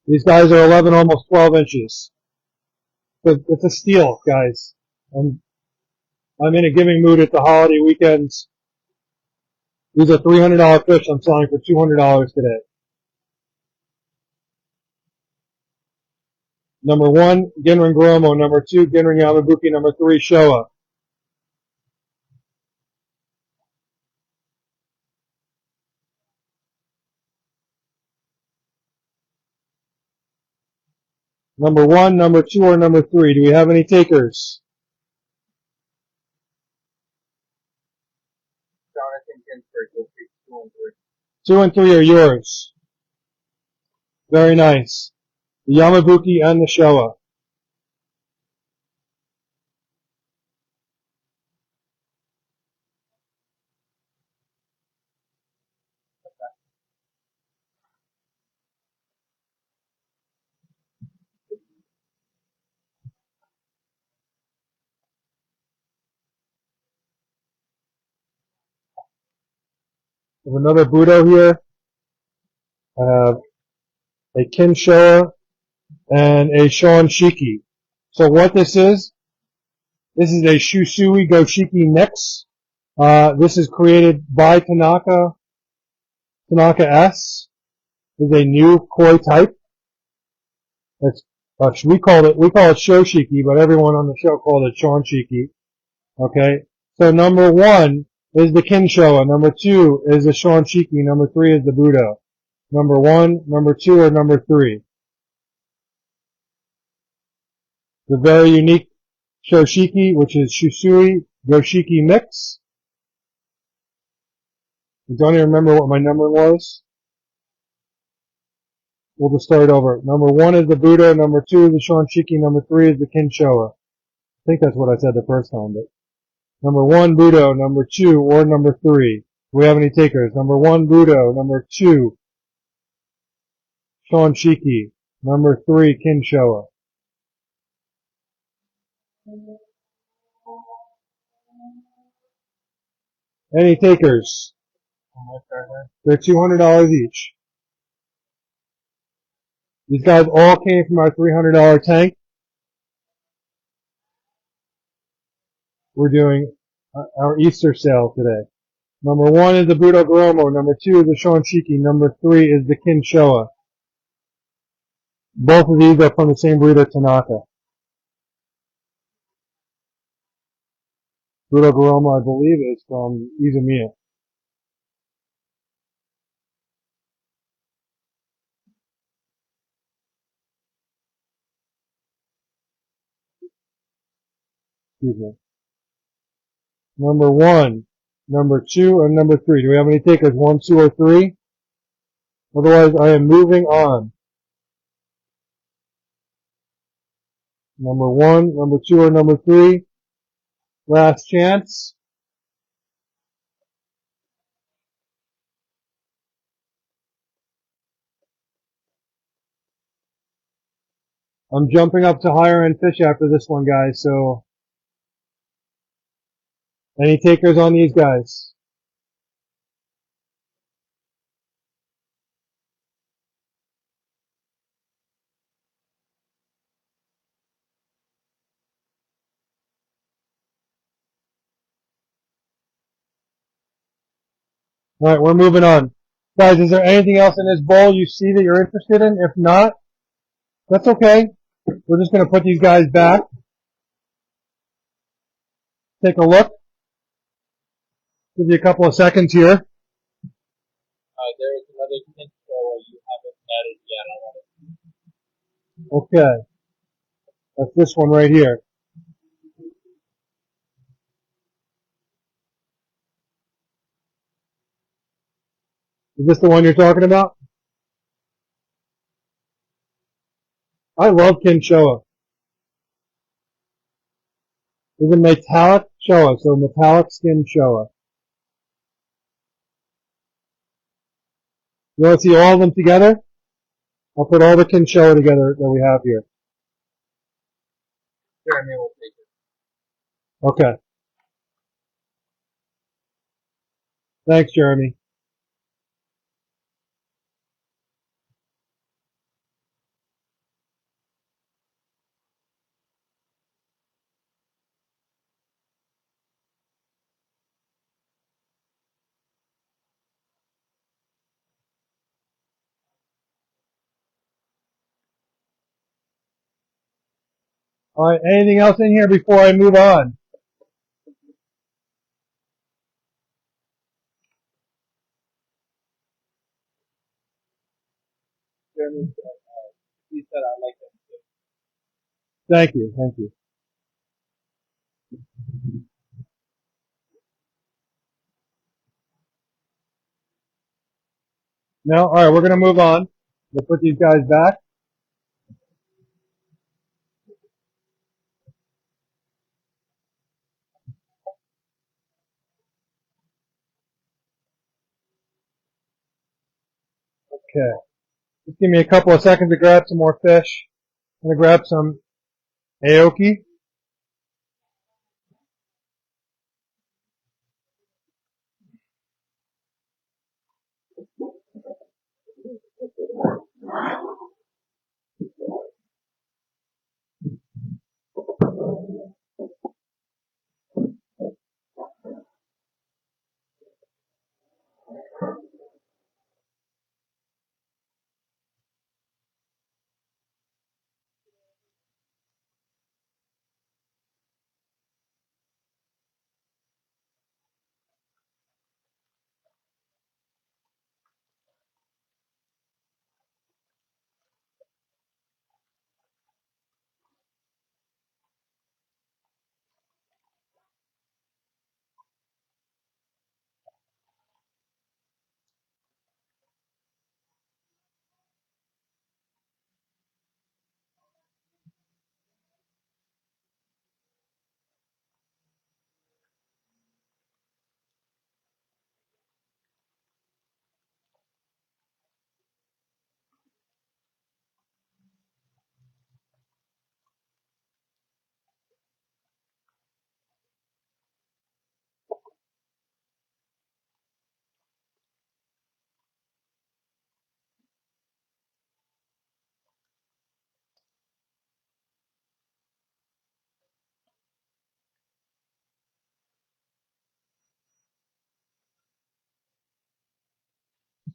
These guys are 11, almost 12 inches. But it's a steal, guys. I'm in a giving mood at the holiday weekends. These are $300 fish I'm selling for $200 today. Number 1, Ginrin Goromo. Number 2, Ginrin Yamabuki. Number 3, Showa. Number 1, number 2, or number 3? Do we have any takers? Jonathan Ginsburg will take 2 and 3. 2 and 3 are yours. Very nice. The Yamabuki and the Showa. We have another Budo here. I have a Kin Showa and a Shon Shiki. So what this is a Shusui Goshiki mix. This is created by Tanaka. Tanaka S is a new koi type. It's, we call it Shoshiki, but everyone on the show called it Shonshiki. Okay? So number 1 is the Kin Showa. Number 2 is the Shonshiki. Number 3 is the Budo. Number 1, number 2, or number 3? The very unique Shoshiki, which is Shusui Goshiki mix. I don't even remember what my number was. We'll just start over. Number 1 is the Budo. Number 2 is the Shonshiki. Number 3 is the Kin Showa. I think that's what I said the first time, but number 1, Budo. Number 2, or number 3? Do we have any takers? Number 1, Budo. Number 2, Shonshiki. Number 3, Kin Showa. Any takers? They're $200 each. These guys all came from our $300 tank. We're doing our Easter sale today. Number 1 is the Budo Goromo. Number 2 is the Shonshiki. Number 3 is the Kin Showa. Both of these are from the same breeder, Tanaka. Budo Goromo, I believe, is from Izumiya. Excuse me. Number 1, number 2, and number 3. Do we have any takers? 1, 2, or 3? Otherwise, I am moving on. Number 1, number 2, or number 3. Last chance. I'm jumping up to higher end fish after this one, guys, so any takers on these guys? Alright, we're moving on. Guys, is there anything else in this bowl you see that you're interested in? If not, that's okay. We're just going to put these guys back. Take a look. Give you a couple of seconds here. There is another Kin Showa you haven't added yet. Okay. That's this one right here. Is this the one you're talking about? I love Kinshoa. It's a metallic Showa, so metallic skin Showa. You want to see all of them together? I'll put all the Kinshoa together that we have here. Jeremy will take it. Okay. Thanks, Jeremy. All right. Anything else in here before I move on? Jeremy said, he said I like them too. Thank you. Thank you. No? All right. We're going to move on. We'll put these guys back. Okay. Just give me a couple of seconds to grab some more fish. I'm going to grab some aoki.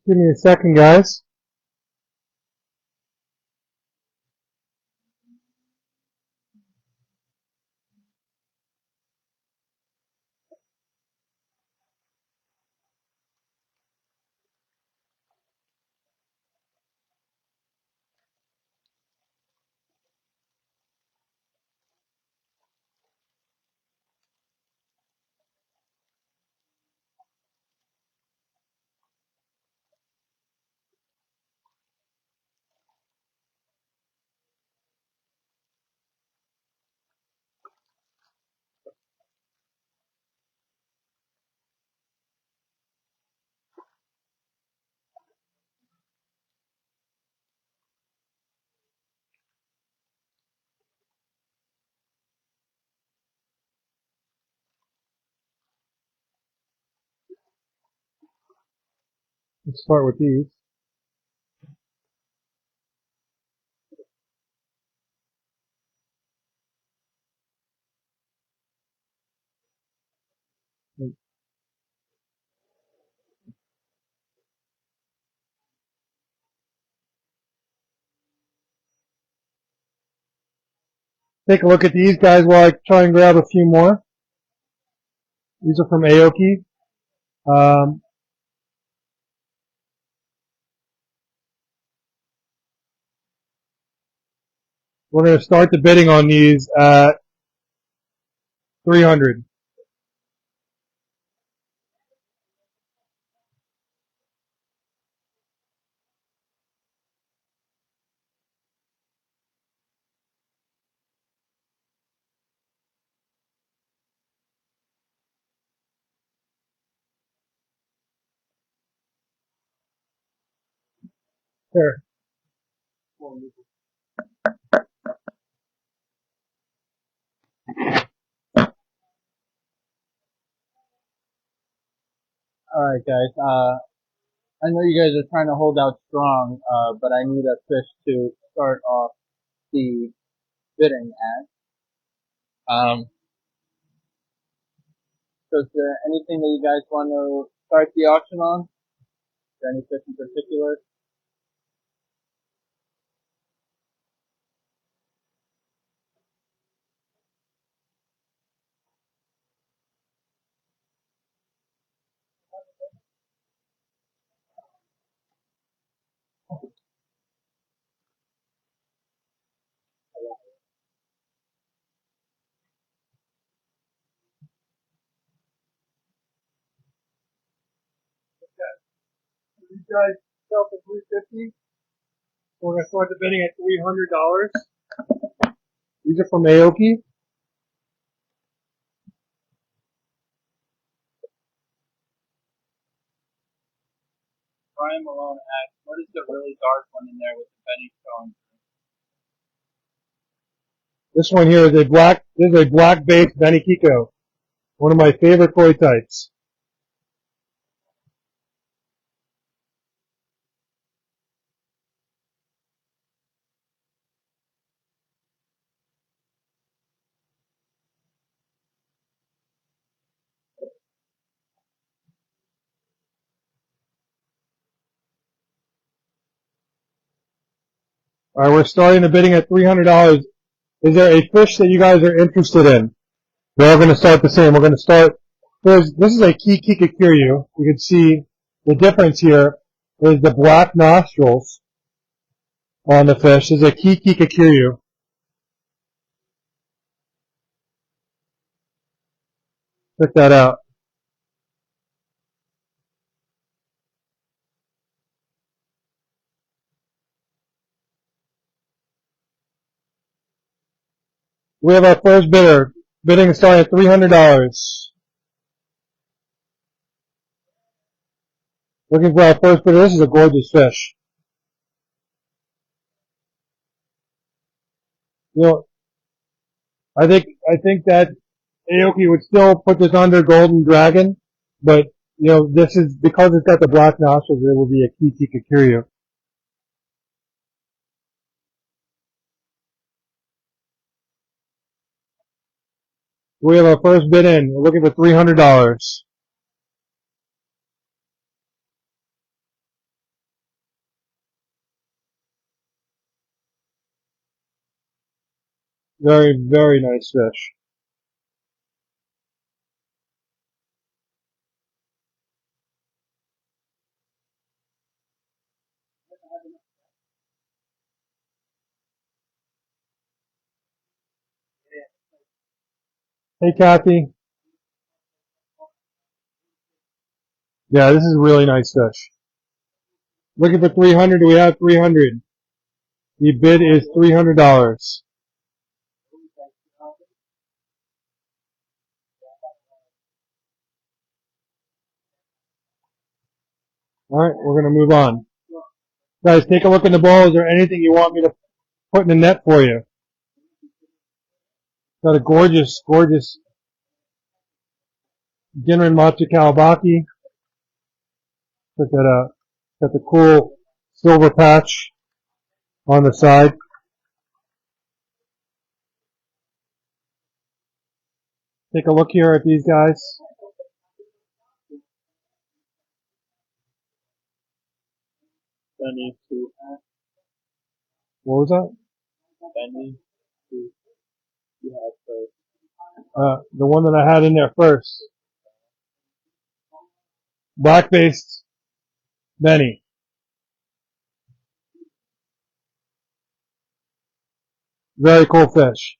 Give me a second, guys. Let's start with these. Take a look at these guys while I try and grab a few more. These are from Aoki. We're going to start the bidding on these at 300. Here. Alright guys, I know you guys are trying to hold out strong, but I need a fish to start off the bidding at. So is there anything that you guys want to start the auction on? Is there any fish in particular? These guys sell for $350. We're gonna start the bidding at $300. These are from Aoki. Brian Malone asked, what is the really dark one in there with the penny stone? This one here is a black. This is a black-based Benikiko. One of my favorite koi types. All right, we're starting the bidding at $300. Is there a fish that you guys are interested in? We're all going to start the same. We're going to start. This is a Kikikakiryu. You can see the difference here is the black nostrils on the fish. This is a Kikikakiryu. Check that out. We have our first bidder. Bidding is starting at $300. Looking for our first bidder. This is a gorgeous fish. You know, I think that Aoki would still put this under Golden Dragon, but you know, this is because it's got the black nostrils. It will be a Kikikakiryu. We have our first bid in. We're looking for $300. Very, very nice fish. Hey, Kathy. Yeah, this is a really nice fish. Looking for 300. Do we have 300? The bid is $300. All right, we're going to move on. Guys, take a look in the bowl. Is there anything you want me to put in the net for you? Got a gorgeous, gorgeous Ginrin Matsu Kawabaki. Check that out. Got the cool silver patch on the side. Take a look here at these guys. Benny to What was that? Benny to you have first. The one that I had in there first. Black-based Benny. Very cool fish.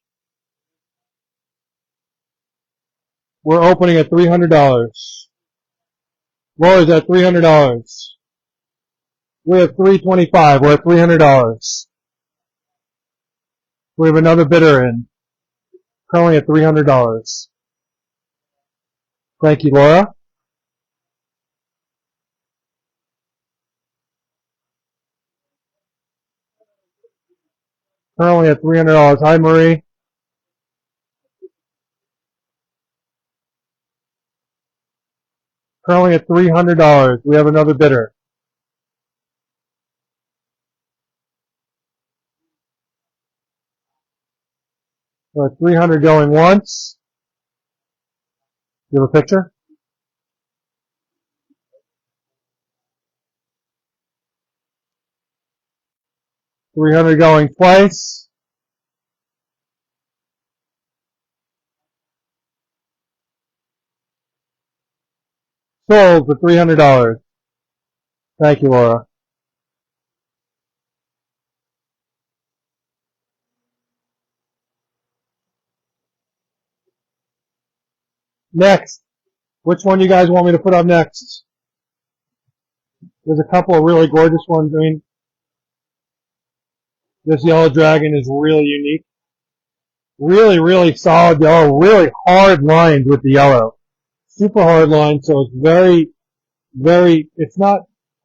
We're opening at $300. Laura's at $300. We have $325. We're at $300. We have another bidder in. Currently at $300. Thank you, Laura. Currently at $300. Hi, Marie. Currently at $300. We have another bidder. So at 300 going once. You have a picture? 300 going twice. Sold for $300. Thank you, Laura. Next. Which one do you guys want me to put up next? There's a couple of really gorgeous ones. I mean, this yellow dragon is really unique. Really, really solid yellow. Really hard lines with the yellow. Super hard line, so it's very, very, it's not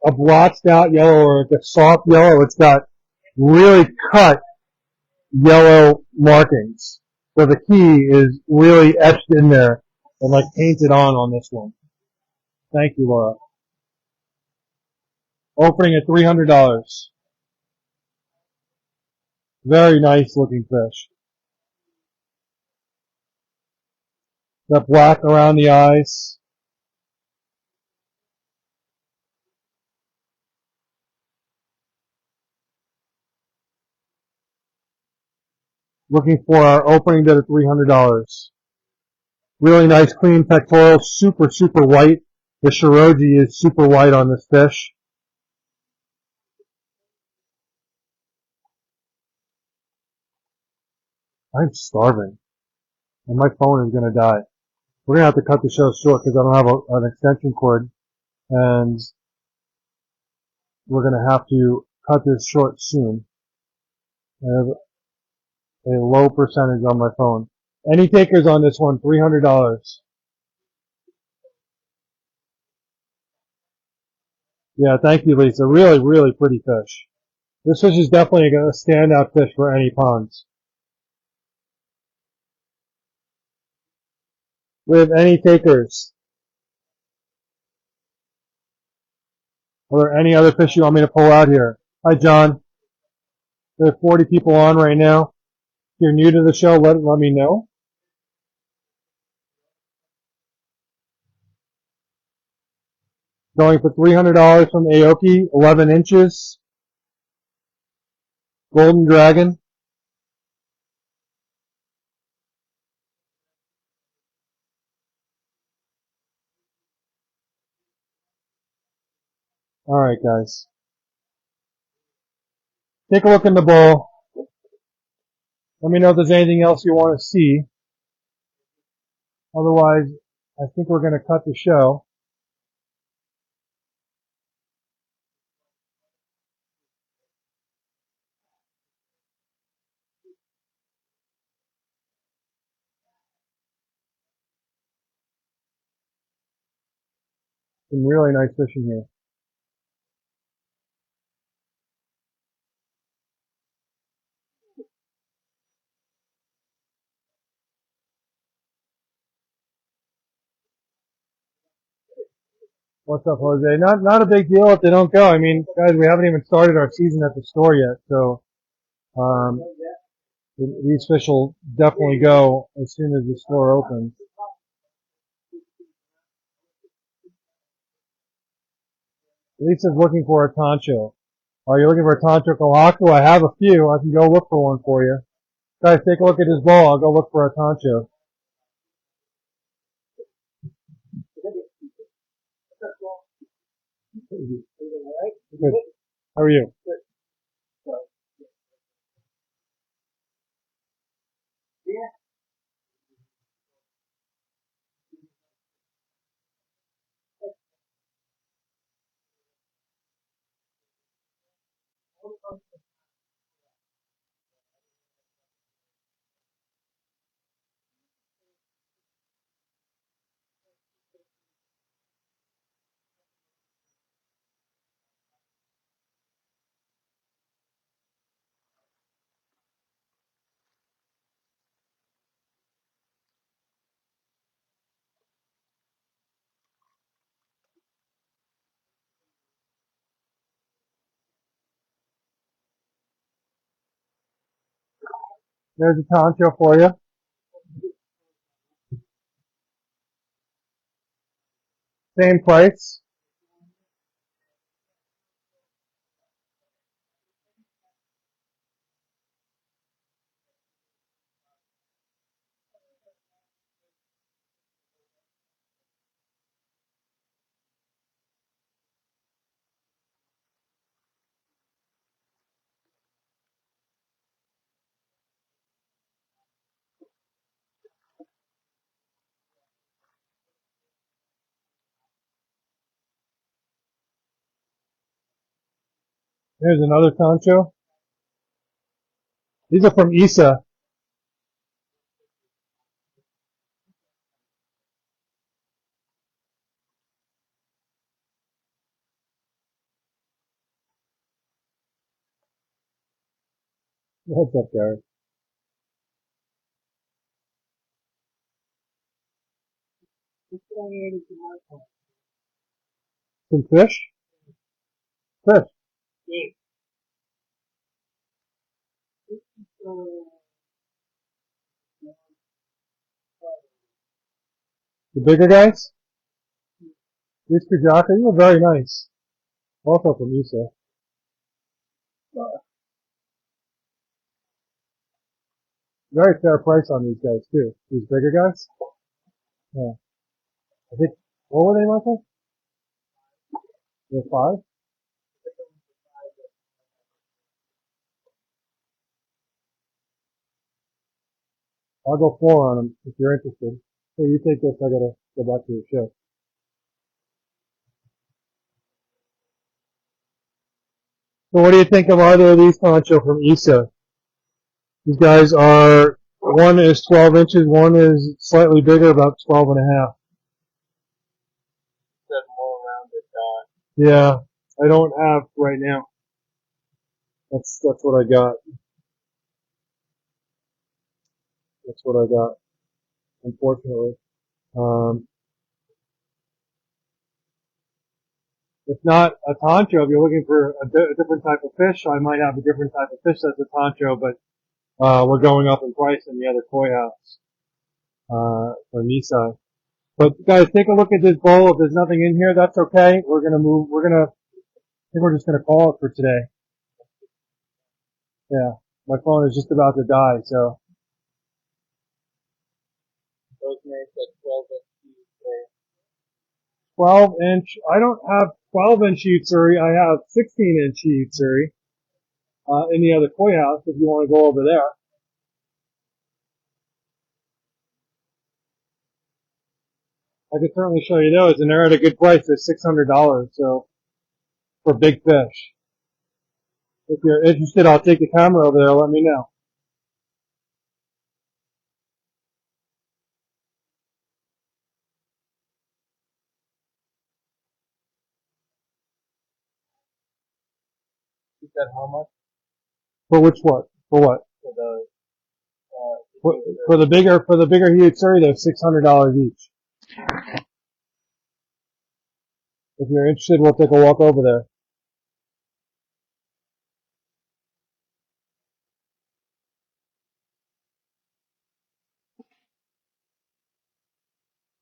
a blotched out yellow or a soft yellow. It's got really cut yellow markings. So the key is really etched in there and like painted on this one. Thank you, Laura. Opening at $300. Very nice looking fish. Got black around the eyes. Looking for our opening bid at $300. Really nice clean pectoral, super, super white. The Shiroji is super white on this fish. I'm starving. And my phone is going to die. We're going to have to cut the show short because I don't have an extension cord. And we're going to have to cut this short soon. I have a low percentage on my phone. Any takers on this one? $300. Yeah, thank you, Lisa. Really, really pretty fish. This fish is definitely a standout fish for any ponds. With any takers? Are there any other fish you want me to pull out here? Hi, John. There are 40 people on right now. If you're new to the show, let me know. Going for $300 from Aoki, 11 inches. Golden Dragon. Alright, guys. Take a look in the bowl. Let me know if there's anything else you want to see. Otherwise, I think we're going to cut the show. Some really nice fishing here. What's up, Jose? Not a big deal if they don't go. I mean, guys, we haven't even started our season at the store yet, so these fish will definitely go as soon as the store opens. Lisa's looking for a tancho. Are you looking for a tancho kohaku? I have a few. I can go look for one for you. Guys, take a look at this bowl. I'll go look for a tancho. Good. How are you? There's a poncho for you. Same price. There's another poncho. These are from Isa. What's up, Gary? Some fish? Fish. The bigger guys? These Kajaka, these are very nice. Also from Isa. Very fair price on these guys too. These bigger guys? Yeah. I think, what were they, Michael? They're 5? I'll go 4 on them if you're interested. So you take this, I gotta go back to the show. So what do you think of either of these poncho from Isa? These guys are, one is 12 inches, one is slightly bigger, about 12 and a half. Said more rounded dot. Yeah, I don't have right now. That's what I got. That's what I got, unfortunately. If not a poncho, if you're looking for a different type of fish, I might have a different type of fish that's a poncho, but we're going up in price in the other koi house for Nissan. But guys, take a look at this bowl. If there's nothing in here, that's okay. We're gonna move. I think we're just gonna call it for today. Yeah, my phone is just about to die, so. Rosemary said 12 inch. 12 inch. I don't have 12 inch Utsuri. I have 16 inch Utsuri in the other koi house if you want to go over there. I could certainly show you those, and they're at a good price. They're $600, so for big fish. If you're interested, I'll take the camera over there. Let me know. She said how much For which what? For what? for the For the bigger Utsuri, they're $600 each. If you're interested, we'll take a walk over there.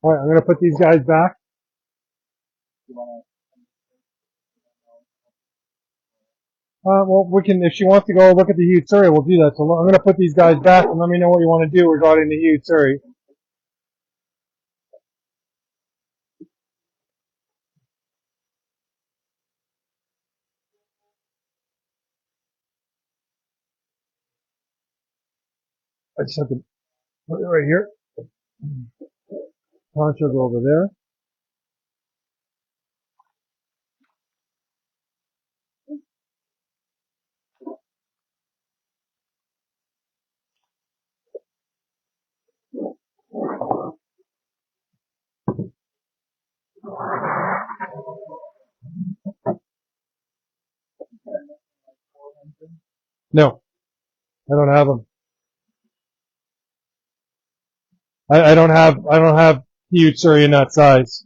All right, I'm gonna put these guys back. you wanna Well, we can, if she wants to go look at the Utsuri, we'll do that. So I'm gonna put these guys back and let me know what you want to do regarding the Utsuri. I just have to put it right here. Poncho's over there. No, I don't have them. I don't have Utsuri in that size.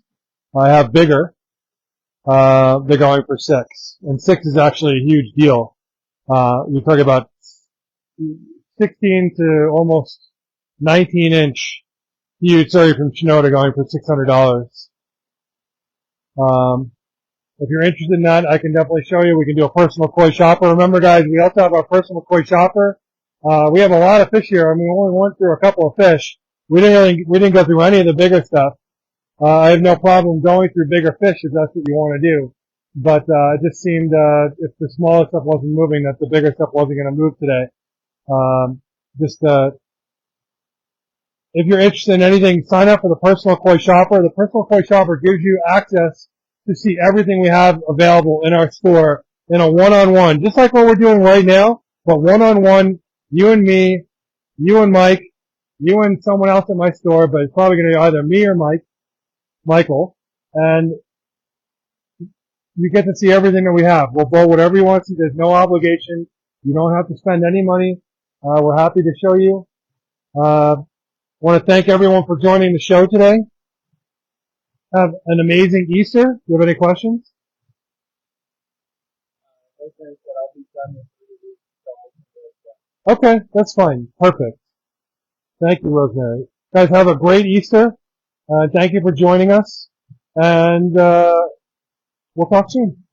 I have bigger. They're going for 6. And 6 is actually a huge deal. You talk about 16 to almost 19-inch huge surrey from Shinoda going for $600. If you're interested in that, I can definitely show you. We can do a personal koi shopper. Remember, guys, we also have our personal koi shopper. We have a lot of fish here. I mean, we only went through a couple of fish. We didn't go through any of the bigger stuff. I have no problem going through bigger fish if that's what you want to do. But it just seemed if the smaller stuff wasn't moving, that the bigger stuff wasn't going to move today. If you're interested in anything, sign up for the personal koi shopper. The personal koi shopper gives you access to see everything we have available in our store in a one-on-one, just like what we're doing right now, but one-on-one, you and me, you and Mike, you and someone else at my store, but it's probably going to be either me or Michael, and you get to see everything that we have. We'll bowl whatever you want to see. There's no obligation. You don't have to spend any money. We're happy to show you. I want to thank everyone for joining the show today. Have an amazing Easter. Do you have any questions? Rosemary said I'll be done in 3 weeks, so I can do it then. Okay, that's fine. Perfect. Thank you, Rosemary. Guys, have a great Easter. Thank you for joining us. And we'll talk soon.